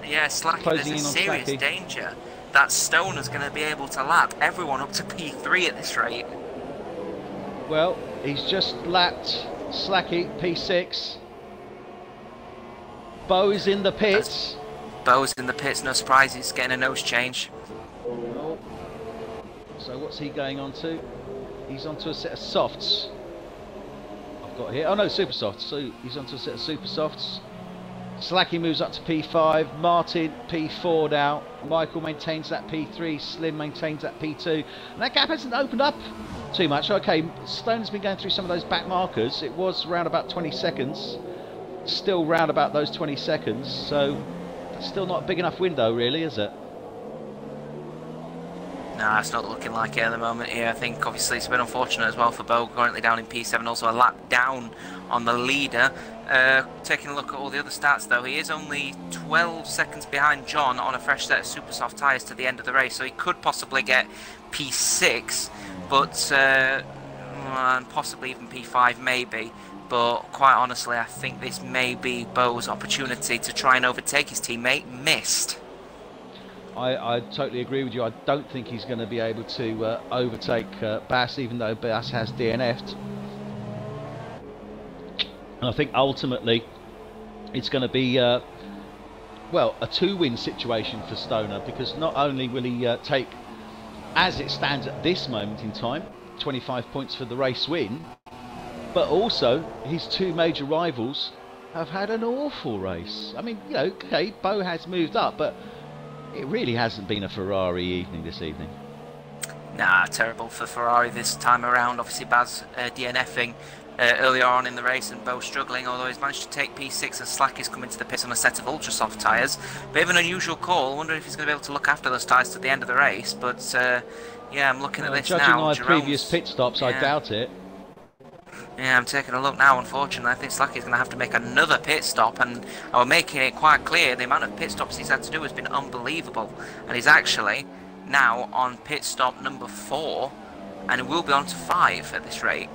B: Yeah, Slacky. There's a serious danger that Stoner's going to be able to lap everyone up to P3 at this rate.
A: Well, he's just lapped Slacky, P6. Bo is in the pits.
B: Bo's in the pits, no surprise, he's getting a nose change.
A: Oh. So what's he going on to? He's onto a set of softs. I've got here. Oh no, super softs. So he's onto a set of super softs. Slacky moves up to P5. Martin P4 now. Michael maintains that P3. Slim maintains that P2. And that gap hasn't opened up too much. Okay, Stone's been going through some of those back markers. It was around about 20 seconds. Still round about those 20 seconds. So that's still not a big enough window, really, is it?
B: No, it's not looking like it at the moment here. I think obviously it's been unfortunate as well for Bo, currently down in P7, also a lap down on the leader. Taking a look at all the other stats though, he is only 12 seconds behind John on a fresh set of super soft tyres to the end of the race, so he could possibly get P6, but and possibly even P5 maybe. But quite honestly, I think this may be Bo's opportunity to try and overtake his teammate missed.
A: I totally agree with you. I don't think he's going to be able to overtake Bass, even though Bass has DNF'd. And I think ultimately it's going to be well, a 2-win situation for Stoner, because not only will he take, as it stands at this moment in time, 25 points for the race win, but also his 2 major rivals have had an awful race. I mean, you know, okay, Bo has moved up, but it really hasn't been a Ferrari evening this evening.
B: Nah, terrible for Ferrari this time around. Obviously, Baz DNFing earlier on in the race, and Bo struggling, although he's managed to take P6 and Slack is coming to the pits on a set of ultra soft tyres. Bit of an unusual call. I wonder if he's going to be able to look after those tyres to the end of the race, but yeah, I'm looking at this
A: judging
B: now.
A: Judging my previous pit stops, I doubt it.
B: Yeah, I'm taking a look now, unfortunately. I think Slacky's going to have to make another pit stop, and I'm making it quite clear the amount of pit stops he's had to do has been unbelievable. And he's actually now on pit stop number 4, and he will be on to 5 at this rate.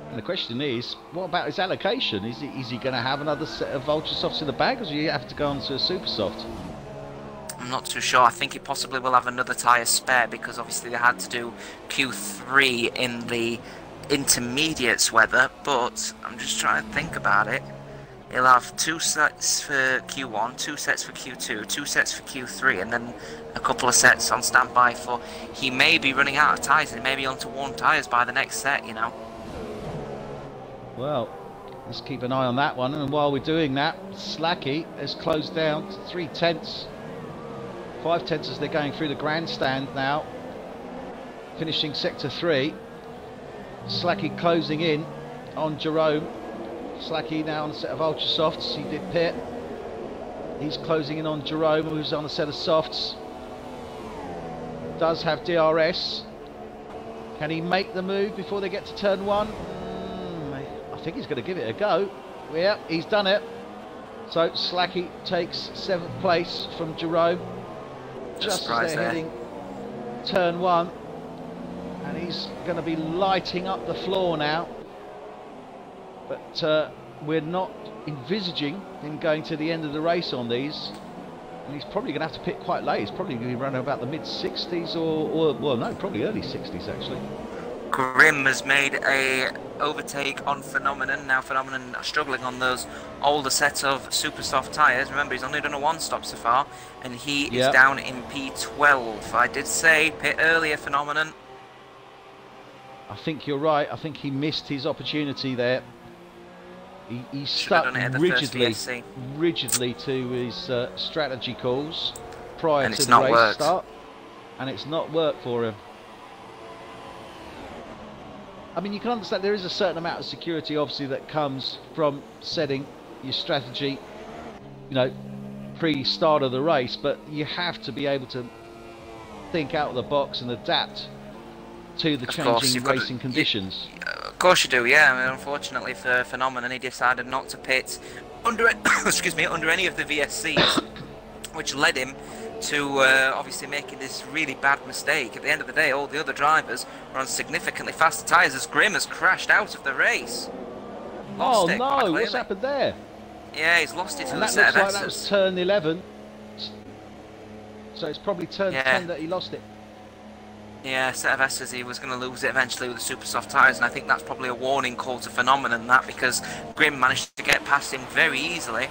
A: And the question is, what about his allocation? Is he going to have another set of ultra softs in the bag, or does he have to go on to a super soft?
B: I'm not too sure. I think he possibly will have another tyre spare, because obviously they had to do Q3 in the intermediates weather, but I'm just trying to think about it. He'll have 2 sets for Q1, 2 sets for Q2, 2 sets for Q3, and then a couple of sets on standby for... He may be running out of tyres, and he may be onto 1 tyres by the next set, you know.
A: Well, let's keep an eye on that one, and while we're doing that, Slacky has closed down to 3 tenths. 5 tenths as they're going through the grandstand now, finishing sector 3. Slacky closing in on Jerome. Slacky now on a set of ultra softs. He did pit. He's closing in on Jerome, who's on a set of softs. Does have DRS. Can he make the move before they get to turn 1? I think he's going to give it a go. Yeah, he's done it. So Slacky takes 7th place from Jerome. Just as they're hitting turn 1. And he's going to be lighting up the floor now. But we're not envisaging him going to the end of the race on these. And he's probably going to have to pit quite late. He's probably going to be running about the mid-60s or well, no, probably early 60s actually.
B: Grimm has made a overtake on Phenomenon. Now Phenomenon are struggling on those older set of super soft tyres. Remember, he's only done a 1 stop so far, and he is down in P12. I did say pit earlier, Phenomenon.
A: I think you're right. I think he missed his opportunity there. He stuck rigidly to his strategy calls prior to the race start, and it's not worked for him. I mean, you can understand there is a certain amount of security, obviously, that comes from setting your strategy, you know, pre-start of the race, but you have to be able to think out of the box and adapt to the changing racing conditions.
B: Of course you do, yeah. I mean, unfortunately for Phenomenon, he decided not to pit under excuse me, under any of the VSCs, which led him to obviously making this really bad mistake. At the end of the day, all the other drivers are on significantly faster tyres as Grimm has crashed out of the race.
A: Oh no, what's happened there?
B: Yeah, he's lost it to the set of S's.
A: That was turn 11. So it's probably turn 10 that he lost it.
B: Yeah, set of S's, he was going to lose it eventually with the super soft tyres, and I think that's probably a warning call to Phenomenon, that, because Grimm managed to get past him very easily,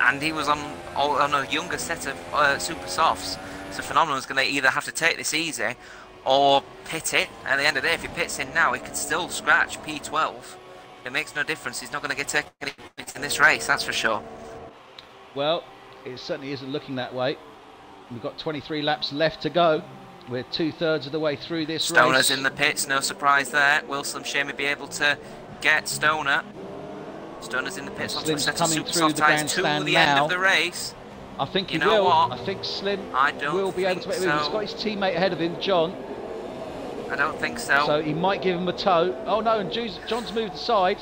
B: and he was on a younger set of super softs. So Phenomenon's going to either have to take this easy or pit it. At the end of the day, if he pits in now, he could still scratch P12. It makes no difference. He's not going to get taken in this race, that's for sure.
A: Well, it certainly isn't looking that way. We've got 23 laps left to go. We're 2/3 of the way through this race.
B: Stoner's in the pits, no surprise there. Will Slim Shady be able to get Stoner? Stoner's in the pits onto a set of super soft tyres to the end of the race.
A: I think he will. I think Slim will be able to make a move. He's got his teammate ahead of him, John.
B: I don't think so.
A: So he might give him a toe. Oh no, and John's moved aside.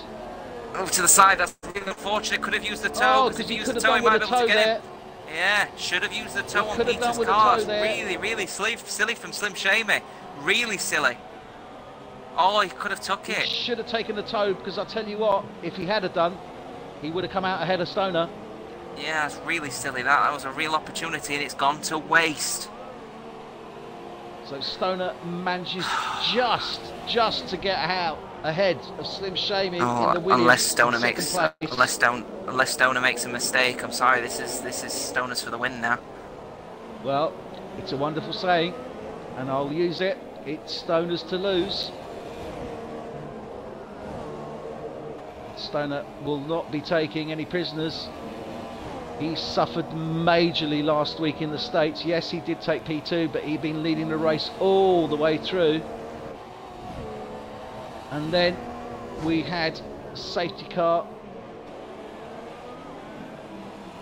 B: Over to the side, that's unfortunate. Could have used the toe.
A: Because he used the toe, he might be able to get him.
B: Yeah, should have used the toe on Peter's cars. Really silly from Slim Shady. Really silly. Oh, he could have took it.
A: He should have taken the toe, because I'll tell you what, if he had done, he would have come out ahead of Stoner.
B: Yeah, that's really silly. That was a real opportunity, and it's gone to waste.
A: So Stoner manages just to get out ahead of Slim Shamy in
B: Oh,
A: the Williams.
B: unless Stoner
A: in
B: makes
A: second place.
B: unless Stoner makes a mistake. I'm sorry. This is Stoner's for the win now.
A: Well, it's a wonderful saying, and I'll use it. It's Stoner's to lose. Stoner will not be taking any prisoners. He suffered majorly last week in the States. Yes, he did take P2, but he'd been leading the race all the way through. And then we had a safety car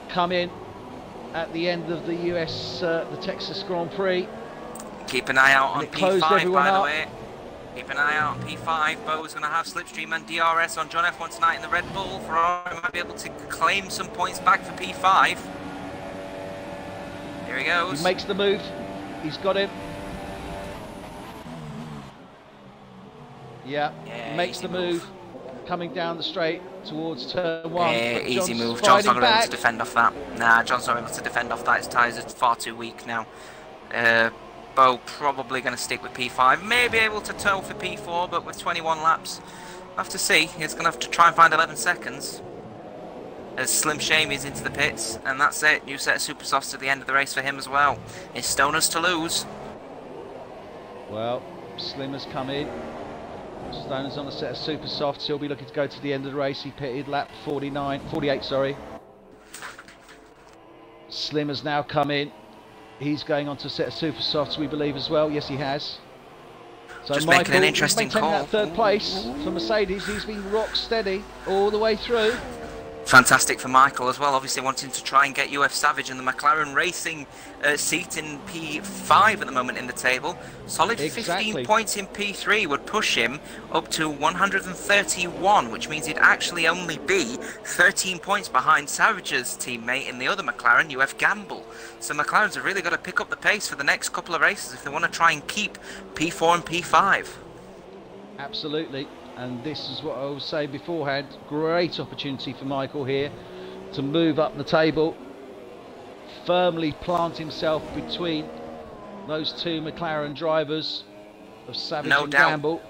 A: come in at the end of the the Texas Grand Prix.
B: Keep an eye out on P5, by the
A: up.
B: way. Keep an eye out on P5. Bo's going to have Slipstream and DRS on John F1 tonight in the Red Bull. Ferrari might be able to claim some points back for P5. Here he goes.
A: He makes the move. He's got him. Yeah, he makes the move. Coming down the straight towards turn 1.
B: Yeah, easy move. John's not going to be able to defend off that. Nah, John's not able to defend off that. His tyres are far too weak now. Bo probably going to stick with P5. May be able to tow for P4, but with 21 laps, we'll have to see. He's going to have to try and find 11 seconds. As Slim Shamy's into the pits, and that's it. New set of super softs at the end of the race for him as well. It's Stoner's to lose.
A: Well, Slim has come in. Stoner's on a set of super softs. He'll be looking to go to the end of the race. He pitted lap 48, sorry. Slim has now come in. He's going on to a set of super softs, we believe, as well. Yes, he has. So
B: just
A: Michael,
B: making an interesting call.
A: That third place for Mercedes. He's been rock steady all the way through.
B: Fantastic for Michael as well, obviously wanting to try and get UF Savage and the McLaren Racing seat in P5 at the moment in the table. Solid 15 points in P3 would push him up to 131, which means he'd actually only be 13 points behind Savage's teammate in the other McLaren, UF Gamble. So McLaren's have really got to pick up the pace for the next couple of races if they want to try and keep P4 and P5.
A: Absolutely. And this is what I was saying beforehand. Great opportunity for Michael here to move up the table, firmly plant himself between those two McLaren drivers of Savage and Gamble.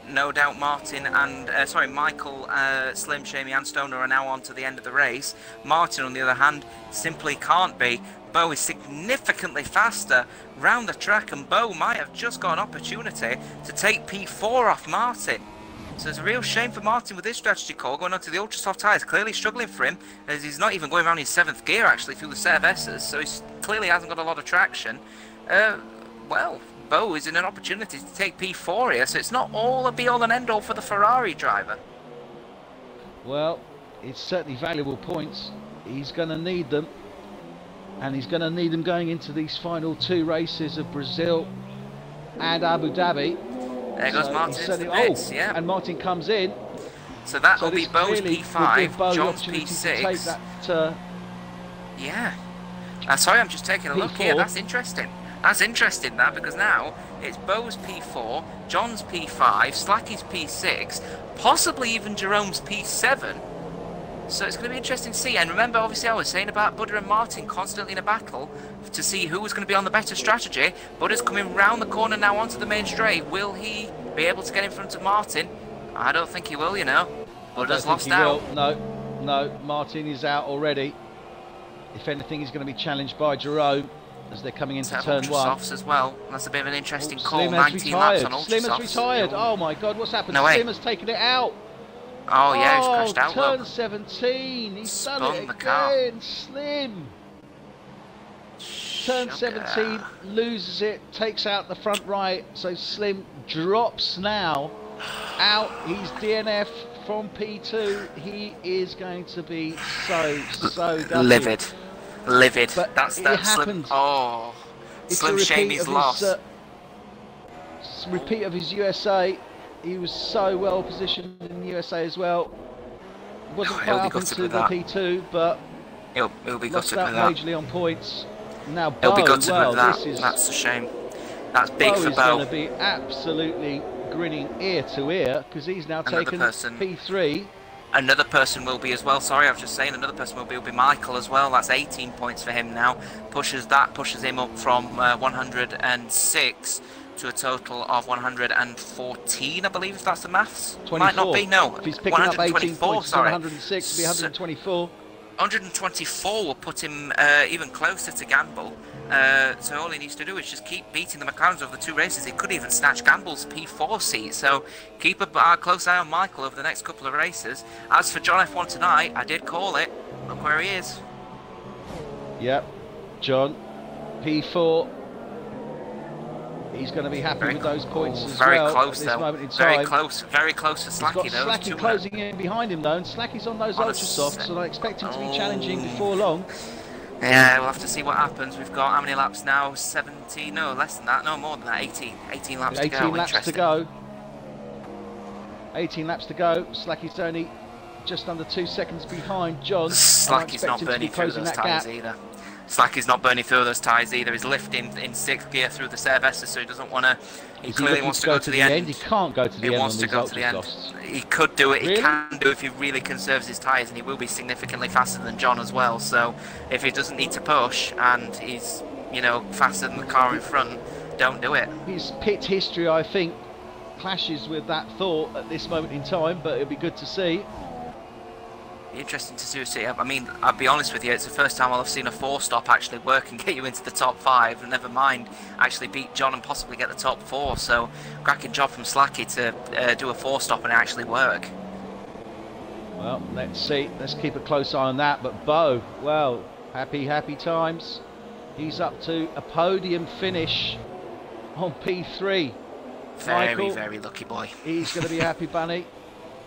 B: No doubt Martin and, Michael, Slim, Shamy and Stoner are now on to the end of the race. Martin, on the other hand, simply can't be. Bo is significantly faster round the track, and Bo might have just got an opportunity to take P4 off Martin. So it's a real shame for Martin with this strategy call, going on to the ultra soft tyres, clearly struggling for him, as he's not even going around in 7th gear actually through the set of S's, so he clearly hasn't got a lot of traction. Well, Bo is in an opportunity to take P4 here, so it's not all a be-all and end-all for the Ferrari driver.
A: Well, it's certainly valuable points. He's going to need them, and he's going to need them going into these final 2 races of Brazil and Abu Dhabi.
B: There goes Martin into the pits, yeah.
A: And Martin comes in.
B: So that will be Bo's P5, John's P6. Yeah. Sorry, I'm just taking a look here. That's interesting. That's interesting, that, because now it's Bo's P4, John's P5, Slacky's P6, possibly even Jerome's P7. So it's going to be interesting to see. And remember, obviously, I was saying about Budder and Martin constantly in a battle to see who was going to be on the better strategy. Budder's coming round the corner now onto the main straight. Will he be able to get in front of Martin? I don't think he will, you know. Budder's lost out.
A: No, Martin is out already. If anything, he's going to be challenged by Jerome as they're coming into turn 1.
B: Softs as well. That's a bit of an interesting call. 19 laps on ultra
A: Slim has retired. Oh my God, what's happened?
B: No way.
A: Slim has taken it out.
B: Oh yeah, he's crashed out.
A: Turn 17. He's done it again. Slim. Turn 17, loses it, takes out the front right. So Slim drops now out. He's DNF from P2. He is going to be so gutted.
B: Livid.
A: But
B: that's that Slim. Oh, Slim Shamy's loss.
A: Repeat of his USA. He was so well positioned in the USA as well. Wasn't quite up into the P2, but
B: he'll be gutted with that.
A: Majorly on points. Now
B: Bo, he'll be gutted with that. That's a shame. That's big for Bo.
A: He's going to be absolutely grinning ear to ear because he's now taken P3.
B: Another person will be as well. Sorry, I was just saying another person will be Michael as well. That's 18 points for him now. Pushes him up from 106 to a total of 114, I believe, if that's the maths.
A: 24.
B: Might not be, no.
A: If he's picking up 18 points,
B: sorry.
A: 106 will be 124.
B: 124 will put him even closer to Gamble. So all he needs to do is just keep beating the McLarens over the 2 races. He could even snatch Gamble's P4 seat. So keep a close eye on Michael over the next couple of races. As for John F1 tonight, I did call it. Look where he is.
A: Yep, John, P4. He's going to be happy with those points as
B: very
A: well
B: close,
A: at this moment in
B: very
A: time.
B: very close to Slacky.
A: He's got Slacky closing in behind him though, and Slacky's on those ultra softs, so I expect him to be challenging before long.
B: Yeah, we'll have to see what happens. We've got how many laps now? 17? No, less than that. No, more than that. 18. 18 laps to go.
A: 18 laps to go. 18 laps to go. Slacky's only just under 2 seconds behind John.
B: Slacky's not burning through those tyres either. Slacky's not burning through those tyres either. He's lifting in 6th gear through the Cerveza, so he doesn't want to. He clearly wants to go to the end.
A: He can't go to the end.
B: He wants to go to the end. He could do it. He can do it if he really conserves his tyres, and he will be significantly faster than John as well. So if he doesn't need to push and he's, you know, faster than the car in front, don't do it.
A: His pit history, I think, clashes with that thought at this moment in time, but it'll be good to see.
B: Interesting to see. I mean, I'll be honest with you, it's the first time I've seen a 4-stop actually work and get you into the top 5, and never mind actually beat John and possibly get the top 4. So cracking job from Slacky to do a 4-stop and actually work.
A: Well, let's see. Let's keep a close eye on that. But Bo, well, happy times. He's up to a podium finish on P3. Michael,
B: very lucky boy.
A: He's going to be happy, Bunny.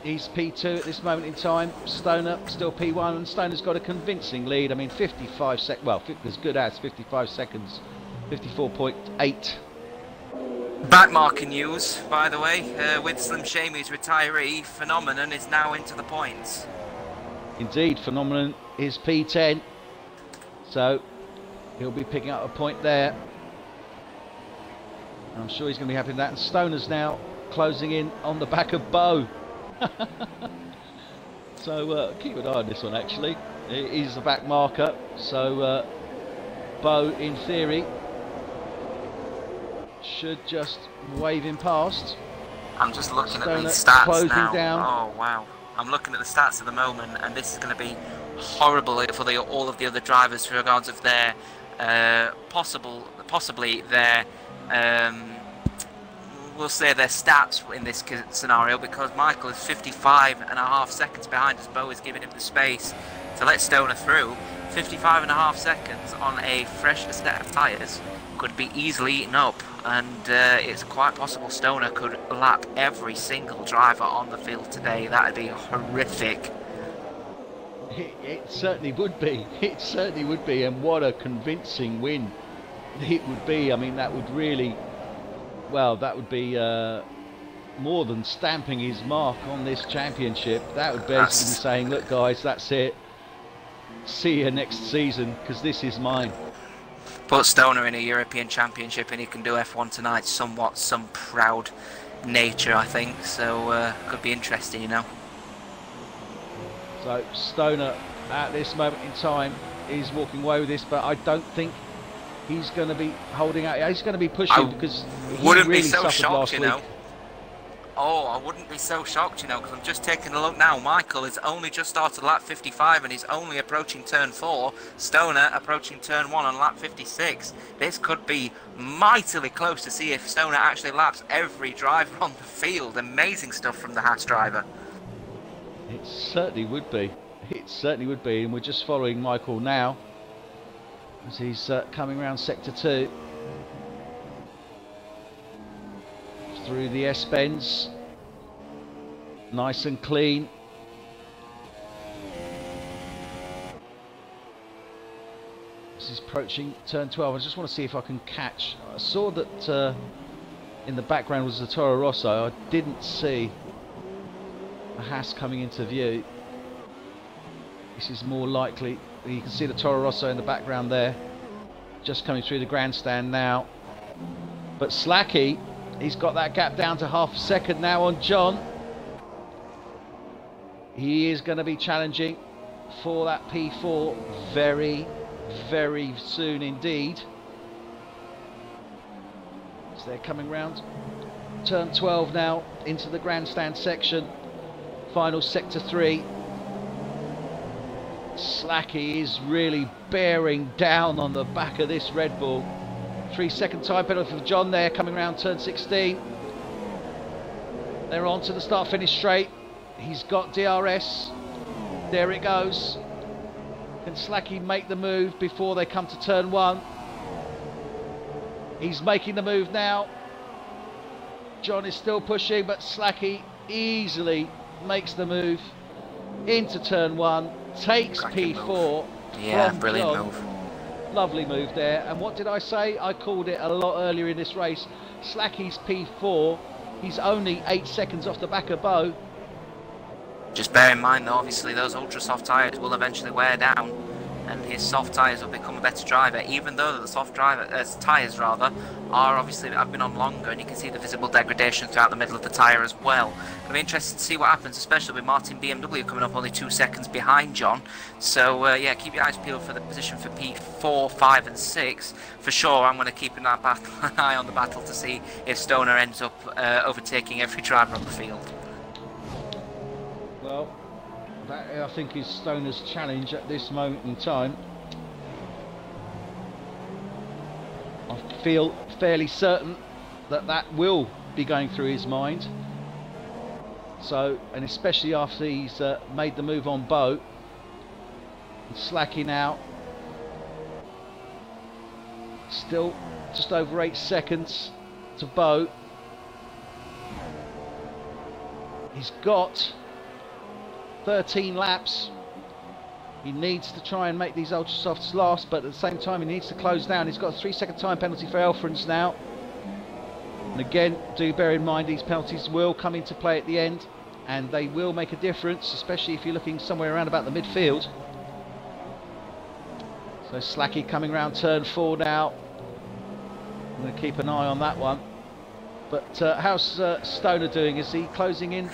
A: He's P2 at this moment in time. Stoner still P1, and Stoner's got a convincing lead. I mean, 55 seconds. Well, as good as 55 seconds. 54.8.
B: Backmarker news, by the way, with Slim Shamey's retiree, Phenomenon is now into the points.
A: Indeed, Phenomenon is P10, so he'll be picking up a point there. I'm sure he's going to be happy with that. And Stoner's now closing in on the back of Bo. So keep an eye on this one actually. He's the back marker, so Bo in theory should just wave him past.
B: I'm just looking
A: Stoner
B: at these stats
A: closing
B: now.
A: Down.
B: Oh wow. I'm looking at the stats at the moment, and this is going to be horrible for all of the other drivers for regards of their possibly their we'll say their stats in this scenario, because Michael is 55.5 seconds behind as Bo is giving him the space to let Stoner through. 55.5 seconds on a fresh set of tyres could be easily eaten up, and it's quite possible Stoner could lap every single driver on the field today. That would be horrific.
A: It certainly would be. It certainly would be, and what a convincing win it would be. I mean, that would really... Well, that would be more than stamping his mark on this championship. That would basically be saying, look guys, that's it. See you next season, because this is mine.
B: Put Stoner in a European Championship and he can do F1 tonight, some proud nature, I think. So could be interesting, you know.
A: So Stoner at this moment in time is walking away with this, but I don't think he's going to be holding out. He's going to be pushing, because he
B: wouldn't
A: really
B: be so
A: suffered
B: shocked,
A: last
B: you
A: week.
B: know. Oh, I wouldn't be so shocked, you know, because I'm just taking a look now. Michael has only just started lap 55 and he's only approaching turn 4. Stoner approaching turn 1 on lap 56. This could be mightily close to see if Stoner actually laps every driver on the field. Amazing stuff from the Haas driver.
A: It certainly would be. It certainly would be, and we're just following Michael now as he's coming around sector 2 through the S-bends, nice and clean. This is approaching turn 12. I just want to see if I can catch. I saw that in the background was the Toro Rosso. I didn't see a Haas coming into view. This is more likely. You can see the Toro Rosso in the background there, just coming through the grandstand now. But Slacky, he's got that gap down to half a second now on John. He is going to be challenging for that P4 very, very soon indeed. So they're coming round turn 12 now into the grandstand section. Final sector 3. Slacky is really bearing down on the back of this Red Bull. 3-second time penalty for John there, coming round turn 16. They're on to the start-finish straight. He's got DRS. There it goes. Can Slacky make the move before they come to turn 1? He's making the move now. John is still pushing, but Slacky easily makes the move into turn 1. Takes
B: Cracking
A: P4.
B: Yeah, brilliant
A: John.
B: move.
A: Lovely move there. And what did I say? I called it a lot earlier in this race. Slacky's P4. He's only 8 seconds off the back of Bo.
B: Just bear in mind though, obviously those ultra soft tyres will eventually wear down and his soft tyres will become a better driver, even though the soft tyres rather are obviously have been on longer, and you can see the visible degradation throughout the middle of the tyre as well. I'll be interested to see what happens, especially with Martin BMW coming up only 2 seconds behind John. So yeah, keep your eyes peeled for the position for P4, 5 and 6. For sure I'm going to keep an eye on the battle to see if Stoner ends up overtaking every driver on the field.
A: Well, that I think is Stoner's challenge at this moment in time. I feel fairly certain that that will be going through his mind. So, and especially after he's made the move on Bo. Slacky now. Still just over 8 seconds to Bo. He's got 13 laps. He needs to try and make these ultra softs last, but at the same time he needs to close down. He's got a 3-second time penalty for Elfrans now. And again, do bear in mind these penalties will come into play at the end, and they will make a difference, especially if you're looking somewhere around about the midfield. So Slacky coming round turn 4 now. I'm going to keep an eye on that one. But how's Stoner doing? Is he closing in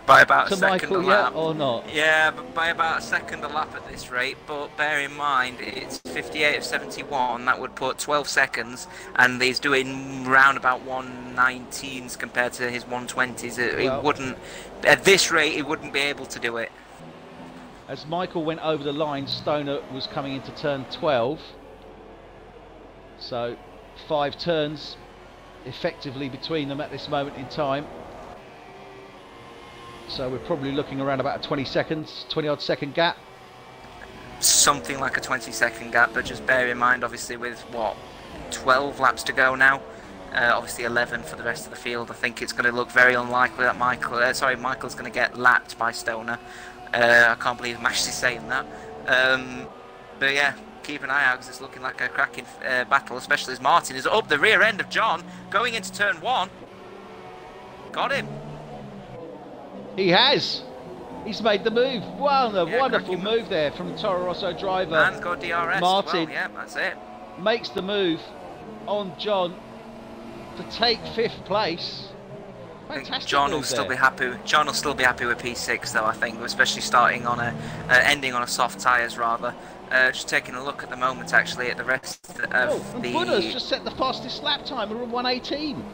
B: by about
A: to
B: a second
A: Michael
B: a lap?
A: Yet or not?
B: Yeah, but by about a second a lap at this rate. But bear in mind, it's 58 of 71. That would put 12 seconds, and he's doing round about 119s compared to his 120s. It wouldn't, at this rate, he wouldn't be able to do it.
A: As Michael went over the line, Stoner was coming into turn 12. So 5 turns effectively between them at this moment in time. So we're probably looking around about a 20 odd second gap.
B: Something like a 20-second gap, but just bear in mind, obviously, with what, 12 laps to go now, obviously 11 for the rest of the field. I think it's going to look very unlikely that Michael's going to get lapped by Stoner. I can't believe I'm actually saying that. But yeah, keep an eye out, because it's looking like a cracking battle, especially as Martin is up the rear end of John, going into turn 1. Got him.
A: He has. He's made the move. Wow, a wonderful move there from the Toro Rosso driver.
B: And got DRS.
A: Martin.
B: Well, yeah, that's it.
A: Makes the move on John to take 5th place. Fantastic.
B: John will still be happy. John will still be happy with P6 though. I think, especially starting on a ending on a soft tyres rather. Just taking a look at the moment actually at the rest of the.
A: Buddha's just set the fastest lap time around 118.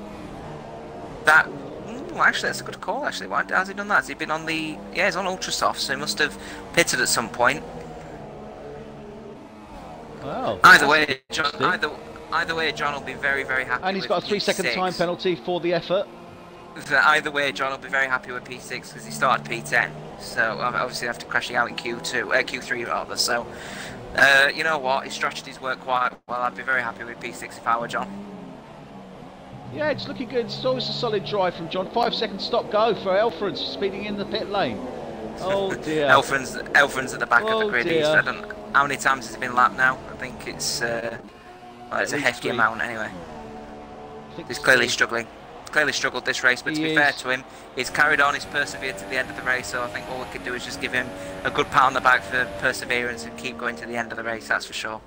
B: That. Actually, that's a good call. Actually, why has he done that? Has he been on the? Yeah, he's on ultra soft, so he must have pitted at some point.
A: Wow.
B: Either way, John. Either way, John will be very, very happy.
A: And he's got a 3-second time penalty for the effort.
B: Either way, John will be very happy with P6 because he started P10. So obviously after crashing out in Q3 rather. So you know what? His strategies work quite well. I'd be very happy with P6 if I were John.
A: Yeah, it's looking good. It's always a solid drive from John. 5-second stop go for Elfrans speeding in the pit lane. Oh dear.
B: Elfrans at the back of the grid. I don't know how many times has he been lapped now. I think it's well, it's a hefty amount anyway. He's clearly struggling. Clearly struggled this race, but to be fair to him, he's carried on, he's persevered to the end of the race, so I think all we could do is just give him a good pat on the back for perseverance and keep going to the end of the race, that's for sure.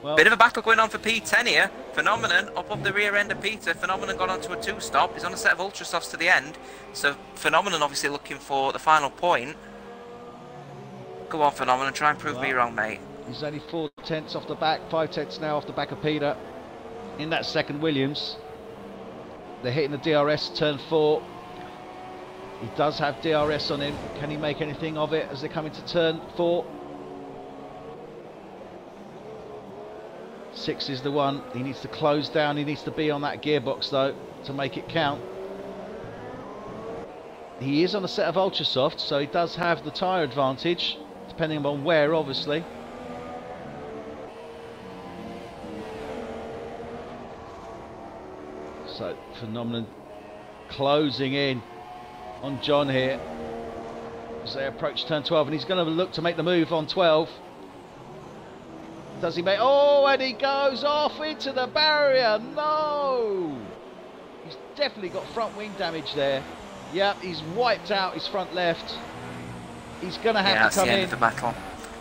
B: Well, bit of a battle going on for P10 here. Phenomenon up the rear end of Peter. Phenomenon got onto a 2-stop. He's on a set of ultra softs to the end. So Phenomenon obviously looking for the final point. Go on, Phenomenon, try and prove me wrong, mate.
A: He's only 4 tenths off the back, 5 tenths now off the back of Peter. in that second Williams. They're hitting the DRS turn 4. He does have DRS on him. Can he make anything of it as they come into turn 4? 6 is the one. He needs to close down. He needs to be on that gearbox though to make it count. He is on a set of ultra soft, so he does have the tyre advantage, depending on where, obviously. So Phenomenon closing in on John here as they approach turn 12, and he's going to look to make the move on 12. Does he make... Oh, and he goes off into the barrier. No! He's definitely got front wing damage there. Yep, he's wiped out his front left. He's going to have to come in.
B: That's the end of the battle.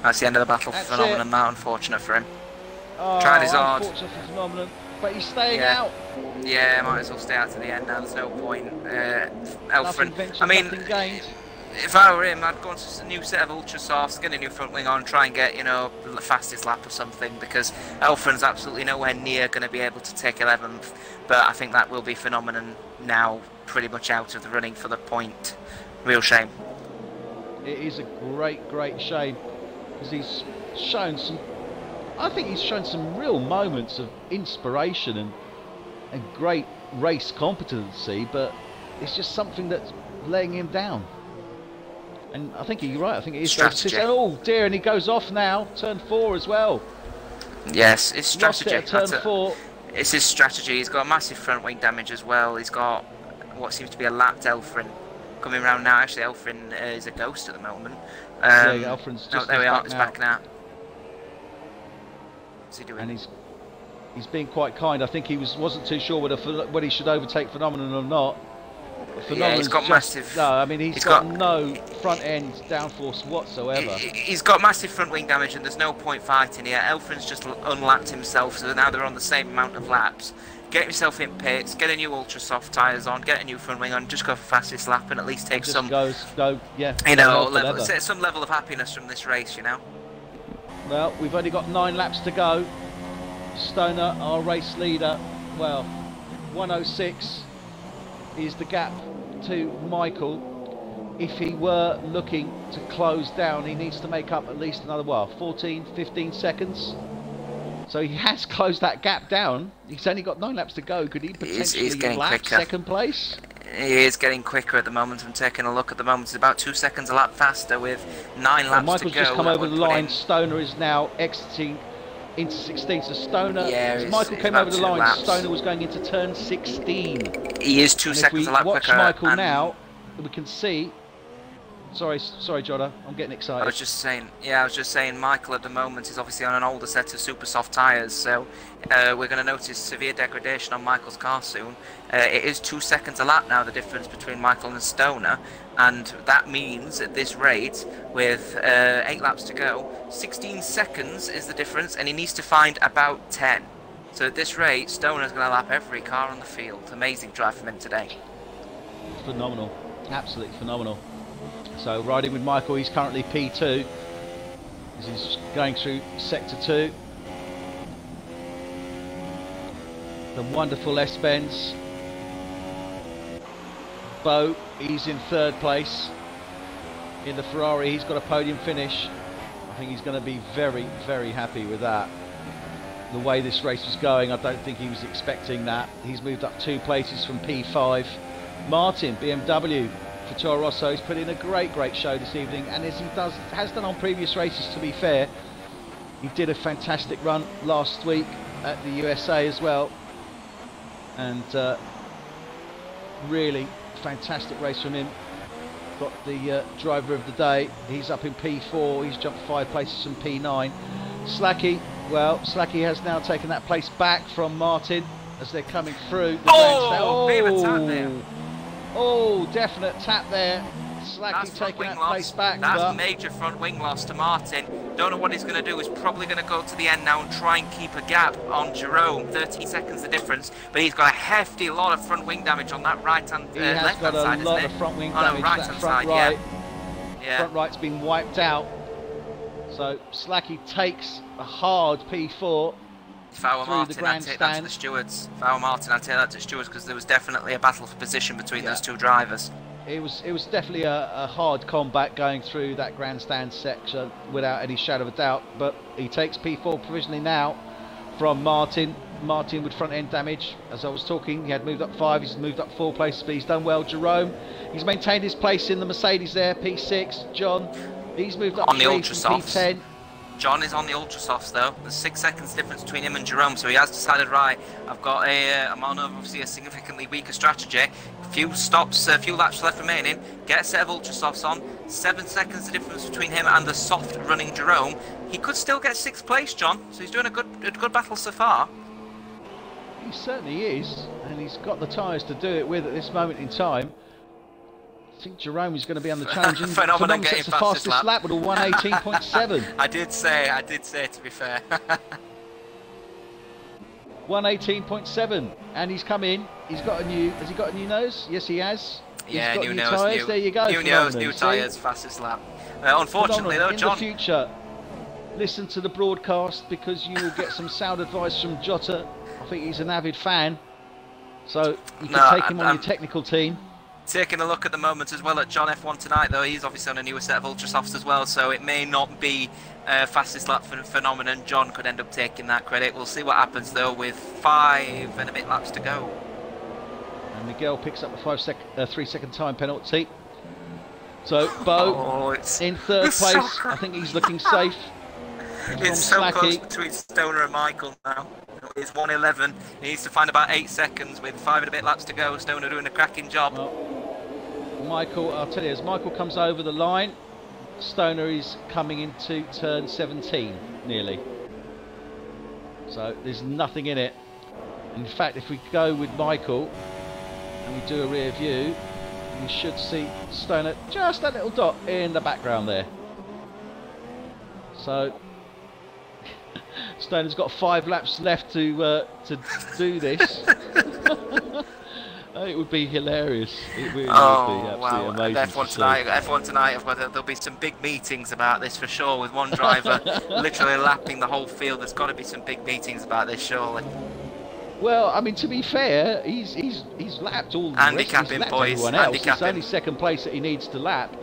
B: That's the end of the battle for Phenomenon now, unfortunate for him.
A: Oh,
B: tried his hard.
A: Unfortunate for Phenomenon, but he's staying out.
B: Yeah, might as well stay out to the end now. There's no point. Elfren, I mean, if I were him, I'd go on to a new set of ultra softs, get a new front wing on, try and get, you know, the fastest lap or something, because Elfren's absolutely nowhere near going to be able to take 11th. But I think that will be Phenomenon now pretty much out of the running for the point. Real shame.
A: It is a great shame, because he's shown some... I think he's shown some real moments of inspiration and great race competency, but it's just something that's laying him down. And I think you're right, I think it is strategy. Oh dear, and he goes off now, turn 4 as well.
B: Yes, it's strategy.
A: Turn 4.
B: It's his strategy. He's got massive front wing damage as well. He's got what seems to be a lapped Elfren coming around now. Actually, Elfren is a ghost at the moment.
A: Yeah, Elfren's just
B: there we are, it's back now. What's he doing?
A: And he's being quite kind. I think he wasn't too sure whether he should overtake Phenomenon or not.
B: Yeah, he's got massive...
A: No, I mean, he's got no front end downforce whatsoever.
B: He's got massive front wing damage and there's no point fighting here. Elfren's just unlapped himself, so now they're on the same amount of laps. Get himself in pits, get a new ultra soft tyres on, get a new front wing on, just go for fastest lap and at least take some... you know, some level of happiness from this race, you know?
A: Well, we've only got 9 laps to go. Stoner, our race leader, well, 106 is the gap to Michael. If he were looking to close down, he needs to make up at least another, well, 14, 15 seconds. So he has closed that gap down. He's only got 9 laps to go. Could he potentially lap second place?
B: He is getting quicker at the moment. I'm taking a look at the moment. It's about 2 seconds a lap faster with 9 laps to go.
A: Michael's just come over the line. Stoner is now exiting into 16. So Stoner, as Michael came over the line, laps. Stoner was going into turn 16.
B: He is 2 seconds a lap quicker.
A: If we watch Michael now, we can see... Sorry, Jottr, I'm getting excited.
B: I was just saying, Michael at the moment is obviously on an older set of super soft tyres, so we're going to notice severe degradation on Michael's car soon. It is 2 seconds a lap now, the difference between Michael and Stoner, and that means at this rate, with 8 laps to go, 16 seconds is the difference, and he needs to find about 10. So at this rate, Stoner's going to lap every car on the field. Amazing drive from him today.
A: Phenomenal, absolutely phenomenal. So riding with Michael, he's currently P2 as he's going through sector 2. The wonderful S-Benz. Bo, he's in 3rd place in the Ferrari. He's got a podium finish. I think he's going to be very, very happy with that. The way this race was going, I don't think he was expecting that. He's moved up 2 places from P5. Martin, BMW. For Toro Rosso, he's put in a great show this evening, and as he has done on previous races, to be fair. He did a fantastic run last week at the USA as well, and really fantastic race from him. Got the driver of the day. He's up in P4, he's jumped 5 places from P9. Slacky, well, Slacky has now taken that place back from Martin as they're coming through the
B: bit of a tap there.
A: Oh, definite tap there. Slacky taking that place back.
B: That's major front wing loss to Martin. Don't know what he's going to do. He's probably going to go to the end now and try and keep a gap on Jerome. 13 seconds the difference, but he's got a hefty lot of front wing damage on that right-hand, left-hand side,
A: isn't it? He has got a lot of front wing damage.
B: Right-hand side,
A: yeah. Front right's been wiped out. So Slacky takes a hard P4.
B: Foul
A: through
B: Martin,
A: the
B: I'd take that to the
A: grandstand.
B: stewards. Foul Martin, I'd take that to the stewards because there was definitely a battle for position between those two drivers.
A: It was definitely a hard combat going through that grandstand section without any shadow of a doubt. But he takes P4 provisionally now from Martin. Martin with front end damage. As I was talking, he had moved up 5, he's moved up 4 places, but he's done well. Jerome, he's maintained his place in the Mercedes there, P6. John, he's moved up
B: on the
A: 3
B: ultra
A: from
B: softs.
A: P10.
B: John is on the ultra softs though. There's 6 seconds difference between him and Jerome, so he has decided, right, I'm on obviously a significantly weaker strategy. Few stops, a few laps left remaining. Get a set of ultra softs on. 7 seconds the difference between him and the soft running Jerome. He could still get 6th place, John. So he's doing a good battle so far.
A: He certainly is, and he's got the tyres to do it with at this moment in time. I think Jerome is going to be on the challenge.
B: Phenomenon getting
A: the fastest lap with a 118.7.
B: I did say to be fair.
A: 118.7, and he's come in. He's got a new. Has he got a new nose? Yes, he has.
B: Yeah,
A: he's got
B: new
A: new
B: nose,
A: tyres. There you go.
B: New nose, new tyres, fastest lap. Unfortunately, though, John.
A: In the future, listen to the broadcast because you will get some sound advice from Jottr. I think he's an avid fan, so you can take him on your technical team.
B: Taking a look at the moment as well at John F1 tonight, though he's obviously on a newer set of ultra softs as well, so it may not be fastest lap phenomenon. John could end up taking that credit. We'll see what happens though with 5 and a bit laps to go.
A: And Miguel picks up the 3 second time penalty. So Bo in 3rd place. So I think he's looking safe.
B: It's so close between Stoner and Michael now. It's 1:11. He needs to find about 8 seconds with 5 and a bit laps to go. Stoner doing a cracking job.
A: Well, Michael, I'll tell you, as Michael comes over the line, Stoner is coming into turn 17 nearly. So there's nothing in it. In fact, if we go with Michael and we do a rear view, you should see Stoner just a little dot in the background there. So Stoner's got 5 laps left to do this. It would be hilarious. It really would be absolutely amazing.
B: F1 tonight, there'll be some big meetings about this for sure. With one driver literally lapping the whole field, there's got to be some big meetings about this, surely.
A: Well, I mean, to be fair, he's lapped all the
B: handicapping
A: rest,
B: boys.
A: Everyone else. It's only 2nd place that he needs to lap.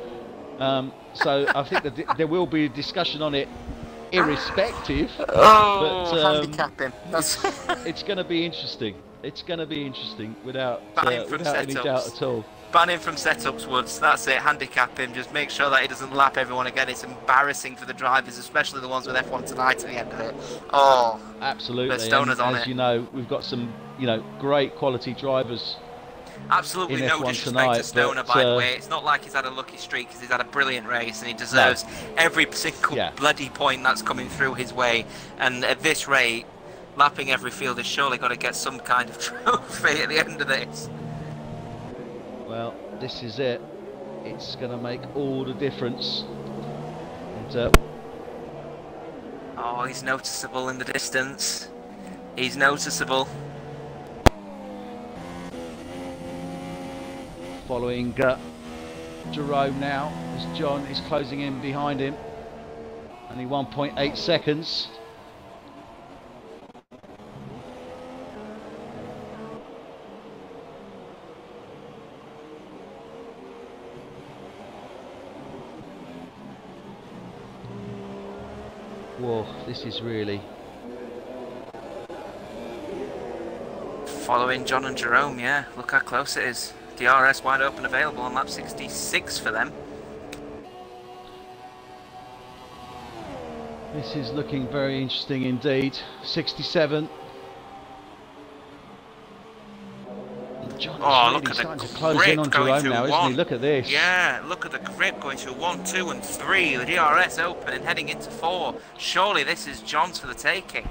A: So I think that there will be a discussion on it, irrespective.
B: Handicapping.
A: It's going to be interesting. It's going to be interesting without any doubt at all.
B: Ban him from setups, Woods. That's it. Handicap him. Just make sure that he doesn't lap everyone again. It's embarrassing for the drivers, especially the ones with F1 tonight at the end of it. Oh,
A: absolutely.
B: Stoner's on
A: as you know, we've got some great quality drivers.
B: Absolutely no
A: F1
B: disrespect
A: tonight,
B: to Stoner, by the way. It's not like he's had a lucky streak, because he's had a brilliant race and he deserves every single bloody point that's coming through his way. And at this rate, lapping every field has surely got to get some kind of trophy at the end of this.
A: Well, this is it. It's going to make all the difference. And,
B: oh, he's noticeable in the distance. He's noticeable.
A: Following Jerome now, as John is closing in behind him. Only 1.8 seconds. Whoa, this is really...
B: Following John and Jerome, yeah. Look how close it is. DRS wide open available on lap 66 for them.
A: This is looking very interesting indeed. 67. John
B: look
A: really
B: at the
A: to close in on Jerome now, isn't he? Look at this.
B: Yeah, look at the grip going through 1, 2 and 3. The DRS open and heading into 4. Surely this is John's for the taking.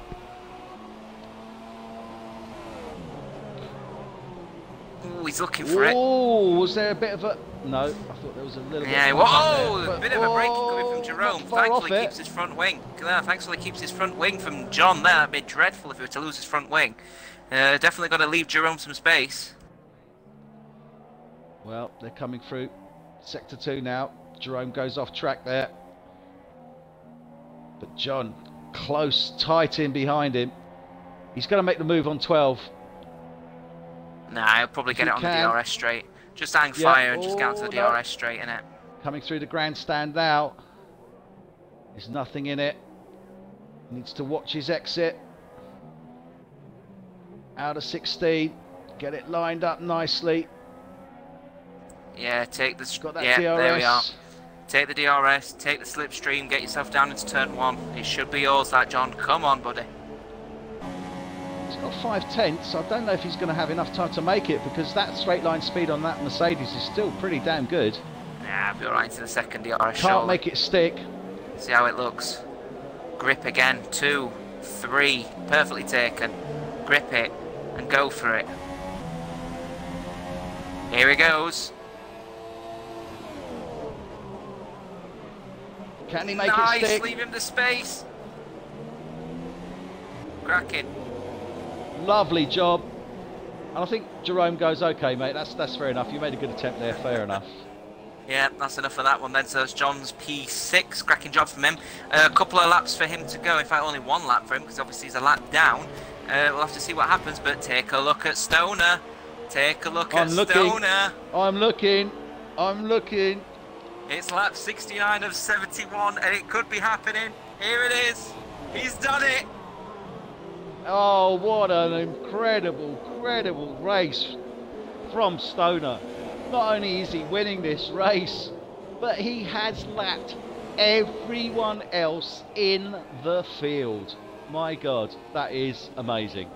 B: Ooh, he's looking for it.
A: Oh, was there a bit of a... No, I thought there was a little bit of
B: a bit of a braking coming from Jerome. Thankfully keeps his front wing. Thankfully keeps his front wing from John there. That'd be dreadful if he were to lose his front wing. Definitely got to leave Jerome some space.
A: Well, they're coming through Sector 2 now. Jerome goes off track there. But John, close, tight in behind him. He's going to make the move on 12.
B: Nah, he'll probably get it on the DRS straight. Just hang fire and just get onto the DRS straight, innit?
A: Coming through the grandstand now. There's nothing in it. Needs to watch his exit. Out of 16. Get it lined up nicely.
B: Yeah, take the...
A: Got that
B: yeah,
A: DRS.
B: there we are. Take the DRS, take the slipstream, get yourself down into turn 1. It should be yours, that, John. Come on, buddy.
A: He's got 5/10, I don't know if he's going to have enough time to make it, because that straight line speed on that Mercedes is still pretty damn good.
B: Yeah, I'll be alright into the second DRS.
A: Can't make it stick.
B: See how it looks. Grip again. 2, 3. Perfectly taken. Grip it and go for it. Here he goes.
A: Can he make it
B: nice,
A: stick?
B: leave him the space. Cracking.
A: Lovely job. And I think Jerome goes, okay, mate, that's fair enough. You made a good attempt there, fair enough.
B: Yeah, that's enough of that one then. So it's John's P6. Cracking job from him. A couple of laps for him to go. In fact, only 1 lap for him, because obviously he's a lap down. We'll have to see what happens, but take a look at Stoner. Take a look at Stoner.
A: I'm looking.
B: It's lap 69 of 71, and it could be happening. Here it is. He's done it.
A: Oh, what an incredible race from Stoner. Not only is he winning this race, but he has lapped everyone else in the field. My God, that is amazing.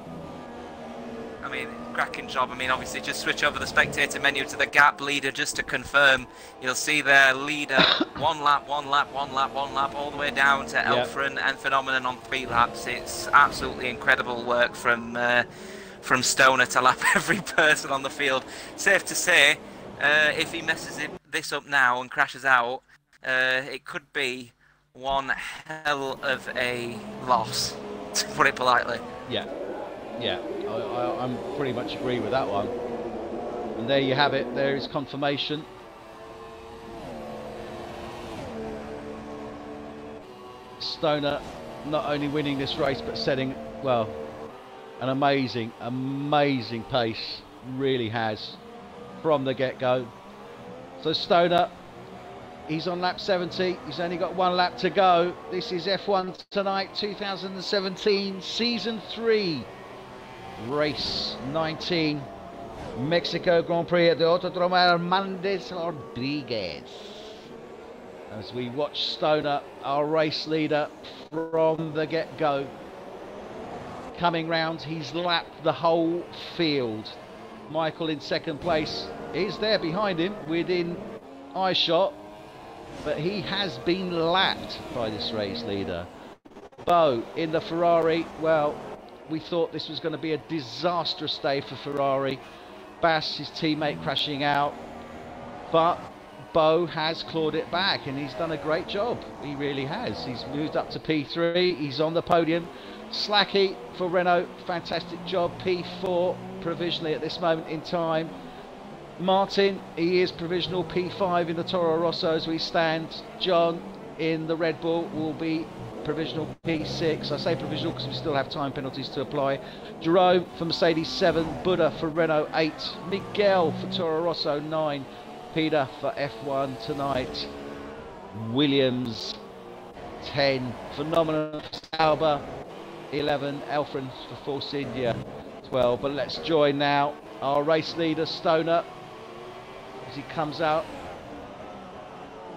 B: I mean, cracking job. I mean, obviously, just switch over the spectator menu to the gap leader just to confirm. You'll see there, leader, 1 lap, all the way down to Elfren and Phenomenon on 3 laps. It's absolutely incredible work from Stoner to lap every person on the field. Safe to say, if he messes this up now and crashes out, it could be one hell of a loss, to put it politely.
A: Yeah, I'm pretty much agree with that one. And there you have it. There is confirmation. Stoner not only winning this race, but setting, well, an amazing pace. Really has from the get-go. So Stoner, he's on lap 70. He's only got 1 lap to go. This is F1 Tonight 2017 Season 3. Race 19, Mexico Grand Prix at the Autodromo Hernández Rodríguez. As we watch Stoner, our race leader, from the get-go, coming round, he's lapped the whole field. Michael in 2nd place is there behind him, within eye shot, but he has been lapped by this race leader. Bo in the Ferrari, well, we thought this was going to be a disastrous day for Ferrari. Bass, his teammate, crashing out. But Bo has clawed it back, and he's done a great job. He really has. He's moved up to P3. He's on the podium. Slacky for Renault, fantastic job. P4 provisionally at this moment in time. Martin, he is provisional P5 in the Toro Rosso as we stand. John in the Red Bull will be provisional P6. I say provisional because we still have time penalties to apply. Jerome for Mercedes 7, Buddha for Renault 8, Miguel for Toro Rosso 9, Peter for F1 Tonight, Williams 10, Phenomenon for Sauber 11, Elfren for Force India 12. But let's join now our race leader Stoner as he comes out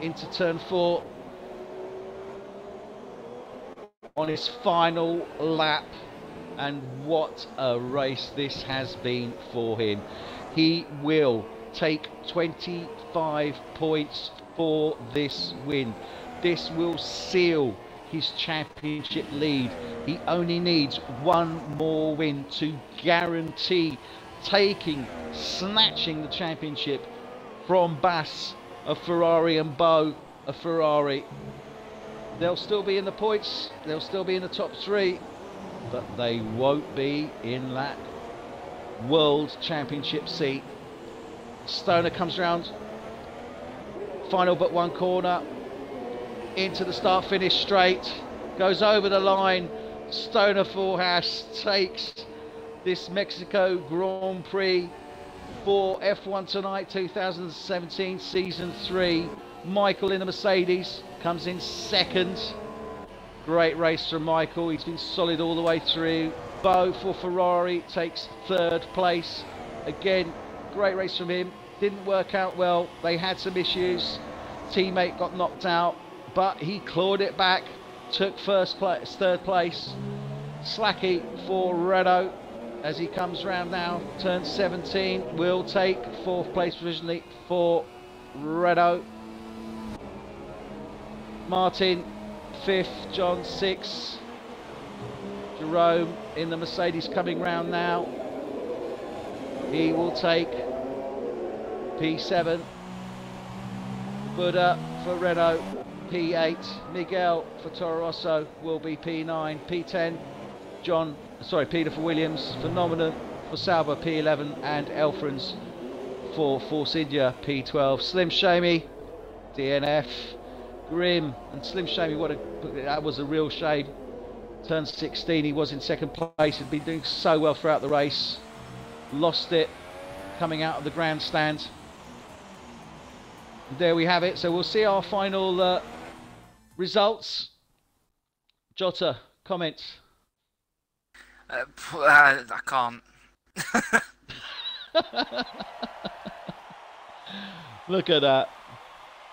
A: into turn 4 on his final lap, and what a race this has been for him. He will take 25 points for this win. This will seal his championship lead. He only needs 1 more win to guarantee snatching the championship from Bass of Ferrari and Bo of Ferrari. They'll still be in the points, they'll still be in the top 3, but they won't be in that World Championship seat. Stoner comes round, final but 1 corner, into the start-finish straight, goes over the line, Stoner for Haas takes this Mexico Grand Prix for F1 Tonight 2017 Season 3. Michael in the Mercedes comes in second. Great race from Michael, he's been solid all the way through. Bo for Ferrari takes third place. Again, great race from him. Didn't work out well, they had some issues. Teammate got knocked out, but he clawed it back, took third place. Slacky for Renault as he comes round now, turn 17, will take fourth place provisionally for Renault. Martin, fifth, John, sixth. Jerome in the Mercedes coming round now. He will take P7. Buddha for Renault, P8. Miguel for Toro Rosso will be P9. P10, Peter for Williams. Phenomenon for Sauber, P11. And Elfrans for Force India, P12. Slim Shamy, DNF. Grim and Slim Shamy, that was a real shame. Turned 16, he was in second place, had been doing so well throughout the race. Lost it coming out of the grandstand. There we have it, so we'll see our final results. Jottr, comments?
B: I can't.
A: Look at that.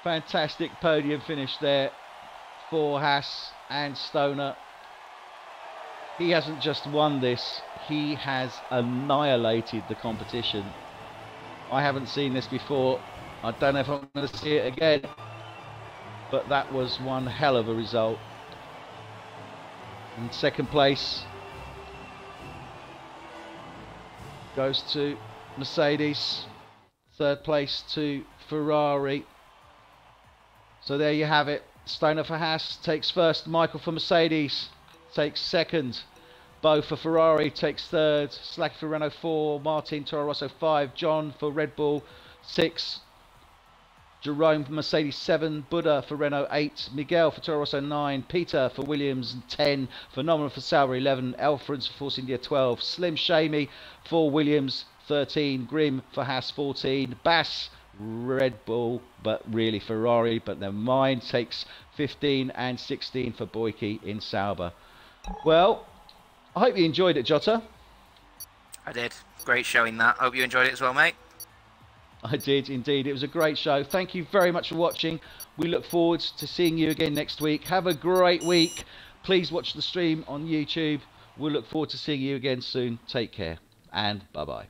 A: Fantastic podium finish there for Haas and Stoner. He hasn't just won this, he has annihilated the competition. I haven't seen this before. I don't know if I'm going to see it again, but that was one hell of a result. In second place goes to Mercedes, third place to Ferrari. So there you have it. Stoner for Haas takes first. Michael for Mercedes takes second. Bo for Ferrari takes third. Slack for Renault 4. Martin Toro Rosso 5. John for Red Bull 6. Jerome for Mercedes 7. Buddha for Renault 8. Miguel for Toro Rosso 9. Peter for Williams 10. Phenomenal for Sauber 11. Elfrans for Force India 12. Slim Shamy for Williams 13. Grim for Haas 14. Bass Red Bull, but really Ferrari, but never mind, takes 15 and 16 for Boyke in Sauber. Well, I hope you enjoyed it, Jottr.
B: I did. Great showing that. Hope you enjoyed it as well, mate.
A: I did indeed. It was a great show. Thank you very much for watching. We look forward to seeing you again next week. Have a great week. Please watch the stream on YouTube. We'll look forward to seeing you again soon. Take care and bye-bye.